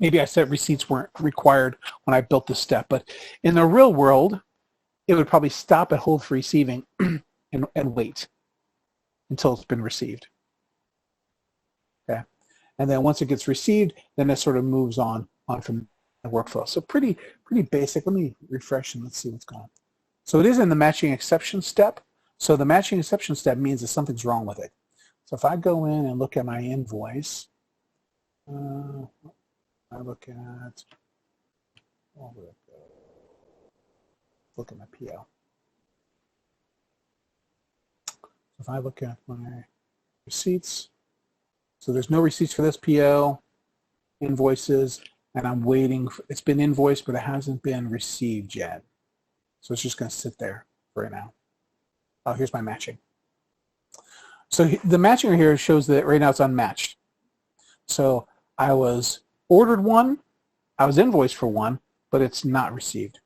[SPEAKER 1] I said receipts weren't required when I built this step. But in the real world, it would probably stop at hold for receiving and wait until it's been received. Okay, and then once it gets received, then it sort of moves on from the workflow. So pretty basic. Let me refresh and let's see what's going on. So it is in the matching exception step. So the matching exception step means that something's wrong with it. So if I go in and look at my invoice, I look at, look at my PO. If I look at my receipts, so there's no receipts for this PO, invoices, and I'm waiting. It's been invoiced, but it hasn't been received yet. So it's just going to sit there for right now. Oh, here's my matching. So the matching right here shows that right now it's unmatched. So I was ordered one, I was invoiced for one, but it's not received.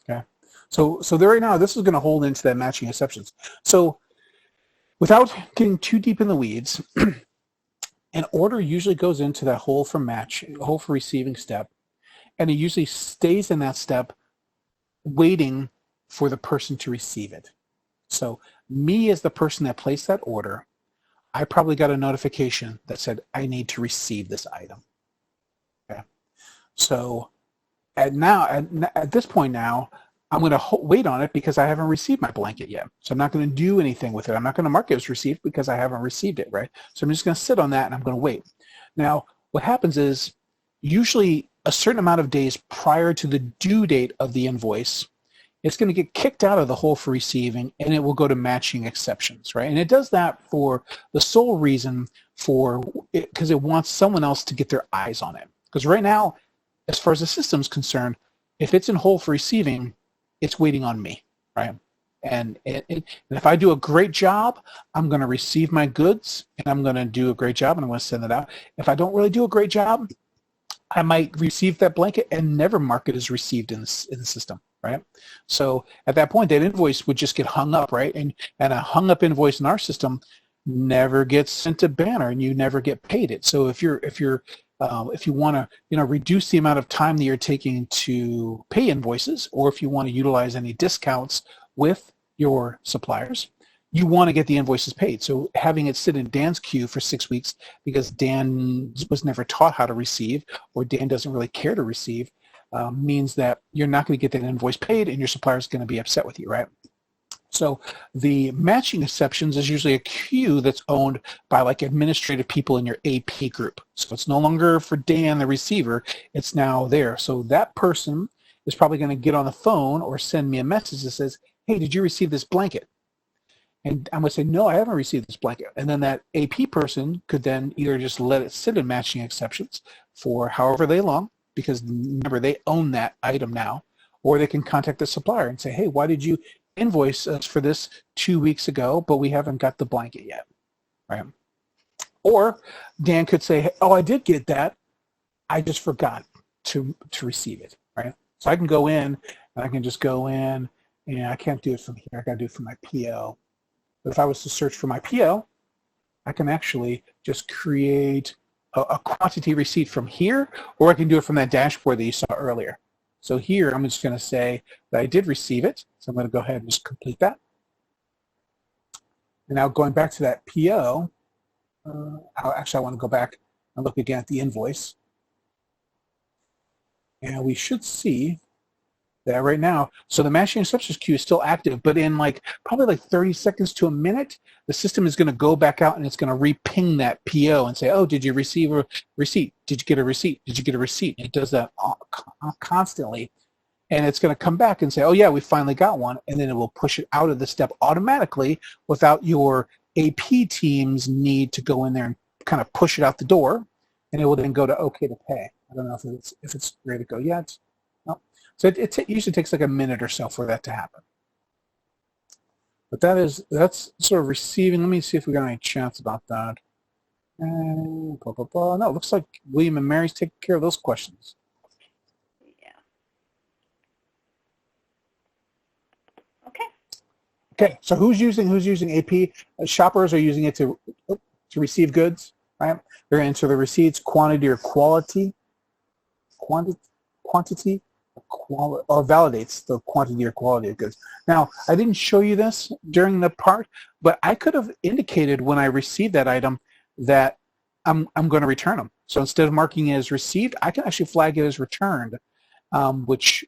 [SPEAKER 1] Okay. So there right now, this is going to hold into that matching exceptions. So without getting too deep in the weeds, an order usually goes into that hold for receiving step, and it usually stays in that step waiting for the person to receive it. So me as the person that placed that order, I probably got a notification that said I need to receive this item. Okay. So at this point now, I'm going to wait on it because I haven't received my blanket yet. So I'm not going to do anything with it. I'm not going to mark it as received because I haven't received it, right? So I'm just going to sit on that and I'm going to wait. Now, what happens is usually a certain amount of days prior to the due date of the invoice, it's going to get kicked out of the hold for receiving and it will go to matching exceptions, right? And it does that for the sole reason because it wants someone else to get their eyes on it. Because right now, as far as the system's concerned, if it's in hold for receiving, it's waiting on me, right? And if I do a great job, I'm going to receive my goods and I'm going to do a great job and I'm going to send it out. If I don't really do a great job, I might receive that blanket and never mark it as received in the system, right? So at that point, that invoice would just get hung up, right? And a hung up invoice in our system never gets sent to Banner and you never get paid it. So if you want to reduce the amount of time that you're taking to pay invoices, or if you want to utilize any discounts with your suppliers, you want to get the invoices paid. So having it sit in Dan's queue for 6 weeks because Dan was never taught how to receive, or Dan doesn't really care to receive, means that you're not going to get that invoice paid and your supplier is going to be upset with you, right? So the matching exceptions is usually a queue that's owned by like administrative people in your AP group. So it's no longer for Dan, the receiver, it's now there. So that person is probably going to get on the phone or send me a message that says, hey, did you receive this blanket? And I'm going to say, no, I haven't received this blanket. And then that AP person could then either just let it sit in matching exceptions for however they long, because remember, they own that item now, or they can contact the supplier and say, hey, why did you invoice us for this 2 weeks ago, but we haven't got the blanket yet, right? Or Dan could say, oh, I did get that. I just forgot to receive it, right? So I can go in, and I can just go in, and I can't do it from here. I got to do it from my PO. But if I was to search for my PO, I can actually just create a quantity receipt from here, or I can do it from that dashboard that you saw earlier. So here, I'm just going to say that I did receive it. So I'm going to go ahead and just complete that. And now going back to that PO, actually I want to go back and look again at the invoice. And we should see that right now. So the matching exceptions queue is still active, but in probably like 30 seconds to a minute, the system is going to go back out and it's going to re-ping that PO and say, oh, did you receive a receipt? Did you get a receipt? Did you get a receipt? It does that constantly. And it's going to come back and say, oh, yeah, we finally got one. And then it will push it out of the step automatically without your AP team's need to go in there and kind of push it out the door. And it will then go to OK to pay. I don't know if it's ready to go yet. No. So it usually takes like a minute or so for that to happen. But that's sort of receiving. Let me see if we got any chats about that. No, it looks like William and Mary's taking care of those questions.
[SPEAKER 3] Yeah. Okay.
[SPEAKER 1] Okay. So who's using AP? Shoppers are using it to receive goods, right? They're going to enter the receipts, quantity or quality. Quantity or validates the quantity or quality of goods. Now, I didn't show you this during the part, but I could have indicated when I received that item that I'm going to return them. So instead of marking it as received, I can actually flag it as returned, which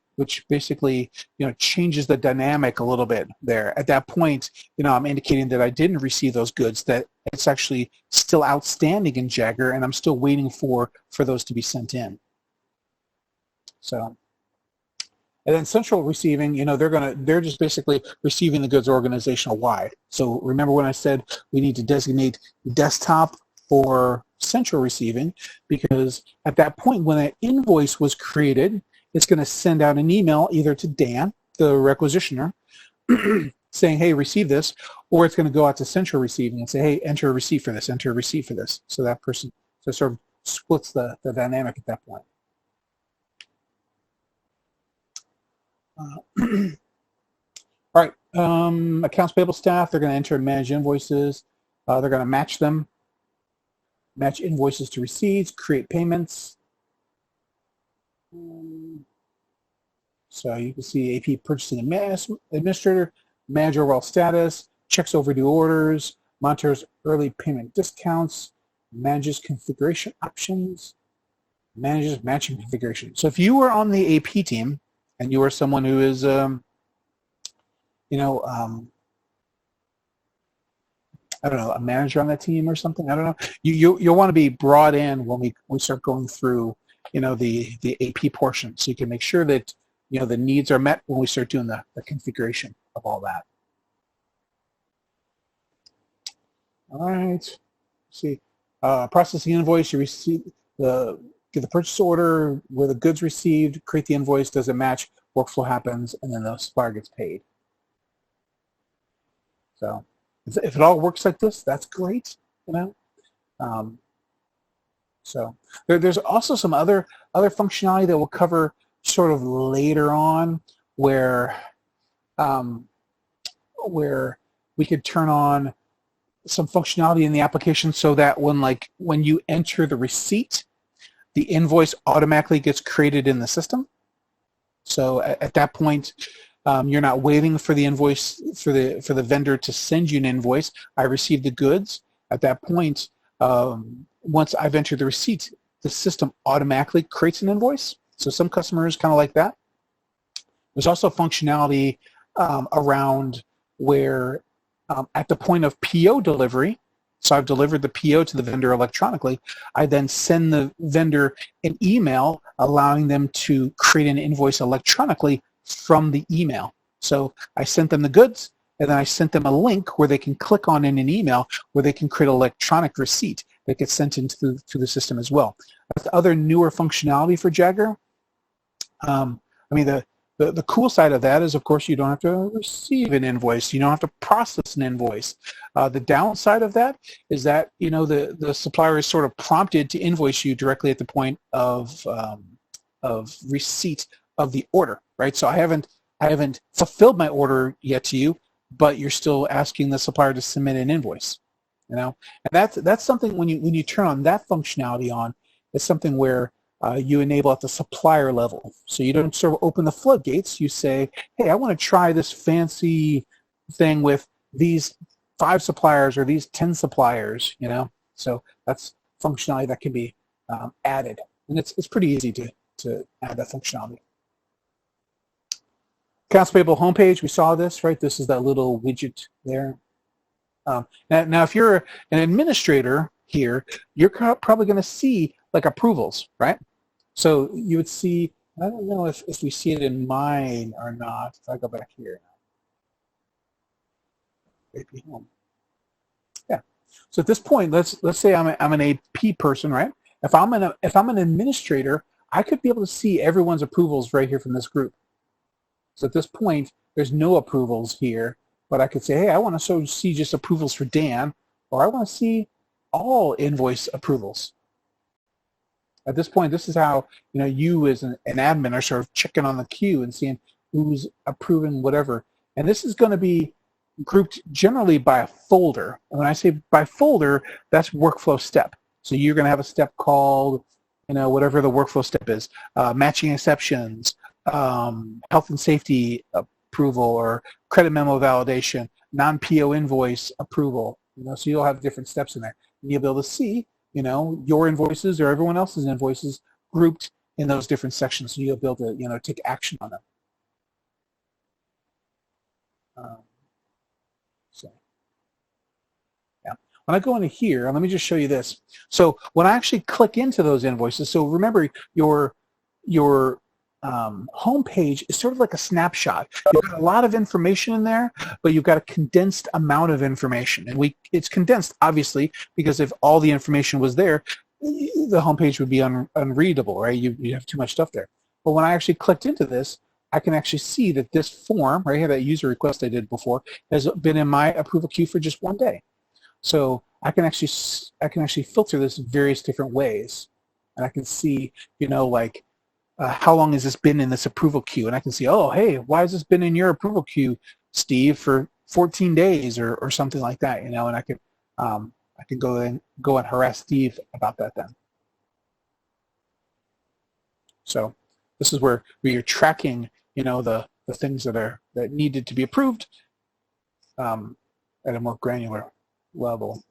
[SPEAKER 1] basically changes the dynamic a little bit there. At that point, I'm indicating that I didn't receive those goods, that it's actually still outstanding in Jaggaer, and I'm still waiting for those to be sent in. So, and then central receiving, they're just basically receiving the goods organizational wide. So remember when I said we need to designate desktop or central receiving, because at that point when an invoice was created, it's going to send out an email either to Dan, the requisitioner, saying, hey, receive this, or it's going to go out to central receiving and say, hey, enter a receipt for this, enter a receipt for this. So that person sort of splits the dynamic at that point. All right, accounts payable staff, they're going to enter and manage invoices. They're going to match them, match invoices to receipts, create payments. So you can see AP purchasing administrator, manage overall status, checks overdue orders, monitors early payment discounts, manages configuration options, manages matching configuration. So if you were on the AP team, and you are someone who is, I don't know, a manager on that team or something. I don't know. You'll want to be brought in when we start going through, the AP portion, so you can make sure that the needs are met when we start doing the configuration of all that. All right. Let's see, processing invoice. You receive get the purchase order where the goods received, create the invoice, does it match, workflow happens, and then the supplier gets paid. So if it all works like this, that's great, So there's also some other functionality that we'll cover sort of later on where we could turn on some functionality in the application so that when you enter the receipt, the invoice automatically gets created in the system. So at that point, you're not waiting for the invoice for the vendor to send you an invoice. I received the goods. At that point, once I've entered the receipt, the system automatically creates an invoice. So some customers kind of like that. There's also functionality around where at the point of PO delivery, so I've delivered the PO to the vendor electronically, I then send the vendor an email allowing them to create an invoice electronically from the email. So I sent them the goods, and then I sent them a link where they can click on in an email where they can create an electronic receipt that gets sent into the system as well. That's the other newer functionality for Jaggaer. I mean, the cool side of that is, of course, you don't have to receive an invoice. You don't have to process an invoice. The downside of that is that, you know, the supplier is sort of prompted to invoice you directly at the point of receipt of the order, right? So I haven't fulfilled my order yet to you, but you're still asking the supplier to submit an invoice, you know? And that's something when you turn on that functionality on, it's something where you enable at the supplier level. So you don't sort of open the floodgates. You say, hey, I want to try this fancy thing with these 5 suppliers or these 10 suppliers, you know? So that's functionality that can be added. And it's pretty easy to add that functionality. Accounts payable homepage, we saw this, right? This is that little widget there. Now, if you're an administrator here, you're probably going to see like approvals, right? So you would see, I don't know if we see it in mine or not. If I go back here, AP home. Yeah. So at this point, let's say I'm an AP person, right? If I'm an administrator, I could be able to see everyone's approvals right here from this group. So at this point, there's no approvals here, but I could say, hey, I want to see just approvals for Dan, or I want to see all invoice approvals. At this point, this is how, you know, you as an admin are sort of checking on the queue and seeing who's approving whatever. And this is going to be grouped generally by a folder. And when I say by folder, that's workflow step. So you're going to have a step called, you know, whatever the workflow step is, matching exceptions, health and safety approval, or credit memo validation, non-PO invoice approval. You know, so you'll have different steps in there. And you'll be able to see, you know, your invoices or everyone else's invoices grouped in those different sections. So you'll be able to, you know, take action on them. So, yeah. When I go into here, let me just show you this. So when I actually click into those invoices, so remember your home page is sort of like a snapshot. You've got a lot of information in there, but you've got a condensed amount of information. And it's condensed, obviously, because if all the information was there, the home page would be unreadable, right? You have too much stuff there. But when I actually clicked into this, I can actually see that this form, right here, that user request I did before, has been in my approval queue for just 1 day. So I can actually filter this in various different ways. And I can see, you know, like, how long has this been in this approval queue? And I can see, oh, hey, why has this been in your approval queue, Steve, for 14 days or something like that, you know? And I can go and harass Steve about that then. So this is where you're tracking, you know, the things that needed to be approved at a more granular level.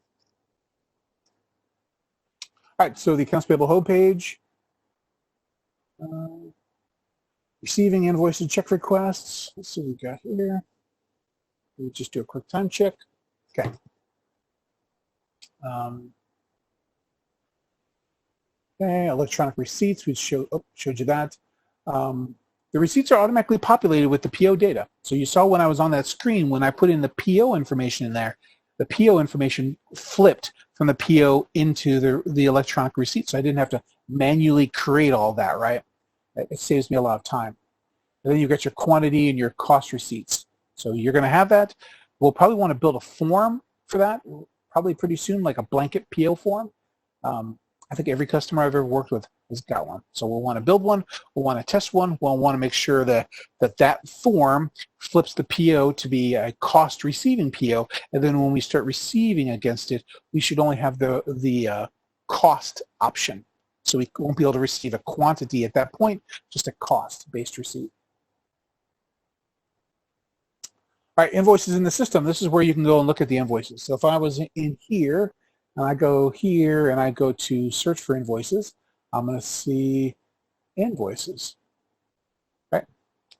[SPEAKER 1] All right, so the accounts payable homepage. Receiving invoices, check requests. Let's see what we got here. We'll just do a quick time check. Okay. Okay, electronic receipts. We showed you that. The receipts are automatically populated with the PO data. So you saw when I was on that screen, when I put in the PO information in there, the PO information flipped from the PO into the electronic receipt. So I didn't have to manually create all that, right? It saves me a lot of time. And then you get your quantity and your cost receipts. So you're going to have that. We'll probably want to build a form for that, probably pretty soon, like a blanket PO form. I think every customer I've ever worked with has got one. So we'll want to build one. We'll want to test one. We'll want to make sure that that form flips the PO to be a cost receiving PO. And then when we start receiving against it, we should only have the cost option. So we won't be able to receive a quantity at that point, just a cost-based receipt. All right, invoices in the system. This is where you can go and look at the invoices. So if I was in here, and I go here, and I go to search for invoices, I'm going to see invoices, right?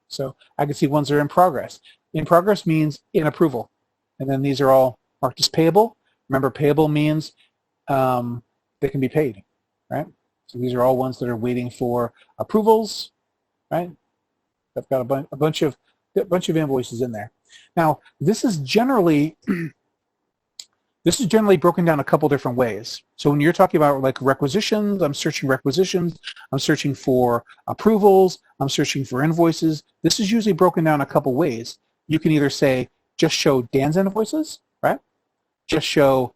[SPEAKER 1] So I can see ones that are in progress. In progress means in approval. And then these are all marked as payable. Remember, payable means they can be paid, right? So these are all ones that are waiting for approvals, right? I've got a bunch of invoices in there. Now, this is generally broken down a couple different ways. So when you're talking about like requisitions, I'm searching requisitions, I'm searching for approvals, I'm searching for invoices. This is usually broken down a couple ways. You can either say, just show Dan's invoices, right? Just show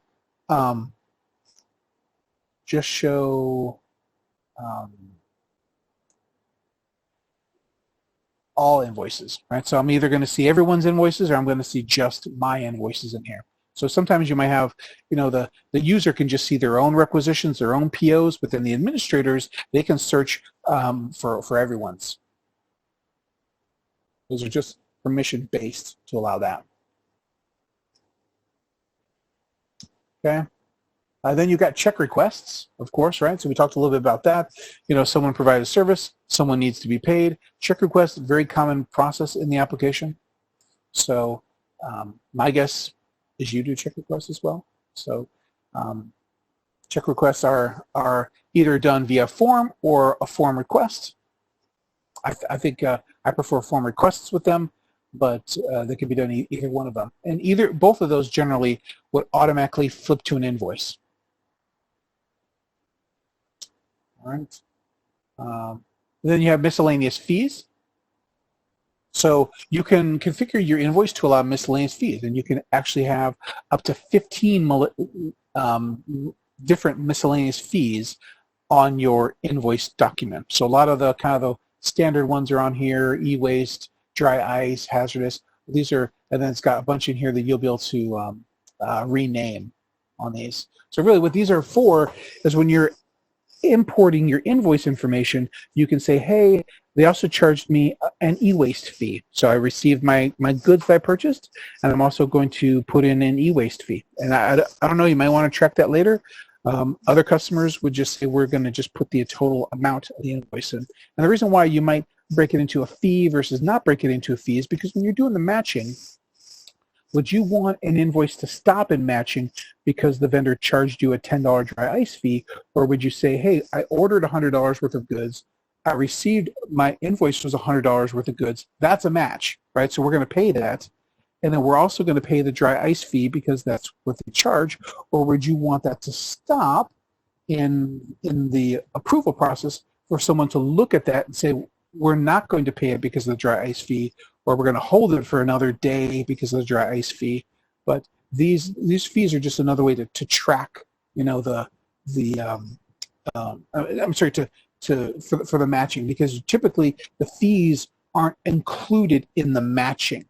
[SPEAKER 1] all invoices, right? So I'm either going to see everyone's invoices or I'm going to see just my invoices in here. So sometimes you might have, the user can just see their own requisitions, their own POs, but then the administrators, they can search for everyone's. Those are just permission-based to allow that. Okay. Then you've got check requests, of course, right? So we talked a little bit about that. Someone provided a service, someone needs to be paid. Check requests, very common process in the application. So my guess is you do check requests as well. So check requests are either done via form or a form request. I think I prefer form requests with them, but they can be done either one of them. And both of those generally would automatically flip to an invoice. All right. Then you have miscellaneous fees. So you can configure your invoice to allow miscellaneous fees, and you can actually have up to 15 different miscellaneous fees on your invoice document. So a lot of the kind of the standard ones are on here: e-waste, dry ice, hazardous. These are, and then it's got a bunch in here that you'll be able to rename on these. So really, what these are for is when you're importing your invoice information, you can say, hey, they also charged me an e-waste fee. So I received my goods that I purchased, and I'm also going to put in an e-waste fee. And I don't know, you might want to track that later. Other customers would just say, we're going to just put the total amount of the invoice in. And the reason why you might break it into a fee versus not break it into a fee is because when you're doing the matching, would you want an invoice to stop in matching because the vendor charged you a $10 dry ice fee? Or would you say, hey, I ordered $100 worth of goods, I received, my invoice was $100 worth of goods, that's a match, right? So we're going to pay that. And then we're also going to pay the dry ice fee because that's what they charge. Or would you want that to stop in the approval process for someone to look at that and say, we're not going to pay it because of the dry ice fee, or we're going to hold it for another day because of the dry ice fee. But these fees are just another way to track, for the matching, because typically the fees aren't included in the matching.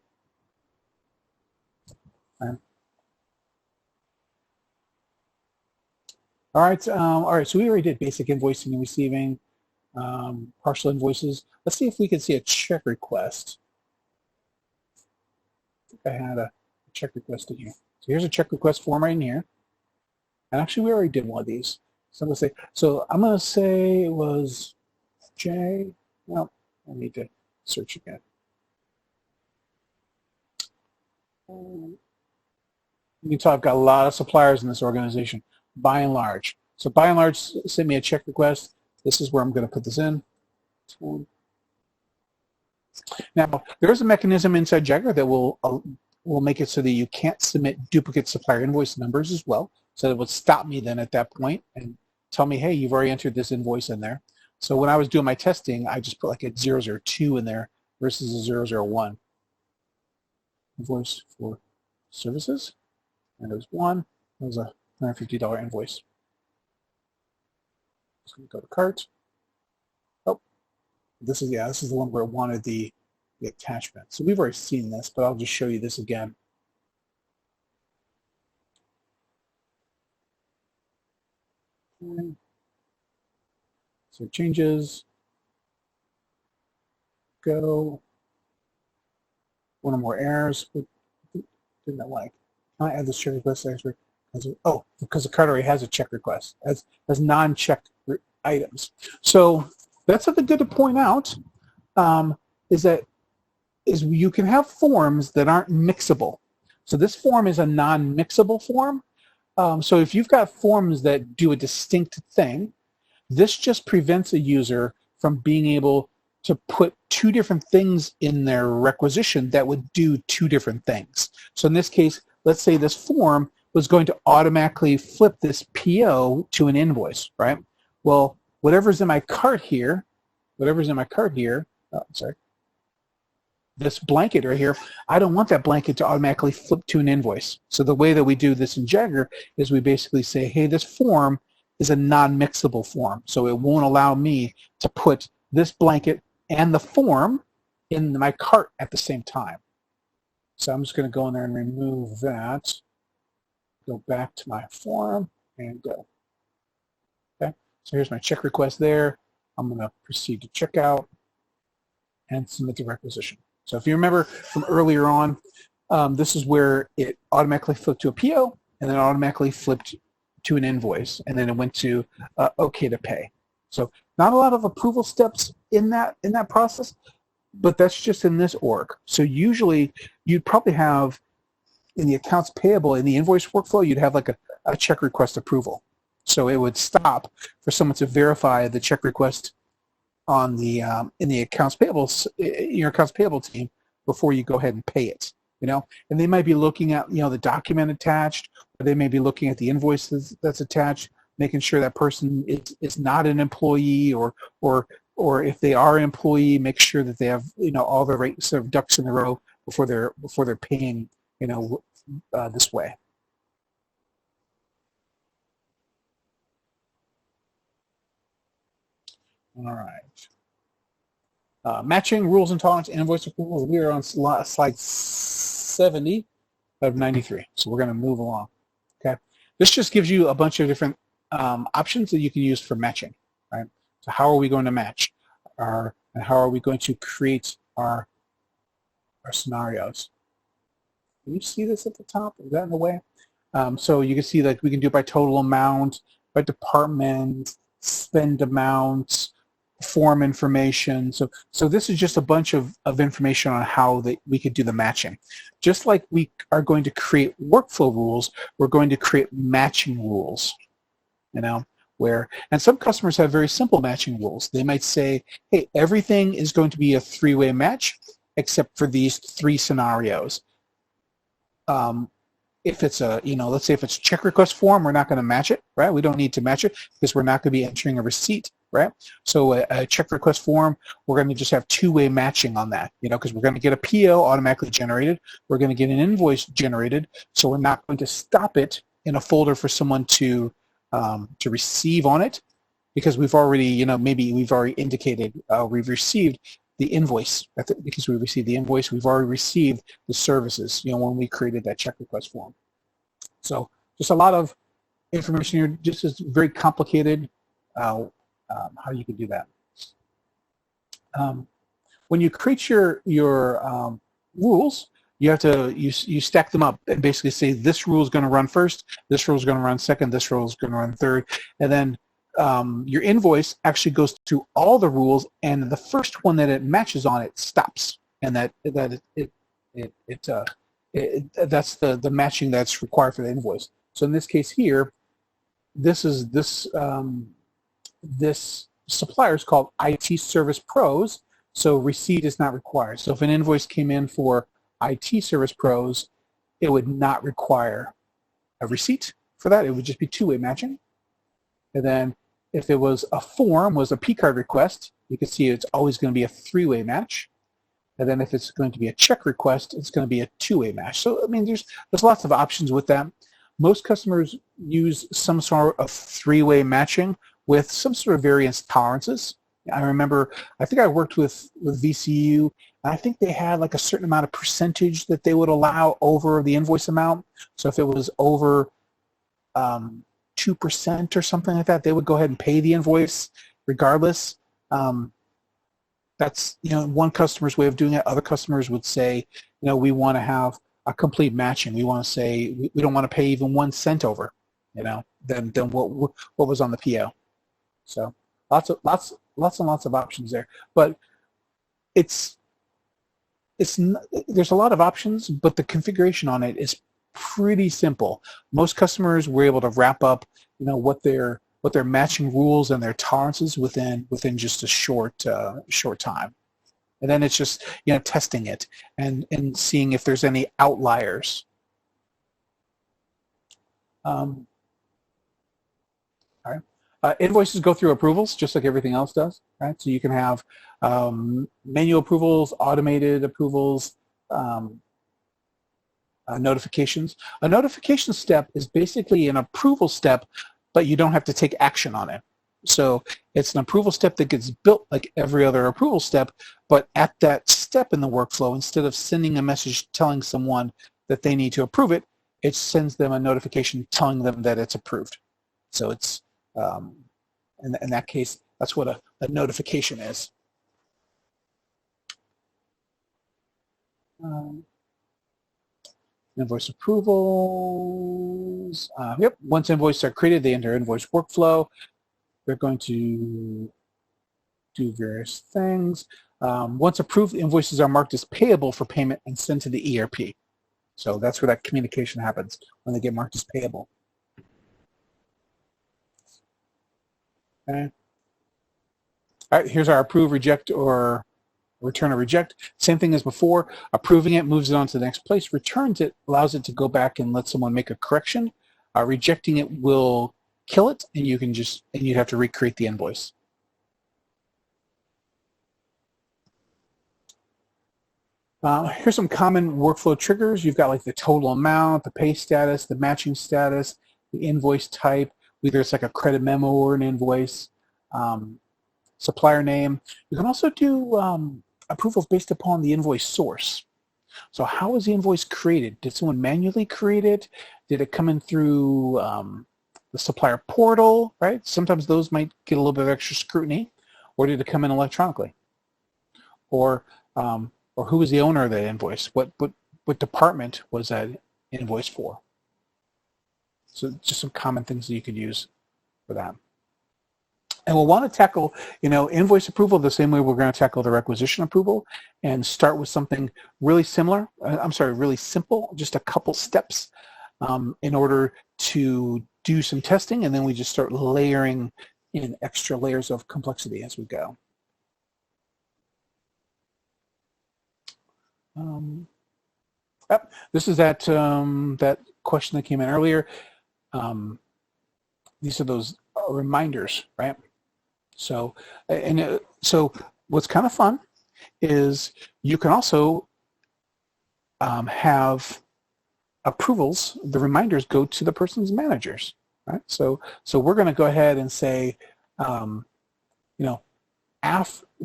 [SPEAKER 1] Okay. All right. So we already did basic invoicing and receiving, partial invoices. Let's see if we can see a check request. I had a check request in here. So here's a check request form right in here. And actually, we already did one of these. So I'm going to say it was J. Well, I need to search again. You can tell I've got a lot of suppliers in this organization, by and large. So by and large, send me a check request. This is where I'm going to put this in. Now, there is a mechanism inside Jaggaer that will make it so that you can't submit duplicate supplier invoice numbers as well. So it would stop me then at that point and tell me, hey, you've already entered this invoice in there. So when I was doing my testing, I just put like a 002 in there versus a 001. Invoice for services. And there's one. It was a $150 invoice. Just going to go to cart. Oh, this is the one where it wanted the attachment. So we've already seen this, but I'll just show you this again. Okay. So changes. Go. One or more errors. Didn't I like? Can I add this check request actually? Oh, because the cart already has a check request as non-checked items. So that's something good to point out. Is you can have forms that aren't mixable. So this form is a non-mixable form. So if you've got forms that do a distinct thing, this just prevents a user from being able to put two different things in their requisition that would do two different things. So in this case, let's say this form was going to automatically flip this PO to an invoice, right? Well, whatever's in my cart here, this blanket right here, I don't want that blanket to automatically flip to an invoice. So the way that we do this in Jaggaer is we basically say, hey, this form is a non-mixable form, so it won't allow me to put this blanket and the form in my cart at the same time. So I'm just going to go in there and remove that, go back to my form, and go. Okay, so here's my check request there. I'm going to proceed to checkout and submit the requisition. So if you remember from earlier on, this is where it automatically flipped to a PO and then automatically flipped to an invoice, and then it went to OK to pay. So not a lot of approval steps in that process, but that's just in this org. So usually you'd probably have in the accounts payable, in the invoice workflow, you'd have like a check request approval. So it would stop for someone to verify the check request on the in the accounts payable, your accounts payable team, before you go ahead and pay it. You know, and they might be looking at, you know, the document attached, or they may be looking at the invoices that's attached, making sure that person is not an employee, or if they are an employee, make sure that they have, you know, all the right sort of ducks in a row before they're paying, you know, this way. All right. Matching rules and tolerance invoice approvals. We are on slide 70 of 93. So we're going to move along. Okay. This just gives you a bunch of different options that you can use for matching. Right. So how are we going to match and how are we going to create our scenarios? Can you see this at the top? Is that in the way? So you can see that we can do it by total amount, by department, spend amounts, form information. So this is just a bunch of information on how we could do the matching. Just like we are going to create workflow rules, we're going to create matching rules. You know, and some customers have very simple matching rules. They might say, hey, everything is going to be a three-way match except for these three scenarios. If it's a, you know, let's say if it's a check request form, we're not going to match it, right? We don't need to match it because we're not going to be entering a receipt, right? So a check request form, we're going to just have two-way matching on that, you know, because we're going to get a PO automatically generated. We're going to get an invoice generated, so we're not going to stop it in a folder for someone to receive on it, because we've already, you know, maybe we've already indicated we've received the invoice. Because we received the invoice, we've already received the services, you know, when we created that check request form. So just a lot of information here, just is very complicated how you can do that. When you create your rules, you have to you stack them up and basically say this rule is going to run first, this rule is going to run second, this rule is going to run third, and then your invoice actually goes through all the rules, and the first one that it matches on, it stops, and that's the matching that's required for the invoice. So in this case here, this supplier is called IT Service Pros, so receipt is not required. So if an invoice came in for IT Service Pros, it would not require a receipt for that. It would just be two-way matching. And then if it was a form, was a P-card request, you can see it's always going to be a three-way match. And then if it's going to be a check request, it's going to be a two-way match. So, I mean, there's lots of options with that. Most customers use some sort of three-way matching with some sort of variance tolerances. I remember, I think I worked with VCU, and I think they had like a certain amount of percentage that they would allow over the invoice amount. So if it was over 2% or something like that, they would go ahead and pay the invoice regardless. That's, you know, one customer's way of doing it. Other customers would say, you know, we want to have a complete matching. We want to say we don't want to pay even 1 cent over, you know, than what was on the PO. So lots and lots of options there. But there's a lot of options, but the configuration on it is pretty simple. Most customers were able to wrap up, you know, what their their matching rules and their tolerances within just a short time. And then it's just, testing it and seeing if there's any outliers. All right. Invoices go through approvals just like everything else does, right? So you can have manual approvals, automated approvals, notifications. A notification step is basically an approval step, but you don't have to take action on it. So it's an approval step that gets built like every other approval step, but at that step in the workflow, instead of sending a message telling someone that they need to approve it, it sends them a notification telling them that it's approved. So it's, in that case, that's what a notification is. Invoice approvals. Yep, once invoices are created, they enter invoice workflow. They're going to do various things. Once approved, invoices are marked as payable for payment and sent to the ERP. So that's where that communication happens, when they get marked as payable. Okay. All right, here's our approve, reject, or return or reject. Same thing as before. Approving it moves it on to the next place. Returns it allows it to go back and let someone make a correction. Rejecting it will kill it, and you'd have to recreate the invoice. Here's some common workflow triggers. You've got like the total amount, the pay status, the matching status, the invoice type, whether it's like a credit memo or an invoice, supplier name. You can also do approvals based upon the invoice source. So how was the invoice created? Did someone manually create it? Did it come in through the supplier portal, right? Sometimes those might get a little bit of extra scrutiny. Or did it come in electronically? Or who was the owner of that invoice? What department was that invoice for? So just some common things that you could use for that. And we'll want to tackle, invoice approval the same way we're going to tackle the requisition approval, and start with something really similar. Really simple, just a couple steps in order to do some testing, and then we just start layering in extra layers of complexity as we go. This is that question that came in earlier. These are those reminders, right? So, so what's kind of fun is you can also have approvals. The reminders go to the person's managers, right? So we're going to go ahead and say,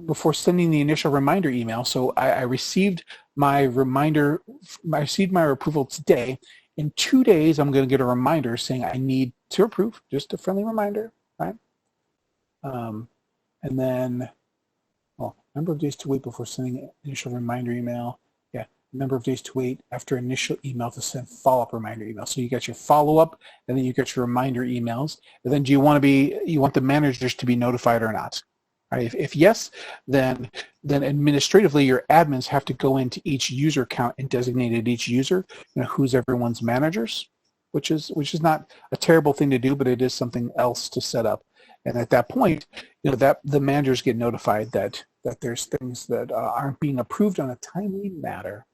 [SPEAKER 1] before sending the initial reminder email. So I received my reminder, I received my approval today. In 2 days, I'm going to get a reminder saying I need to approve, just a friendly reminder, right? And then, number of days to wait before sending an initial reminder email. Yeah, number of days to wait after initial email to send follow-up reminder email. So you got your follow-up, and then you get your reminder emails. And then do you want the managers to be notified or not? Right? If yes, then administratively your admins have to go into each user account and designate each user, who's everyone's managers, which is not a terrible thing to do, but it is something else to set up. And at that point, that the managers get notified that there's things that aren't being approved on a timely matter.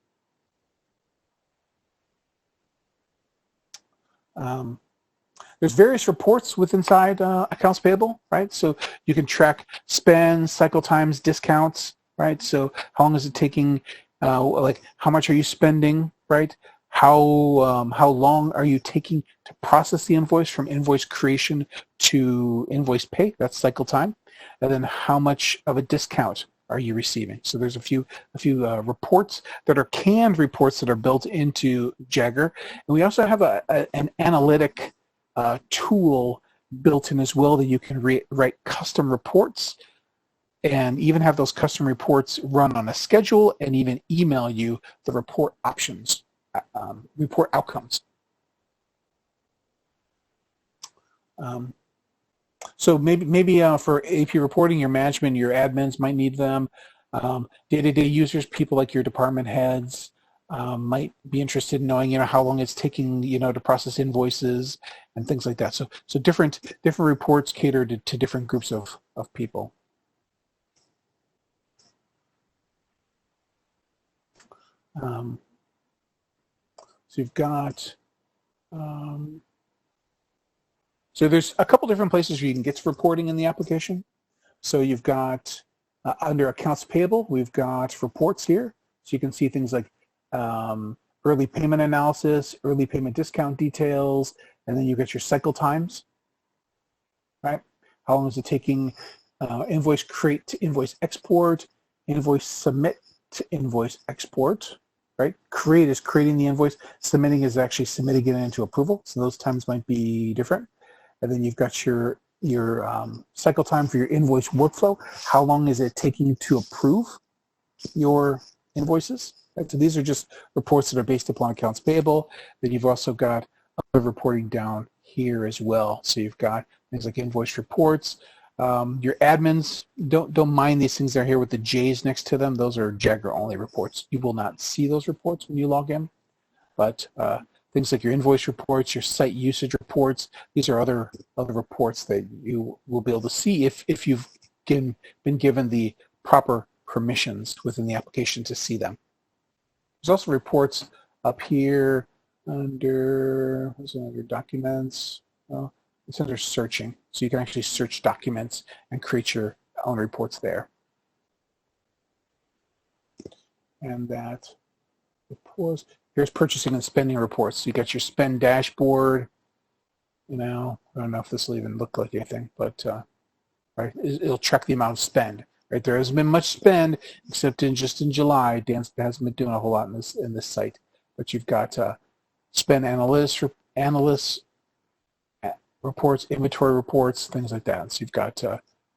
[SPEAKER 1] There's various reports inside accounts payable, right? So you can track spend, cycle times, discounts, right? So how long is it taking? Like how much are you spending, right? How long are you taking to process the invoice from invoice creation to invoice pay? That's cycle time. And then how much of a discount are you receiving? So there's a few reports that are canned reports that are built into Jaggaer, and we also have an analytic tool built in as well that you can write custom reports and even have those custom reports run on a schedule and even email you the report options, report outcomes. So maybe for AP reporting, your management, your admins might need them. Day-to-day users, people like your department heads, might be interested in knowing, how long it's taking, to process invoices and things like that. So different reports cater to different groups of people. So you've got, so there's a couple different places where you can get to reporting in the application. So you've got under accounts payable, we've got reports here. So you can see things like early payment analysis, early payment discount details, and then you get your cycle times, right? How long is it taking invoice create to invoice export, invoice submit to invoice export, right? Create is creating the invoice, submitting is actually submitting it into approval. So those times might be different. And then you've got your cycle time for your invoice workflow. How long is it taking to approve your invoices? Right? So these are just reports that are based upon accounts payable. Then you've also got other reporting down here as well. So you've got things like invoice reports. Your admins, don't mind these things that are here with the J's next to them. Those are Jaggaer only reports. You will not see those reports when you log in. But things like your invoice reports, your site usage reports, these are other reports that you will be able to see if you've been given the proper permissions within the application to see them. There's also reports up here under, what's it under documents? Well, it's under searching. So you can actually search documents and create your own reports there. And that reports. Here's purchasing and spending reports. So you got your spend dashboard. I don't know if this will even look like anything, but right, it'll track the amount of spend. Right, there hasn't been much spend except just in July. Dan hasn't been doing a whole lot in this site, but you've got spend analysts reports, inventory reports, things like that. So you've got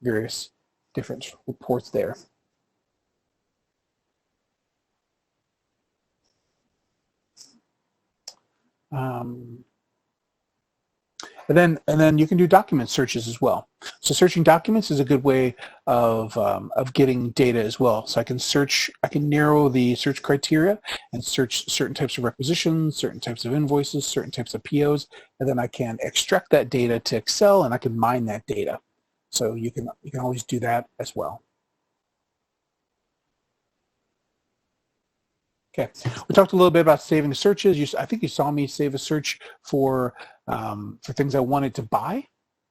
[SPEAKER 1] various different reports there. And then you can do document searches as well. So searching documents is a good way of getting data as well. So I can narrow the search criteria and search certain types of requisitions, certain types of invoices, certain types of POs, and then I can extract that data to Excel and I can mine that data. So you can always do that as well. Okay, we talked a little bit about saving searches. I think you saw me save a search for things I wanted to buy.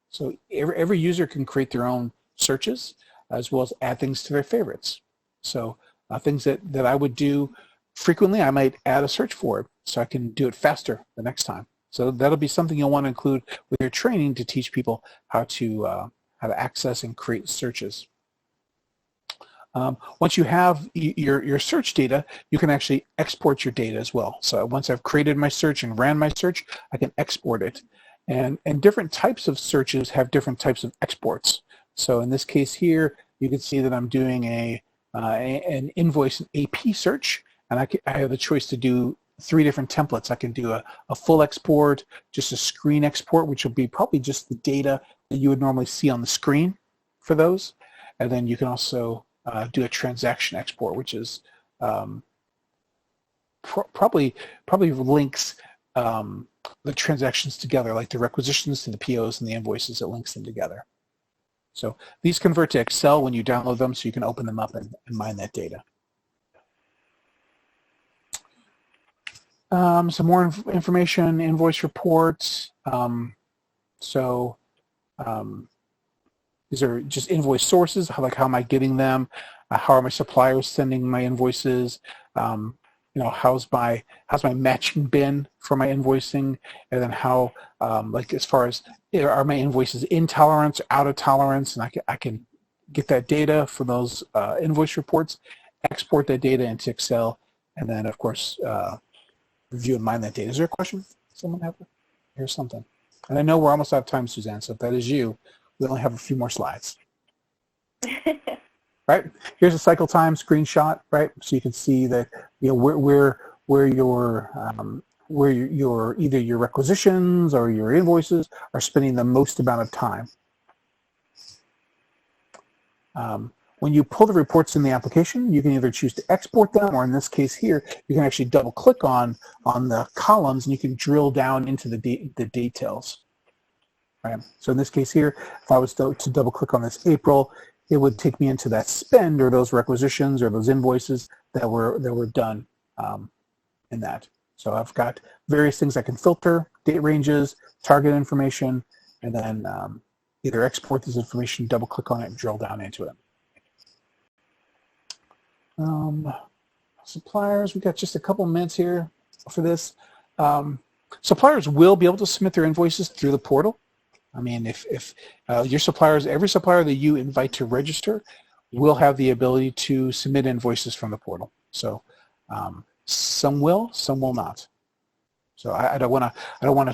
[SPEAKER 1] So every user can create their own searches as well as add things to their favorites. So things that I would do frequently, I might add a search for it so I can do it faster the next time. So that'll be something you'll want to include with your training to teach people how to access and create searches. Once you have your search data, you can actually export your data as well. So once I've created my search and ran my search, I can export it. And different types of searches have different types of exports. So in this case here, you can see that I'm doing an invoice and AP search, and I have the choice to do 3 different templates. I can do a full export, just a screen export, which will be probably just the data that you would normally see on the screen for those. And then you can also do a transaction export, which is probably links the transactions together, like the requisitions to the POs and the invoices. It links them together. So these convert to Excel when you download them, so you can open them up and mine that data. Some more information, invoice reports. These are just invoice sources, how am I getting them? How are my suppliers sending my invoices? How's my matching bin for my invoicing? And then how, as far as, are my invoices in tolerance, out of tolerance? And I can get that data from those invoice reports, export that data into Excel, and then, of course, review and mine that data. Is there a question? Someone have? Here's something. And I know we're almost out of time, Suzanne, so if that is you, we only have a few more slides. Right? Here's a cycle time screenshot, right? So you can see that where your either your requisitions or your invoices are spending the most amount of time. when you pull the reports in the application, you can either choose to export them, or in this case here, you can actually double click on the columns and you can drill down into the details. Right. So in this case here, if I was to double click on this April, it would take me into that spend or those requisitions or those invoices that were done in that. So I've got various things I can filter, date ranges, target information, and then either export this information, double click on it, and drill down into it. Suppliers, we've got just a couple minutes here for this. Suppliers will be able to submit their invoices through the portal. I mean, if your suppliers, every supplier that you invite to register will have the ability to submit invoices from the portal. So some will, some will not. So I don't want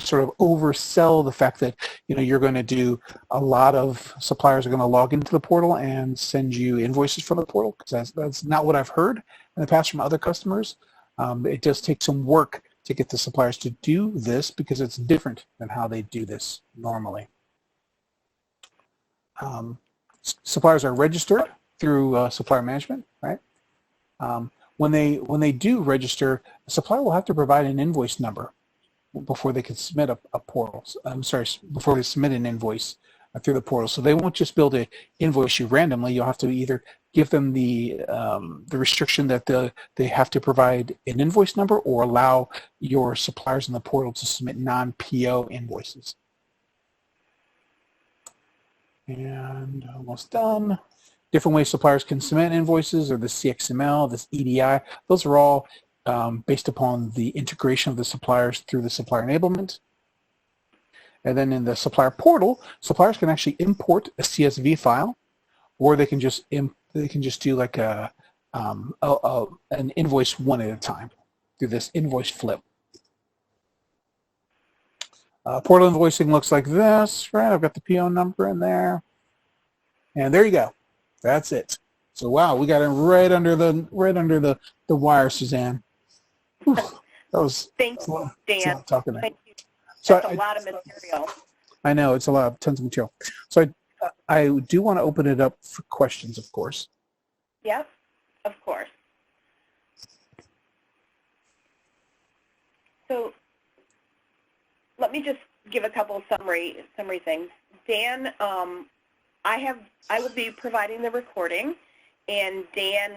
[SPEAKER 1] to sort of oversell the fact that you're going to do a lot of suppliers are going to log into the portal and send you invoices from the portal, because that's not what I've heard in the past from other customers. It does take some work to get the suppliers to do this because it's different than how they do this normally. Suppliers are registered through supplier management, right? When they do register, the supplier will have to provide an invoice number before they can submit a portal. Before they submit an invoice through the portal. So they won't just be able to invoice you randomly. You'll have to either give them the restriction that they have to provide an invoice number, or allow your suppliers in the portal to submit non-PO invoices. And almost done. Different ways suppliers can submit invoices, or the CXML, this EDI. Those are all based upon the integration of the suppliers through the supplier enablement. And then in the supplier portal, suppliers can actually import a CSV file, or they can just do like an invoice one at a time through this invoice flip. Portal invoicing looks like this, right? I've got the PO number in there, and there you go. That's it. So wow, we got it right under the wire, Suzanne. Whew, that was
[SPEAKER 3] Thank you, Dan.
[SPEAKER 1] Talking there.
[SPEAKER 3] Thank you.
[SPEAKER 1] So
[SPEAKER 3] That's a lot of material.
[SPEAKER 1] I know, it's a lot, tons of material. So I do want to open it up for questions, of course.
[SPEAKER 3] Yep, of course. So let me just give a couple of summary things. Dan, I will be providing the recording, and Dan,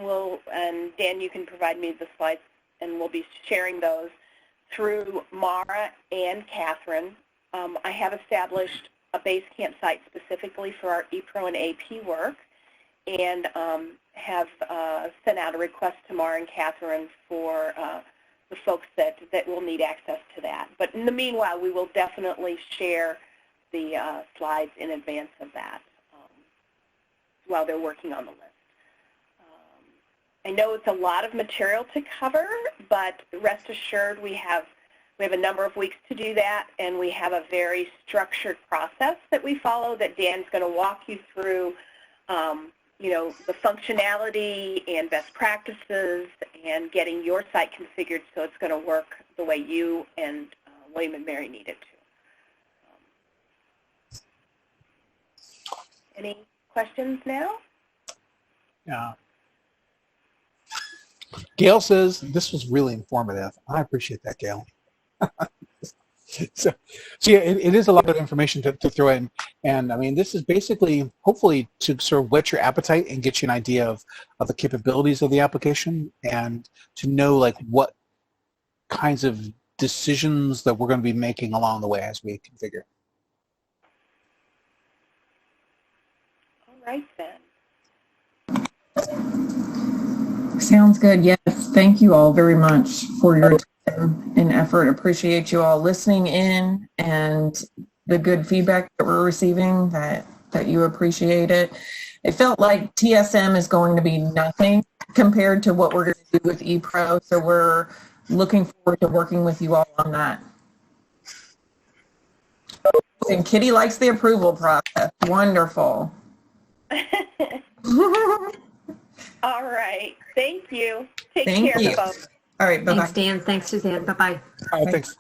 [SPEAKER 3] you can provide me the slides, and we'll be sharing those through Mara and Catherine. I have established a Basecamp site specifically for our ePro and AP work, and have sent out a request to Mara and Catherine for the folks that will need access to that. But in the meanwhile, we will definitely share the slides in advance of that while they're working on the list. I know it's a lot of material to cover, but rest assured we have a number of weeks to do that, and we have a very structured process that we follow that Dan's going to walk you through, the functionality and best practices and getting your site configured so it's going to work the way you and William and Mary need it to. Any questions now?
[SPEAKER 1] Yeah. Gail says, this was really informative. I appreciate that, Gail. So yeah, it is a lot of information to throw in. And I mean, this is basically, hopefully, to sort of whet your appetite and get you an idea of the capabilities of the application, and to know like what kinds of decisions that we're going to be making along the way as we configure.
[SPEAKER 3] All right, then.
[SPEAKER 2] Sounds good. Yes. Thank you all very much for your time and effort. Appreciate you all listening in and the good feedback that we're receiving, that you appreciate it. It felt like TSM is going to be nothing compared to what we're going to do with ePro. So we're looking forward to working with you all on that. And Kitty likes the approval process. Wonderful.
[SPEAKER 3] All right. Thank you. Take
[SPEAKER 2] Thank
[SPEAKER 3] care,
[SPEAKER 2] you.
[SPEAKER 3] folks.
[SPEAKER 2] All right. Bye-bye.
[SPEAKER 4] Thanks, Dan. Thanks, Suzanne. Bye-bye.
[SPEAKER 1] All right, thanks.